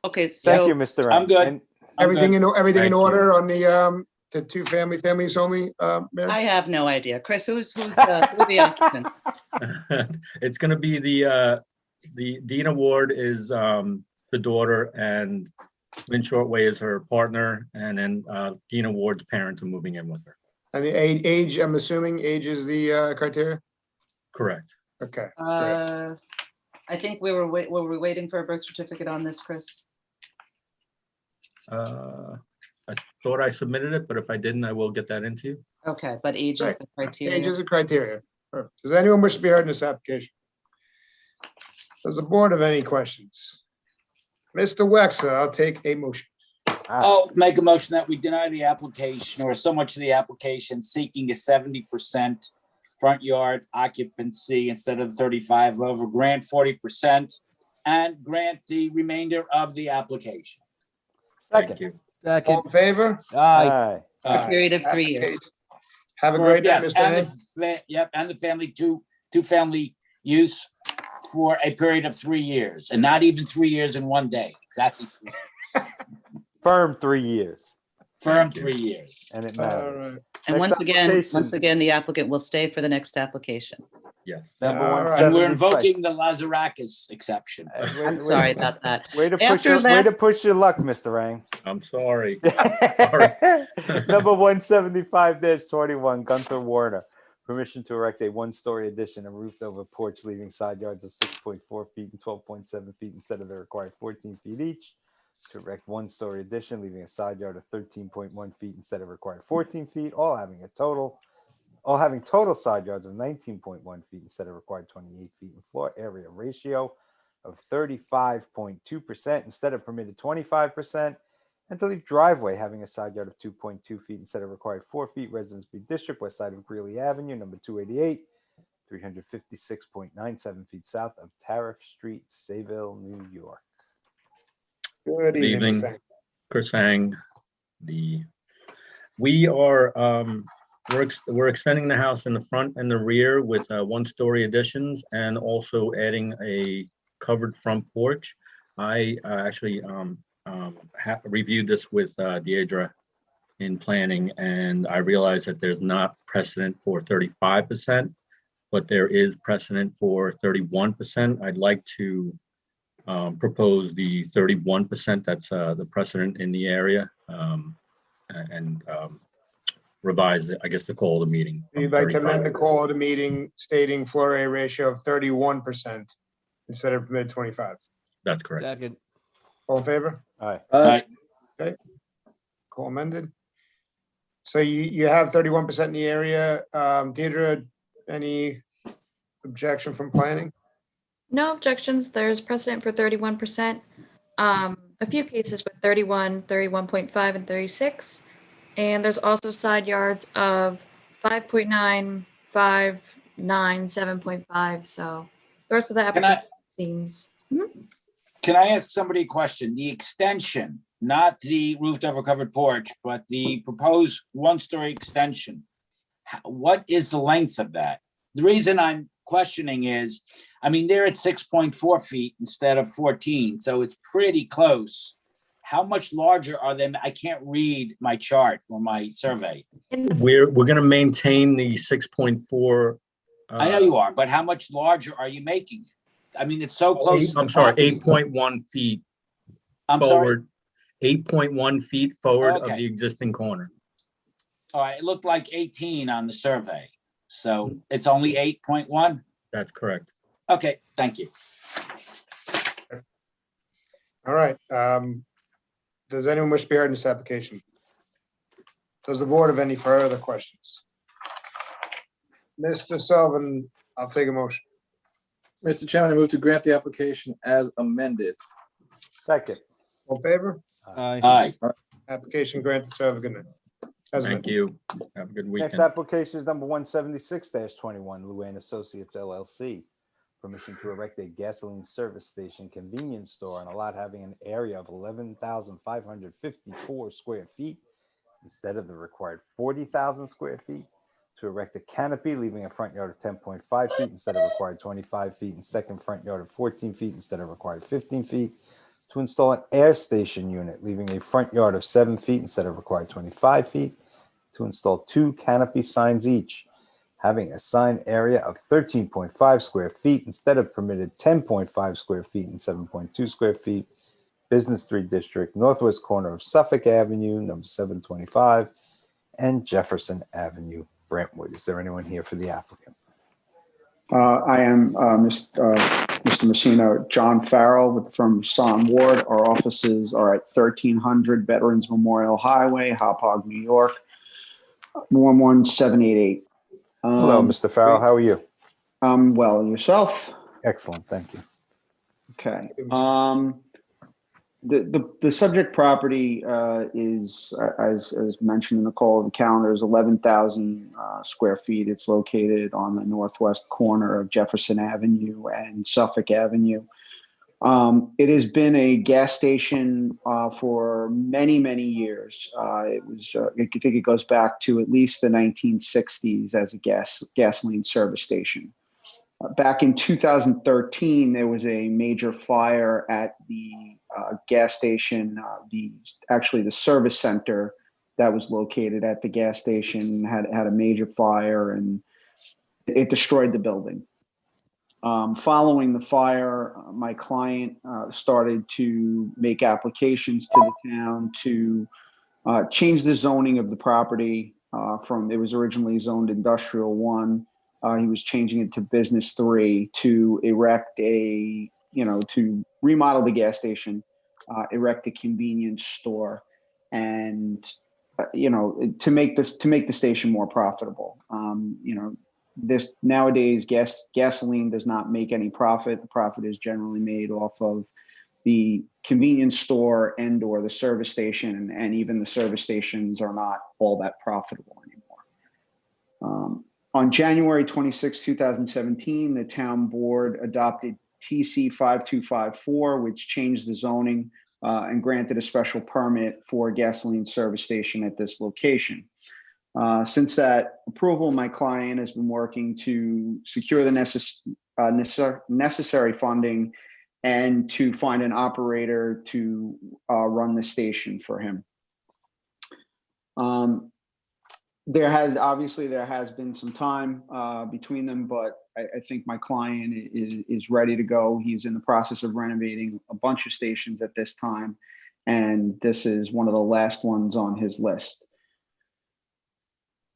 S3: Okay,
S10: Thank
S3: so
S10: you, Mr.
S21: I'm
S10: Ram.
S21: good.
S10: And
S2: Everything in
S13: Thank you.
S2: order on the two-family, families only, Mary?
S3: I have no idea. Chris, who's the occupant?
S13: It's going to be the Dina Ward is the daughter, and Lynn Shortway is her partner, and then Dina Ward's parents are moving in with her.
S2: And the age, I'm assuming age is the criteria?
S13: Correct.
S2: Okay. great.
S3: I think were we waiting for a birth certificate on this, Chris?
S13: I thought I submitted it, but if I didn't, I will get that into you.
S3: Okay, but age is
S2: Right.
S3: the criteria.
S2: Age is a criteria. Perfect. Does anyone wish to be heard in this application? Does the board have any questions? Mr. Wexler, I'll take a motion.
S21: I'll make a motion that we deny the application, or so much of the application, seeking a 70% front yard occupancy instead of 35, over grant 40% and grant the remainder of the application.
S13: Thank you.
S2: All in favor?
S16: Aye.
S21: Aye.
S3: Period of 3 years.
S2: Have a
S21: For-
S2: great night,
S21: yes,
S2: Mr.
S21: and
S2: Hay.
S21: and the family two-family use for a period of 3 years, and not even 3 years in one day, exactly 3 years.
S10: firm 3 years,
S21: Firm 3 years.
S10: and it
S2: All
S10: matters.
S2: right.
S3: And
S10: Next application.
S3: once again, the applicant will stay for the next application.
S13: Yes.
S10: Number
S2: All right.
S21: And we're
S10: 175.
S21: invoking the Lazarakis exception.
S3: I'm sorry about that.
S10: Way to
S3: After
S10: push your luck, Mr. Rang.
S13: I'm sorry.
S10: Number 175-21, Gunther Warner. Permission to erect a one-story addition and roofed over porch, leaving side yards of 6.4 feet and 12.7 feet instead of the required 14 feet each. To erect one-story addition, leaving a side yard of 13.1 feet instead of required 14 feet, all having total side yards of 19.1 feet instead of required 28 feet, and floor area ratio of 35.2% instead of permitted 25%, and to leave driveway having a side yard of 2.2 feet instead of required 4 feet. Residence B District, west side of Greeley Avenue, number 288, 356.97 feet south of Tariff Street, Sayville, New York.
S2: Good
S13: Good
S2: evening.
S13: evening, Chris Hang. We are we're extending the house in the front and the rear with one-story additions, and also adding a covered front porch. I actually reviewed this with Deidre in planning, and I realized that there's not precedent for 35%, but there is precedent for 31%. I'd like to propose the 31%. That's the precedent in the area, and revise it, I guess, the call of the meeting. from
S2: You'd like to amend the
S13: 35.
S2: call of the meeting stating floor area ratio of 31% instead of permitted 25.
S13: That's correct.
S16: Second.
S2: All in favor?
S10: All right.
S2: Okay. Call amended. So you have 31% in the area. Deidre, any objection from planning?
S4: No objections. There's precedent for 31%. A few cases with 31, 31.5, and 36. And there's also side yards of 5.9, 5.9, 7.5. So the rest of the
S21: Can I-
S4: application seems.
S21: Can I ask somebody a question? The extension, not the roofed over covered porch, but the proposed one-story extension. What is the length of that? The reason I'm questioning is, I mean, they're at 6.4 feet instead of 14, so it's pretty close. How much larger are they? I can't read my chart or my survey.
S13: We're going to maintain the 6.4.
S21: I know you are, but how much larger are you making it? I mean, it's so close to the
S13: I'm sorry,
S21: property.
S13: 8.1 feet
S21: I'm
S13: forward. 8.1 feet forward of
S21: Okay.
S13: the existing corner.
S21: All right, it looked like 18 on the survey. So it's only 8.1?
S13: That's correct.
S21: Okay, thank you.
S2: All right. Does anyone wish to be heard in this application? Does the board have any further questions? Mr. Sullivan, I'll take a motion.
S7: Mr. Chairman, I move to grant the application as amended.
S10: Second.
S2: All in favor?
S21: Aye.
S2: Application granted, so have a good night. As
S13: Thank
S2: amended.
S13: you. Have a good
S10: Next
S13: weekend.
S10: application is number 176-21, Luann Associates LLC. Permission to erect a gasoline service station convenience store on a lot having an area of 11,554 square feet instead of the required 40,000 square feet. To erect a canopy, leaving a front yard of 10.5 feet instead of required 25 feet, and second front yard of 14 feet instead of required 15 feet. To install an air station unit, leaving a front yard of 7 feet instead of required 25 feet. To install 2 canopy signs each, having a sign area of 13.5 square feet instead of permitted 10.5 square feet and 7.2 square feet. Business 3 District, northwest corner of Suffolk Avenue, number 725, and Jefferson Avenue, Brentwood. Is there anyone here for the applicant?
S14: I am Mr. Messina, John Farrell with the firm of Son Ward. Our offices are at 1300 Veterans Memorial Highway, Hauppauge, New York, 11788.
S10: Hello, Mr. Farrell. How are you?
S14: Well, and yourself?
S10: Excellent, thank you.
S14: Okay. The subject property is, as mentioned in the call of the calendar, is 11,000 square feet. It's located on the northwest corner of Jefferson Avenue and Suffolk Avenue. It has been a gas station for many, many years. I think it goes back to at least the 1960s as a gasoline service station. Back in 2013, there was a major fire at the gas station. Actually, the service center that was located at the gas station had a major fire, and it destroyed the building. Following the fire, my client started to make applications to the town to change the zoning of the property from, it was originally zoned Industrial 1. He was changing it to Business 3 to erect to remodel the gas station, erect a convenience store, and to make the station more profitable. This nowadays gasoline does not make any profit. The profit is generally made off of the convenience store and or the service station, and even the service stations are not all that profitable anymore. On January 26, 2017, the town board adopted TC 5254, which changed the zoning and granted a special permit for a gasoline service station at this location. Since that approval, my client has been working to secure the necessary funding and to find an operator to run the station for him. There has been some time between them, but I think my client is ready to go. He's in the process of renovating a bunch of stations at this time, and this is one of the last ones on his list.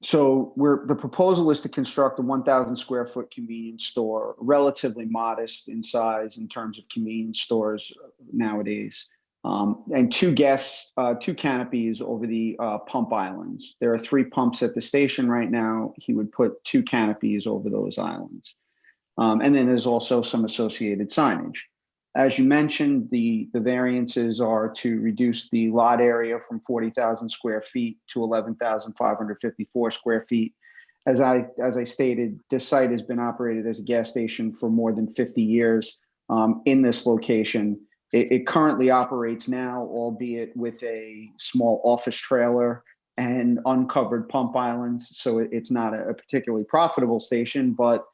S14: So the proposal is to construct a 1,000 square foot convenience store, relatively modest in size in terms of convenience stores nowadays, and two canopies over the pump islands. There are 3 pumps at the station right now. He would put 2 canopies over those islands. And then there's also some associated signage. As you mentioned, the variances are to reduce the lot area from 40,000 square feet to 11,554 square feet, as I stated, this site has been operated as a gas station for more than 50 years in this location. It currently operates now, albeit with a small office trailer and uncovered pump islands. So it's not a particularly profitable station, but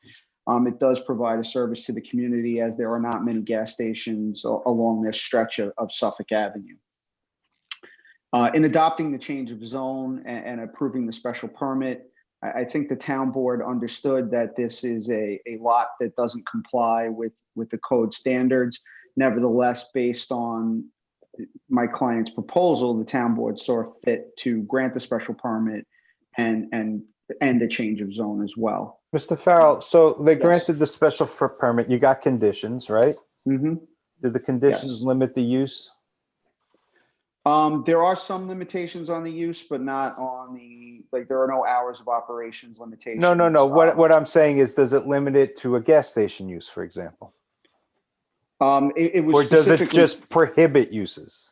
S14: it does provide a service to the community, as there are not many gas stations along this stretch of Suffolk Avenue. In adopting the change of zone and approving the special permit, I think the town board understood that this is a lot that doesn't comply with the code standards. Nevertheless, based on my client's proposal, the town board saw fit to grant the special permit and the change of zone as well.
S10: Mr. Farrell, so they granted the special permit. You got conditions, right?
S14: Mm-hmm.
S10: Did the conditions limit the use?
S14: There are some limitations on the use, but not on there are no hours of operations limitations.
S10: No. What I'm saying is, does it limit it to a gas station use, for example?
S14: It was
S10: or does it just prohibit uses?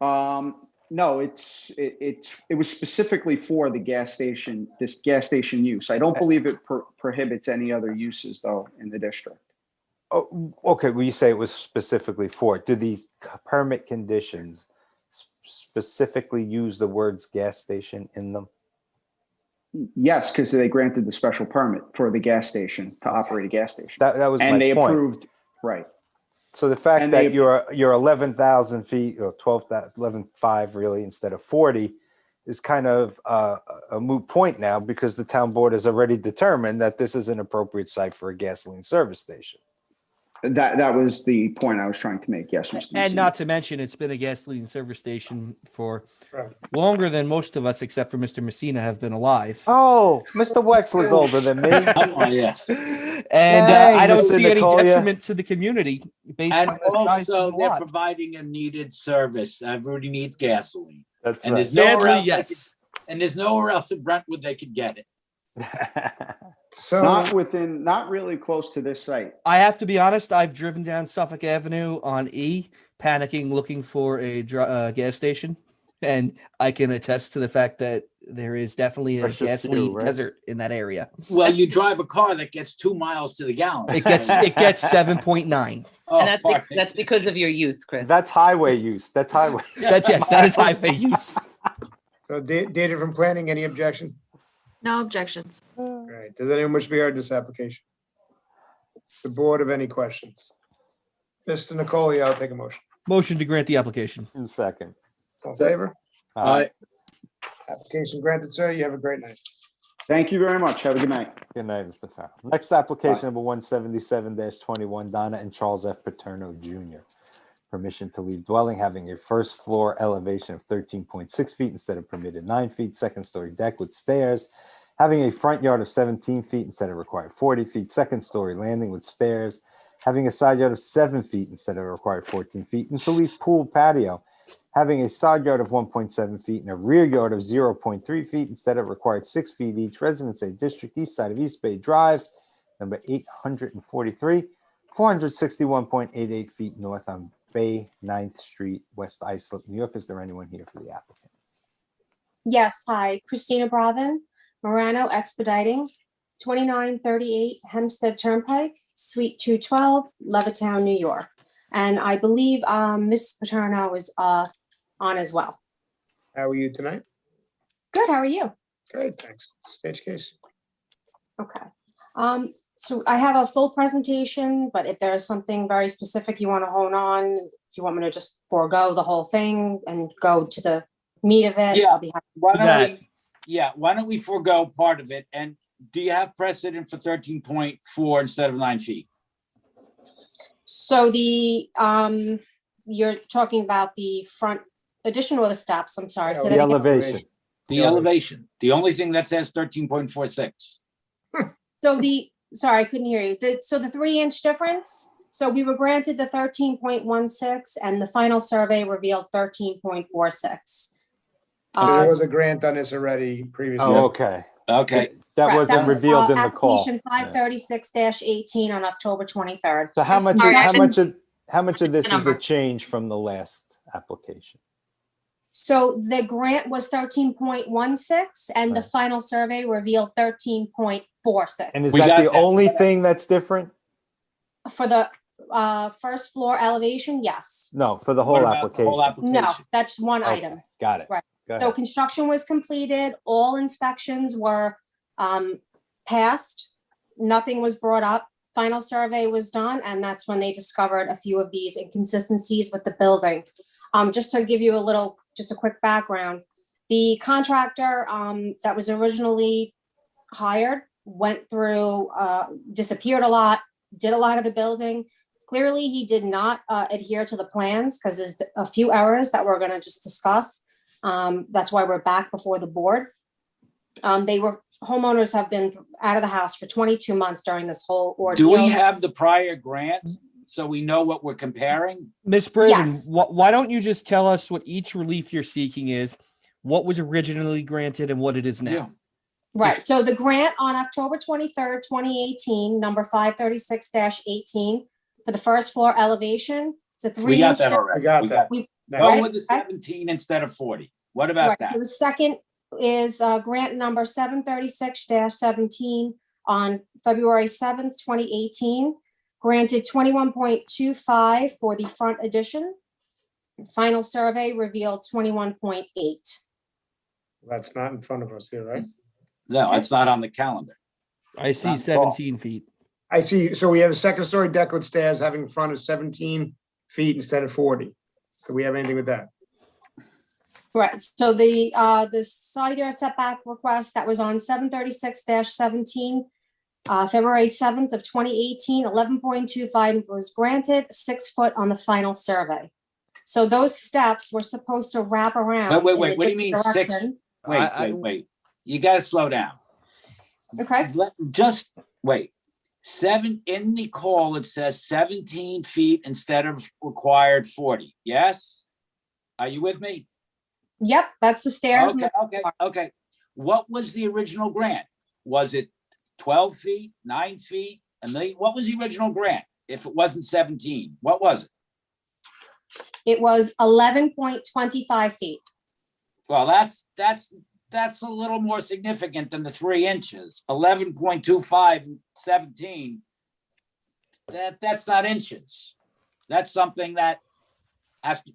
S14: No, it was specifically for the gas station, this gas station use. I don't believe it prohibits any other uses though in the district.
S10: Oh, okay. Well, you say it was specifically for it. Do the permit conditions specifically use the words gas station in them?
S14: Yes, because they granted the special permit for the gas station to operate a gas station.
S10: That was
S14: and
S10: my
S14: they
S10: point.
S14: approved, right.
S10: So the fact that you're 11,000 feet or 11,500 really instead of 40 is kind of a moot point now, because the town board has already determined that this is an appropriate site for a gasoline service station.
S14: That was the point I was trying to make. Yes, Mr.
S16: And not to mention, it's been a gasoline service station for longer than most of us, except for Mr. Messina, have been alive.
S10: Oh, Mr. Wexler's older than me.
S21: Oh, yes.
S16: And I don't
S10: Mr.
S16: see any
S10: Nicolia.
S16: detriment to the community based
S21: And
S16: on this guy's
S21: also, they're
S16: lot.
S21: providing a needed service. Everybody needs gasoline.
S10: That's
S21: and
S10: right.
S21: There's nowhere
S16: Sadly,
S21: else
S16: yes.
S21: and there's nowhere else in Brentwood they could get it.
S2: So
S14: not really close to this site.
S16: I have to be honest, I've driven down Suffolk Avenue on E, panicking, looking for a gas station. And I can attest to the fact that there is definitely a
S10: Precious
S16: gasoline
S10: few, right?
S16: desert in that area.
S21: Well, you drive a car that gets 2 miles to the gallon.
S16: It gets 7.9.
S21: Oh,
S3: And that's because of your youth, Chris.
S10: That's highway use. That's highway.
S16: That is highway use.
S2: So data from planning, any objection?
S4: No objections.
S2: All right, does anyone wish to be heard in this application? The board have any questions? Mr. Nicolia, I'll take a motion.
S16: Motion to grant the application.
S10: In second.
S2: All in favor?
S10: Aye.
S2: Application granted, sir. You have a great night.
S14: Thank you very much. Have a good night.
S10: Good night, Mr. Farrell. Next application number 177-21, Donna and Charles F. Paterno Jr. Permission to leave dwelling having a first floor elevation of 13.6 feet instead of permitted 9 feet, second story deck with stairs, having a front yard of 17 feet instead of required 40 feet, second story landing with stairs, having a side yard of 7 feet instead of required 14 feet, and to leave pool patio, having a side yard of 1.7 feet and a rear yard of 0.3 feet instead of required 6 feet each. Residence A District, east side of East Bay Drive, number 843, 461.88 feet north on Bay 9th Street, West Islip, New York. Is there anyone here for the applicant?
S15: Yes, hi, Christina Bravin, Morano Expediting, 2938 Hempstead Turnpike, Suite 212, Levittown, New York. And I believe Mrs. Paterno is on as well.
S2: How are you tonight?
S15: Good, how are you?
S2: Good, thanks. Stage case.
S15: Okay. So I have a full presentation, but if there's something very specific you want to hone on, if you want me to just forego the whole thing and go to the meat of it,
S21: Yeah.
S15: I'll be happy.
S21: Why don't we forego part of it? And do you have precedent for 13.4 instead of 9 feet?
S15: So the you're talking about the front addition or the steps? I'm sorry.
S21: The
S15: that again.
S10: elevation.
S21: The elevation. The only thing that says 13.46.
S15: So sorry, I couldn't hear you. So the 3-inch difference. So we were granted the 13.16 and the final survey revealed 13.46.
S2: There was a grant on this already previously.
S10: Oh, okay.
S21: Okay.
S10: That wasn't revealed in the call.
S15: Application 536-18 on October 23rd.
S10: So how much
S15: Sorry,
S10: of this is a change from the last application?
S15: So the grant was 13.16 and the
S10: Right.
S15: final survey revealed 13.46.
S10: And is
S21: We
S10: that
S21: got
S10: the
S21: that.
S10: only thing that's different?
S15: For the first floor elevation, yes.
S10: No, for the
S21: What
S10: whole
S21: about the whole
S10: application.
S15: No,
S21: application?
S15: that's one
S10: Okay,
S15: item.
S10: got it.
S15: Right.
S10: Go
S15: So
S10: ahead.
S15: construction was completed, all inspections were passed, nothing was brought up. Final survey was done, and that's when they discovered a few of these inconsistencies with the building. Just to give you just a quick background, the contractor that was originally hired went through, disappeared a lot, did a lot of the building. Clearly, he did not adhere to the plans because there's a few errors that we're gonna just discuss. That's why we're back before the board. Homeowners have been out of the house for 22 months during this whole ordeal.
S21: Do we have the prior grant so we know what we're comparing?
S16: Ms. Braven,
S15: Yes.
S16: why don't you just tell us what each relief you're seeking is, what was originally granted and what it is now?
S21: Yeah.
S15: Right, so the grant on October 23rd, 2018, number 536-18, for the first floor elevation, it's a 3-inch.
S21: We got that already.
S2: We got that.
S21: Go
S15: Right,
S21: with the
S15: right.
S21: 17 instead of 40. What about
S15: Right,
S21: that?
S15: so the second is grant number 736-17 on February 7th, 2018. Granted 21.25 for the front addition. Final survey revealed 21.8.
S2: That's not in front of us here, right?
S21: No, it's not on the calendar.
S16: I see
S21: Not
S16: 17 feet.
S2: I see. So we have a second story deck with stairs having front of 17 feet instead of 40. Do we have anything with that?
S15: Right, so the side yard setback request that was on 736-17, February 7th of 2018, 11.25 was granted, 6 foot on the final survey. So those steps were supposed to wrap around.
S21: Wait,
S15: in a
S21: what do you mean
S15: different
S21: 6?
S15: direction.
S21: Wait. You got to slow down.
S15: Okay.
S21: Just wait. 7 in the call, it says 17 feet instead of required 40. Yes? Are you with me?
S15: Yep, that's the stairs. and
S21: Okay. What was the original grant? Was it 12 feet, 9 feet, a million? What was the original grant? If it wasn't 17, what was it?
S15: It was 11.25 feet.
S21: Well, that's a little more significant than the 3 inches. 11.25 and 17. That's not inches. That's something that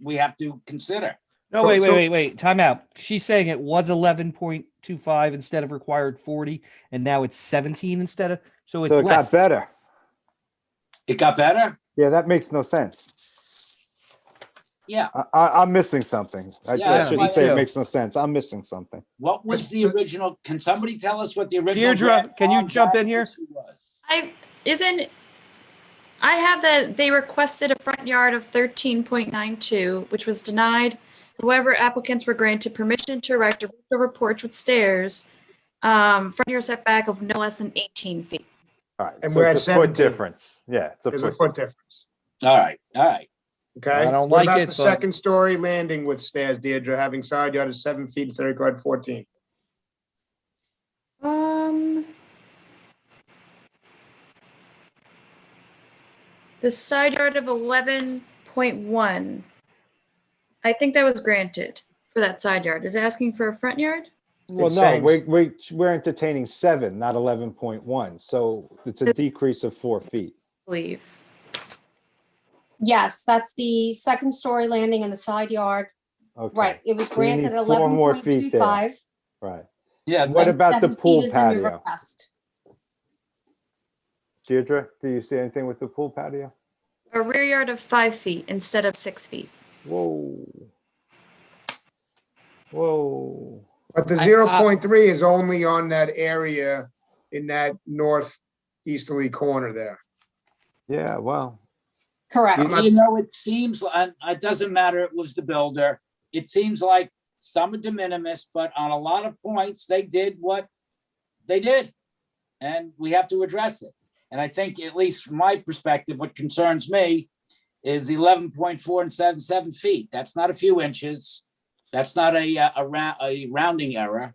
S21: we have to consider.
S16: No, wait. Time out. She's saying it was 11.25 instead of required 40, and now it's 17 instead of, so it's
S10: So it
S16: less.
S10: got better.
S21: It got better?
S10: Yeah, that makes no sense.
S21: Yeah.
S10: I'm missing something. I
S21: Yeah,
S10: shouldn't
S21: me
S10: say
S21: too.
S10: it makes no sense. I'm missing something.
S21: What was the original? Can somebody tell us what the original?
S16: Deirdre,
S21: grant
S16: can you
S21: on
S16: jump in here?
S4: I have that they requested a front yard of 13.92, which was denied. However, applicants were granted permission to erect a roof over porch with stairs, front yard setback of no less than 18 feet.
S10: All right.
S2: And
S10: So
S2: we're
S10: it's
S2: at
S10: a foot
S2: 17.
S10: difference. Yeah, it's a
S2: There's
S10: foot.
S2: a foot difference.
S21: All right.
S2: Okay.
S16: I don't
S2: What
S16: like
S2: about
S16: it,
S2: the
S16: but-
S2: second story landing with stairs, Deirdre, having side yard of 7 feet instead of required 14?
S4: The side yard of 11.1. I think that was granted for that side yard. Is it asking for a front yard?
S10: Well,
S2: It's
S10: no,
S2: saying-
S10: we're entertaining 7, not 11.1. So it's a decrease of 4 feet.
S4: Believe.
S15: Yes, that's the second story landing in the side yard.
S10: Okay.
S15: Right, it was
S10: So you
S15: granted
S10: need 4 more feet there.
S15: 11.25.
S10: Right.
S21: Yeah.
S10: What about the
S15: 7 feet
S10: pool
S15: is in your
S10: patio?
S15: request.
S10: Deirdre, do you see anything with the pool patio?
S4: A rear yard of 5 feet instead of 6 feet.
S10: Whoa.
S2: But the 0.3 is only on that area in that northeasterly corner there.
S10: Yeah, well.
S15: Correct.
S21: You know, it seems, and it doesn't matter, it was the builder. It seems like some are de minimis, but on a lot of points, they did what they did. And we have to address it. And I think, at least from my perspective, what concerns me is 11.477 feet. That's not a few inches. That's not a rounding error.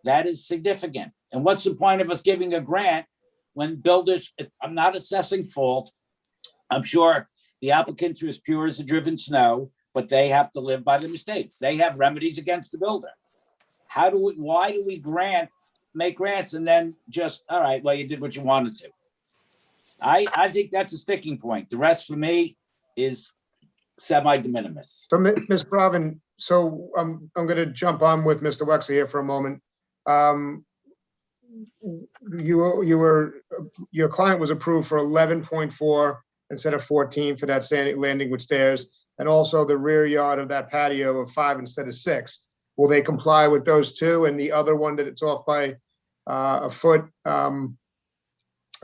S21: That is significant. And what's the point of us giving a grant when builders, I'm not assessing fault. I'm sure the applicants are as pure as the driven snow. but they have to live by the mistakes. They have remedies against the builder. Why do we make grants and then just, all right, well, you did what you wanted to. I think that's a sticking point. The rest for me is semi-de minimis.
S2: So, Ms. Bravin, so I'm going to jump on with Mr. Wexler here for a moment. Your client was approved for 11.4 instead of 14 for that landing with stairs, and also the rear yard of that patio of 5 instead of 6. Will they comply with those two? And the other one that it's off by a foot,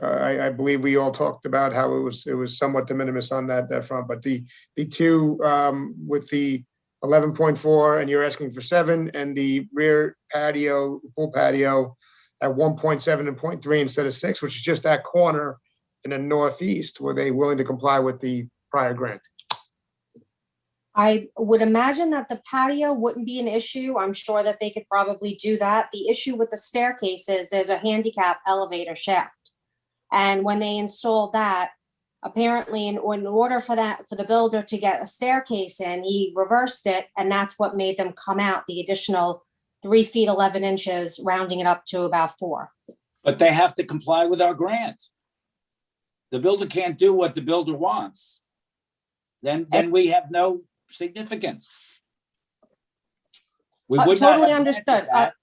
S2: I believe we all talked about how it was somewhat de minimis on that front, but the two with the 11.4 and you're asking for 7, and the rear patio, pool patio at 1.7 and 0.3 instead of 6, which is just that corner in the northeast, were they willing to comply with the prior grant?
S15: I would imagine that the patio wouldn't be an issue. I'm sure that they could probably do that. The issue with the staircase is there's a handicap elevator shaft. And when they installed that, apparently in order for the builder to get a staircase in, he reversed it, and that's what made them come out the additional 3 feet 11 inches, rounding it up to about 4.
S21: But they have to comply with our grant. The builder can't do what the builder wants. Then we have no significance. We would not
S15: totally
S21: have
S15: understood.
S21: granted that,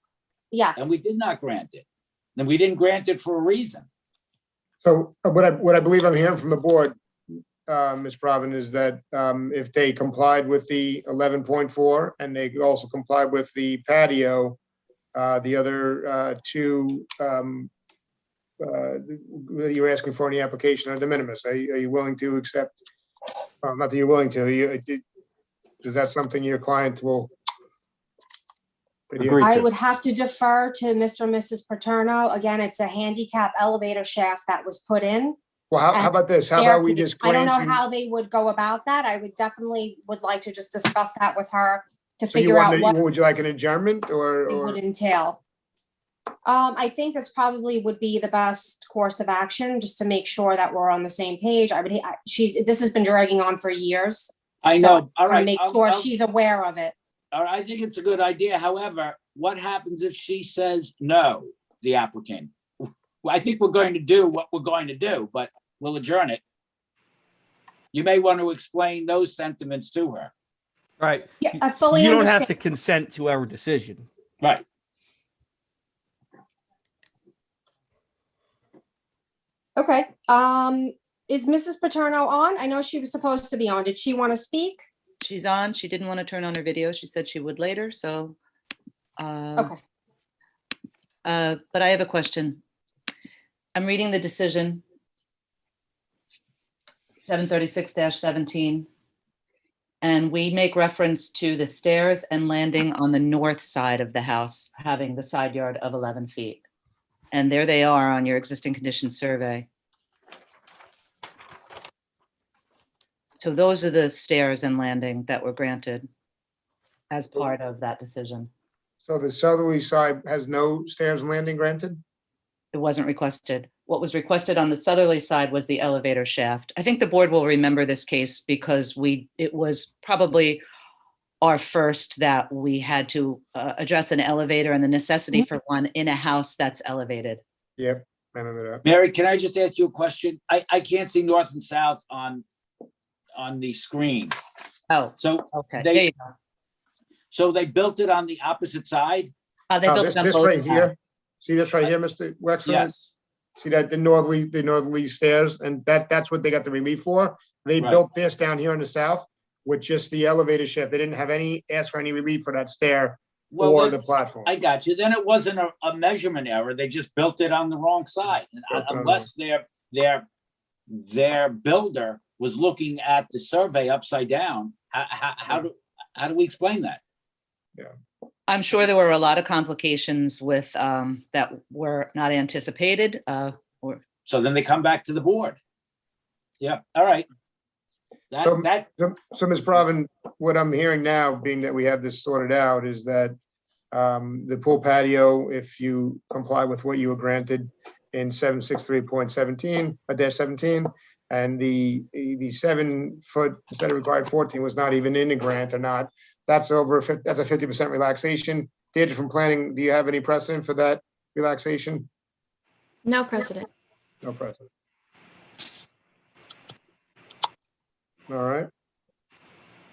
S15: Yes.
S21: and we did not grant it. And we didn't grant it for a reason.
S2: So what I believe I'm hearing from the board, Ms. Bravin, is that if they complied with the 11.4 and they also complied with the patio, the other two you're asking for in the application are de minimis. Are you willing to accept? Not that you're willing to. Is that something your client will?
S15: I would have to defer to Mr. and Mrs. Paterno. Again, it's a handicap elevator shaft that was put in.
S2: Well, how about this? How about we just
S15: I don't know
S2: grant
S15: how they would go about that. I would definitely like to just discuss that with her to
S2: you
S15: figure out what
S2: would you like an adjournment
S15: it
S2: or
S15: would entail. I think this probably would be the best course of action, just to make sure that we're on the same page. This has been dragging on for years.
S21: I
S15: so
S21: know. All
S15: I wanna
S21: right.
S15: make sure she's aware of it.
S21: All right, I think it's a good idea. However, what happens if she says no, the applicant? Well, I think we're going to do what we're going to do, but we'll adjourn it. You may want to explain those sentiments to her.
S16: Right.
S15: Yeah, I fully
S16: You don't
S15: understand.
S16: have to consent to our decision.
S21: Right.
S15: Okay. Is Mrs. Paterno on? I know she was supposed to be on. Did she want to speak?
S3: She's on. She didn't want to turn on her video. She said she would later, so.
S15: Okay.
S3: But I have a question. I'm reading the decision, 736-17, and we make reference to the stairs and landing on the north side of the house, having the side yard of 11 feet. And there they are on your existing conditions survey. So those are the stairs and landing that were granted as part of that decision.
S2: so the southerly side has no stairs and landing granted?
S3: It wasn't requested. What was requested on the southerly side was the elevator shaft. I think the board will remember this case because it was probably our first that we had to address an elevator and the necessity for one in a house that's elevated.
S2: Yep, I remember that.
S21: Mary, can I just ask you a question? I can't see north and south on the screen.
S3: Oh,
S21: so
S3: okay. There you go.
S21: So they built it on the opposite side?
S3: They built it on
S2: This
S3: both
S2: right
S3: sides.
S2: here. See this right here, Mr. Wexler?
S21: Yes.
S2: See that the northerly stairs, and that's what they got the relief for. They
S21: Right.
S2: built this down here in the south with just the elevator shaft. They didn't have asked for any relief for that stair or
S21: then-
S2: the platform.
S21: I got you. Then it wasn't a measurement error. They just built it on the wrong side. And
S2: Built it on the
S21: unless their builder was looking at the survey upside down, how do we explain that?
S3: I'm sure there were a lot of complications with that were not anticipated.
S21: So then they come back to the board. Yeah, all right.
S2: So Ms. Bravin, what I'm hearing now, being that we have this sorted out, is that the pool patio, if you comply with what you were granted in 763.17, -17, And the 7 foot instead of required 14 was not even in the grant or not. That's a 50% relaxation. Deirdre from planning, do you have any precedent for that relaxation?
S4: No precedent.
S2: No precedent. All right.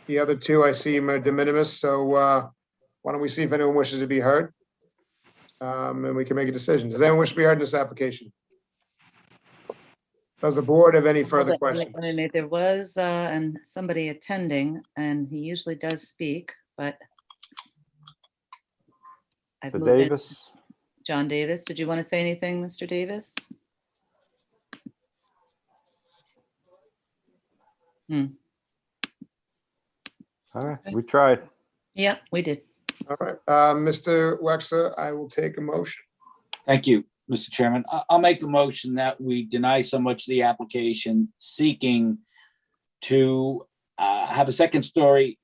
S2: The other two I see are de minimis, so why don't we see if anyone wishes to be heard? And we can make a decision. Does anyone wish to be heard in this application? Does the board have any further questions?
S3: There was and somebody attending, and he usually does speak, but I've moved in.
S10: Davis.
S3: John Davis, did you want to say anything, Mr. Davis?
S10: All right, we tried.
S3: Yeah, we did.
S2: All right, Mr. Wexler, I will take a motion.
S21: Thank you, Mr. Chairman. I'll make a motion that we deny so much the application seeking to have a second story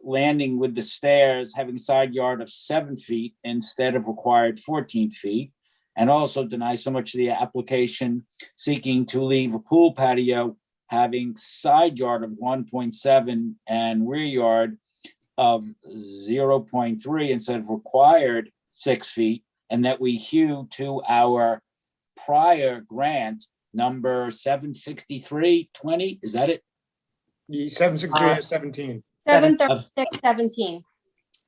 S21: landing with the stairs having side yard of 7 feet instead of required 14 feet. And also deny so much the application seeking to leave a pool patio having side yard of 1.7 and rear yard of 0.3 instead of required 6 feet, and that we hew to our prior grant number 76320. Is that it?
S2: The 763 is 17.
S15: 73617.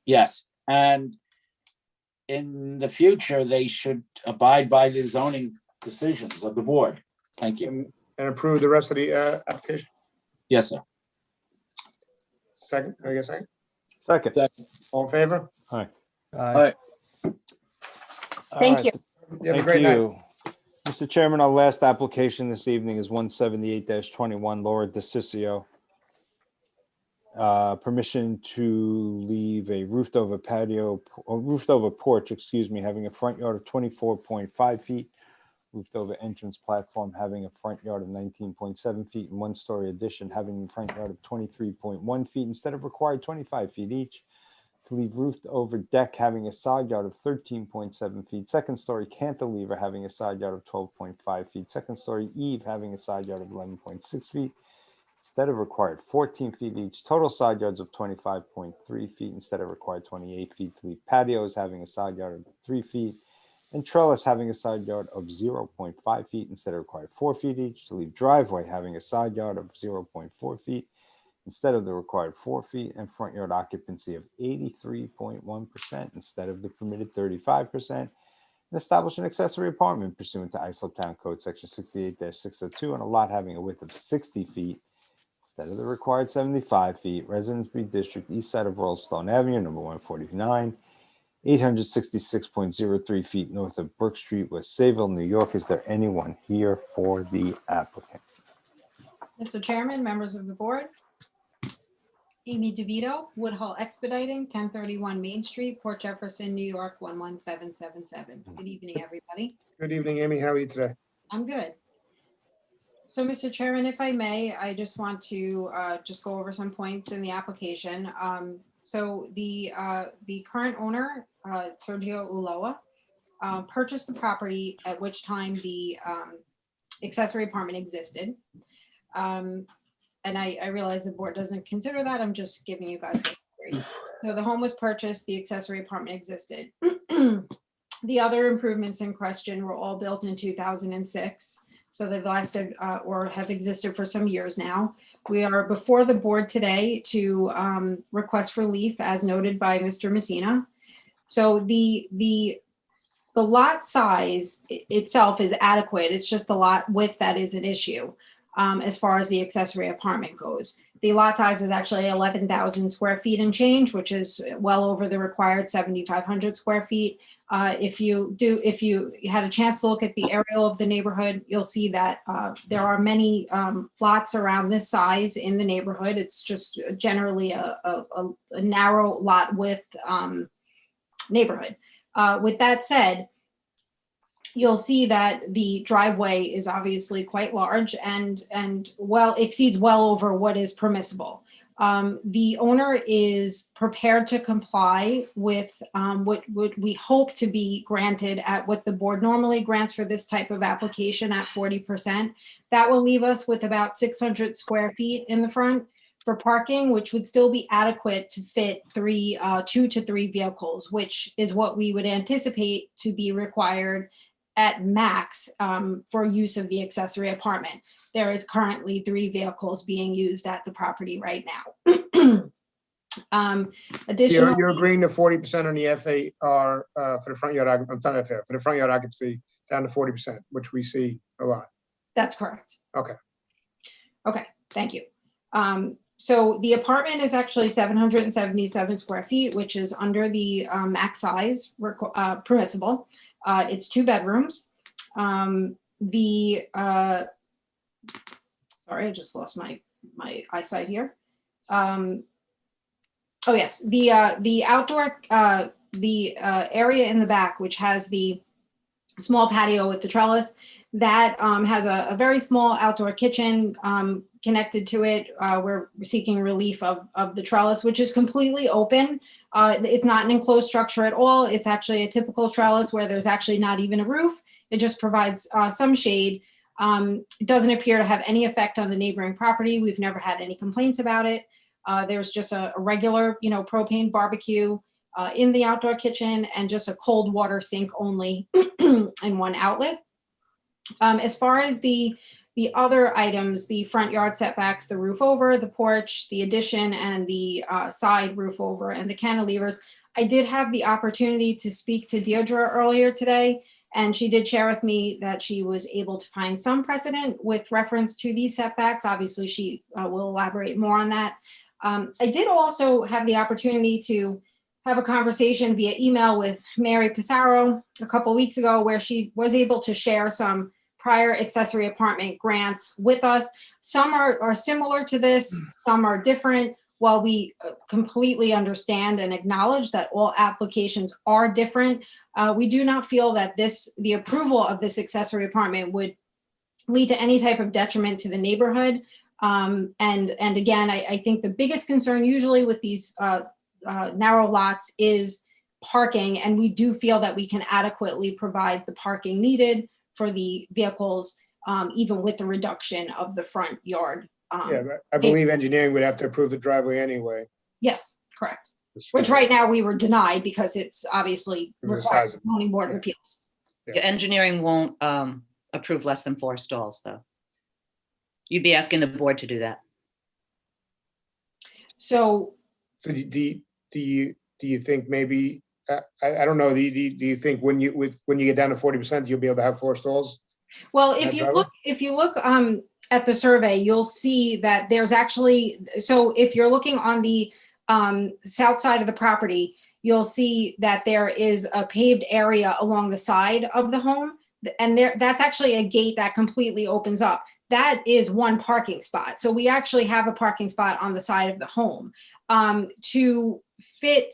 S21: Yes, and in the future, they should abide by the zoning decisions of the board. Thank you.
S2: And approve the rest of the application.
S21: Yes, sir.
S2: Second, I guess.
S10: Second.
S2: All in favor?
S10: Aye.
S16: Aye.
S15: Thank you.
S2: You have a
S10: Thank
S2: great night.
S10: you. Mr. Chairman, our last application this evening is 178-21, Laura DeCiccio. Permission to leave a roofed over patio, or roofed over porch, excuse me, having a front yard of 24.5 feet, roofed over entrance platform having a front yard of 19.7 feet, and one-story addition having a front yard of 23.1 feet instead of required 25 feet each. To leave roofed over deck having a side yard of 13.7 feet, second story cantilever having a side yard of 12.5 feet, second story eave having a side yard of 11.6 feet instead of required 14 feet each, total side yards of 25.3 feet instead of required 28 feet. To leave patios having a side yard of 3 feet and trellis having a side yard of 0.5 feet instead of required 4 feet each. To leave driveway having a side yard of 0.4 feet instead of the required 4 feet, and front yard occupancy of 83.1% instead of the permitted 35%, and establish an accessory apartment pursuant to Islip Town Code Section 68-602 on a lot having a width of 60 feet instead of the required 75 feet, Residence B District, east side of Rollstone Avenue, number 149, 866.03 feet north of Brook Street, West Sayville, New York. Is there anyone here for the applicant?
S17: Mr. Chairman, members of the board. Amy DeVito, Woodhull Expediting, 1031 Main Street, Port Jefferson, New York, 11777. Good evening, everybody.
S2: Good evening, Amy. How are you today?
S17: I'm good. So, Mr. Chairman, if I may, I just want to just go over some points in the application. So the current owner, Sergio Ulloa, purchased the property at which time the accessory apartment existed. And I realize the board doesn't consider that. I'm just giving you guys the history. So the home was purchased, the accessory apartment existed. The other improvements in question were all built in 2006. So they've lasted or have existed for some years now. We are before the board today to request relief as noted by Mr. Messina. So the lot size itself is adequate. It's just the lot width that is an issue. As far as the accessory apartment goes. The lot size is actually 11,000 square feet and change, which is well over the required 7,500 square feet. If you had a chance to look at the aerial of the neighborhood, you'll see that there are many lots around this size in the neighborhood. It's just generally a narrow lot width neighborhood. With that said, you'll see that the driveway is obviously quite large and well exceeds well over what is permissible. The owner is prepared to comply with what we hope to be granted at what the board normally grants for this type of application at 40%. That will leave us with about 600 square feet in the front for parking, which would still be adequate to fit 2 to 3 vehicles, which is what we would anticipate to be required at max for use of the accessory apartment. There is currently 3 vehicles being used at the property right now. Additionally,
S2: You're agreeing to 40% on the FAR for the front yard, I'm sorry, for the front yard occupancy down to 40%, which we see a lot.
S17: that's correct.
S2: Okay.
S17: Okay, thank you. So the apartment is actually 777 square feet, which is under the max size permissible. It's 2 bedrooms. Sorry, I just lost my eyesight here. Oh yes, the outdoor, area in the back, which has the small patio with the trellis, that has a very small outdoor kitchen connected to it. We're seeking relief of the trellis, which is completely open. It's not an enclosed structure at all. It's actually a typical trellis where there's actually not even a roof. It just provides some shade. It doesn't appear to have any effect on the neighboring property. We've never had any complaints about it. There's just a regular, propane barbecue in the outdoor kitchen and just a cold water sink only and 1 outlet. As far as the other items, the front yard setbacks, the roof over, the porch, the addition, and the side roof over, and the cantilevers, I did have the opportunity to speak to Deirdre earlier today, and she did share with me that she was able to find some precedent with reference to these setbacks. Obviously, she will elaborate more on that. I did also have the opportunity to have a conversation via email with Mary Pissarro a couple weeks ago, where she was able to share some prior accessory apartment grants with us. Some are similar to this, some are different. While we completely understand and acknowledge that all applications are different, we do not feel that the approval of this accessory apartment would lead to any type of detriment to the neighborhood. And again, I think the biggest concern usually with these narrow lots is parking, and we do feel that we can adequately provide the parking needed for the vehicles, even with the reduction of the front yard.
S2: Yeah, but I believe engineering would have to approve the driveway anyway.
S17: Yes, correct. Which right now we were denied because it's obviously required by the zoning board of appeals.
S3: Your engineering won't approve less than 4 stalls, though. You'd be asking the board to do that.
S17: So
S2: do you think maybe I don't know, do you think when you get down to 40%, you'll be able to have 4 stalls?
S17: Well, if you look at the survey, you'll see that there's actually, so if you're looking on the south side of the property, you'll see that there is a paved area along the side of the home, and that's actually a gate that completely opens up. That is 1 parking spot. So we actually have a parking spot on the side of the home. To fit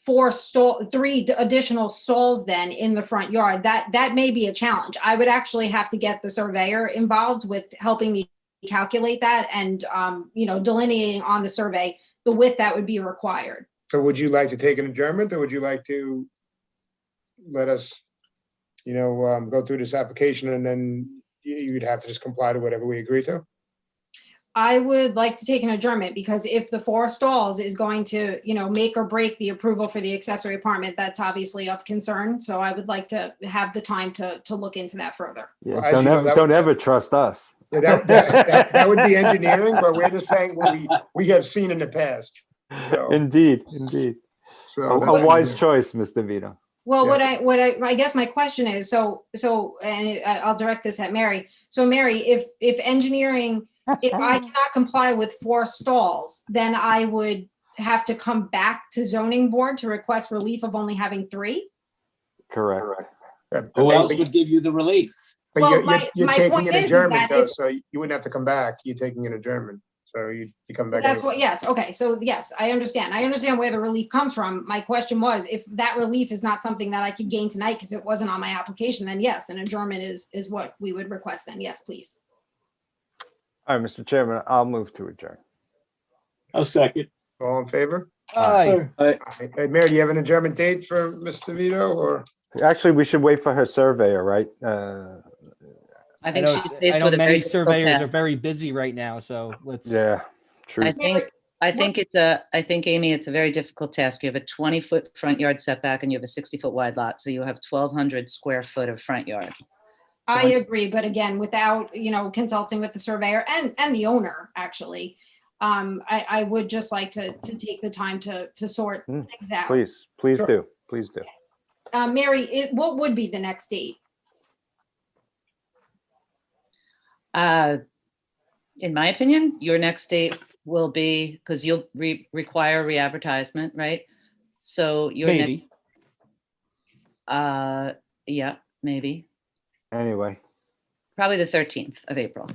S17: 3 additional stalls then in the front yard, that may be a challenge. I would actually have to get the surveyor involved with helping me calculate that and delineating on the survey the width that would be required.
S2: So would you like to take an adjournment, or would you like to let us go through this application and then you'd have to just comply to whatever we agree to?
S17: I would like to take an adjournment, because if the 4 stalls is going to, make or break the approval for the accessory apartment, that's obviously of concern. So I would like to have the time to look into that further.
S10: Yeah,
S2: Well,
S10: don't ever trust us.
S2: Yeah, that would be engineering, but we're just saying what we have seen in the past. So,
S10: Indeed. So a wise choice, Mr. Vito.
S17: Well, yeah. what I guess my question is, and I'll direct this at Mary. So Mary, if engineering, if I cannot comply with 4 stalls, then I would have to come back to zoning board to request relief of only having 3?
S10: Correct.
S21: Who else would give you the relief?
S2: But
S17: well,
S2: you're
S17: my
S2: taking
S17: point
S2: an
S17: is
S2: adjournment, though,
S17: if,
S2: so you wouldn't have to come back. You're taking an adjournment. So you come back.
S17: That's
S2: anyway.
S17: what, yes. Okay. So yes, I understand. I understand where the relief comes from. My question was, if that relief is not something that I could gain tonight because it wasn't on my application, then yes, an adjournment is what we would request then. Yes, please.
S10: All right, Mr. Chairman, I'll move to adjourn.
S21: I'll second.
S2: All in favor?
S16: Aye.
S2: Hey, Mayor, do you have an adjournment date for Mr. Vito or?
S10: Actually, we should wait for her surveyor, right?
S3: I
S16: I
S3: think
S16: know,
S3: she's
S16: I
S3: faced
S16: know
S3: with a very
S16: many
S3: difficult
S16: surveyors are
S3: task.
S16: very busy right now, so let's.
S10: Yeah, true.
S3: I think Amy, it's a very difficult task. You have a 20-foot front yard setback and you have a 60-foot wide lot. So you have 1,200 square foot of front yard.
S17: I agree, but again, without, consulting with the surveyor and the owner, actually, I would just like to take the time to sort things out.
S10: Please do. Please do.
S17: Mary, what would be the next date?
S3: In my opinion, your next date will be, because you'll require re-advertisement, right? So your
S16: Maybe.
S3: yeah, maybe.
S10: Anyway.
S3: Probably the 13th of April.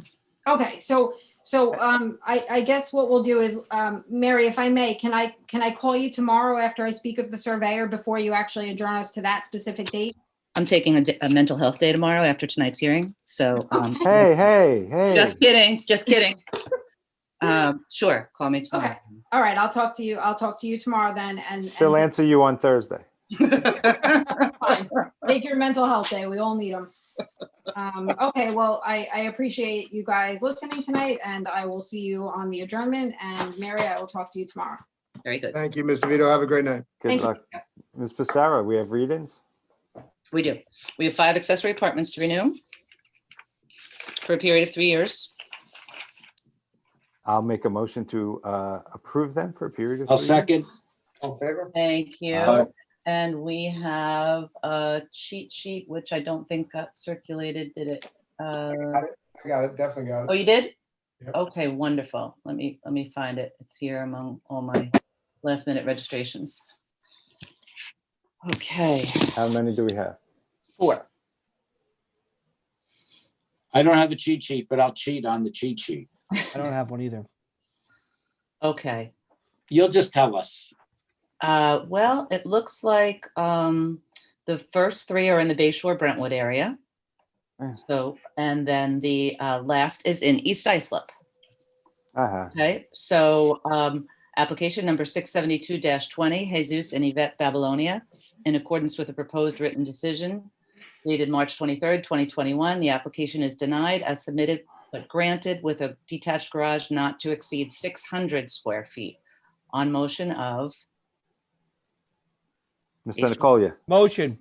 S17: Okay, so I guess what we'll do is, Mary, if I may, can I call you tomorrow after I speak with the surveyor before you actually adjourn us to that specific date?
S3: I'm taking a mental health day tomorrow after tonight's hearing. So
S10: Hey.
S3: Just kidding. Sure, call me tomorrow.
S17: Okay. All right, I'll talk to you tomorrow then, and
S10: She'll answer you on Thursday.
S17: fine. Take your mental health day. We all need them. Okay, well, I appreciate you guys listening tonight, and I will see you on the adjournment. And Mary, I will talk to you tomorrow.
S3: Very good.
S2: Thank you, Mr. Vito. Have a great night.
S10: Good
S17: Thank
S10: luck. Ms. Pissarro, we have read-ins?
S3: We do. We have 5 accessory apartments to renew for a period of 3 years.
S10: I'll make a motion to approve them for a period of
S21: I'll
S10: 3 years.
S21: second.
S2: All in favor?
S3: Thank you.
S10: Aye.
S3: And we have a cheat sheet, which I don't think got circulated, did it?
S2: I got it. Definitely got it.
S3: Oh, you did?
S2: Yep.
S3: Okay, wonderful. Let me find it. It's here among all my last minute registrations. Okay,
S10: How many do we have?
S3: 4.
S21: I don't have a cheat sheet, but I'll cheat on the cheat sheet.
S16: I don't have one either.
S3: Okay.
S21: You'll just tell us.
S3: Well, it looks like the first 3 are in the Bayshore Brentwood area. So, and then the last is in East Islip. Okay, so application number 672-20, Jesus and Yvette Babylonia, in accordance with the proposed written decision dated March 23rd, 2021. The application is denied as submitted, but granted with a detached garage not to exceed 600 square feet. On motion of
S10: Mr. Nicolia.
S16: Motion.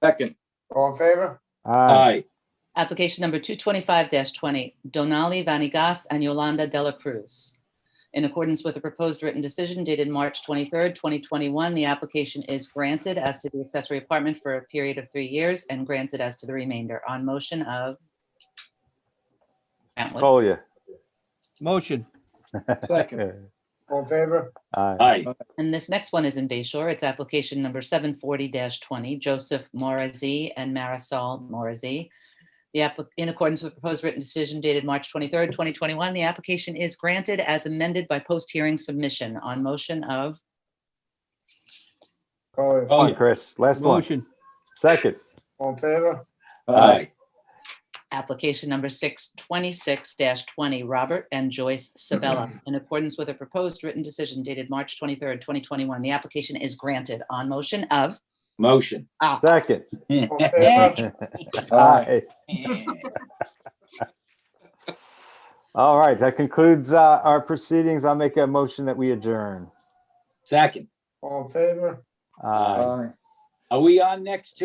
S21: Second.
S2: All in favor?
S21: Aye.
S3: application number 225-20, Donali Vanigas and Yolanda Dela Cruz. In accordance with the proposed written decision dated March 23rd, 2021, the application is granted as to the accessory apartment for a period of 3 years and granted as to the remainder. On motion of Brentwood.
S10: Nicolia.
S16: Motion.
S21: Second.
S2: All in favor?
S21: Aye.
S3: And this next one is in Bayshore. It's application number 740-20, Joseph Morazi and Marisol Morazi. In accordance with proposed written decision dated March 23rd, 2021, the application is granted as amended by post-hearing submission. On motion of
S2: Call
S10: Come on, Chris. Last one.
S16: Motion.
S10: Second.
S2: All in favor?
S21: Aye.
S3: application number 626-20, Robert and Joyce Sabella. In accordance with a proposed written decision dated March 23rd, 2021, the application is granted. On motion of
S21: Motion.
S10: Second.
S2: All in favor?
S10: Aye. All right, that concludes our proceedings. I'll make a motion that we adjourn.
S21: Second.
S2: All in favor?
S10: Aye.
S21: Are we on next too?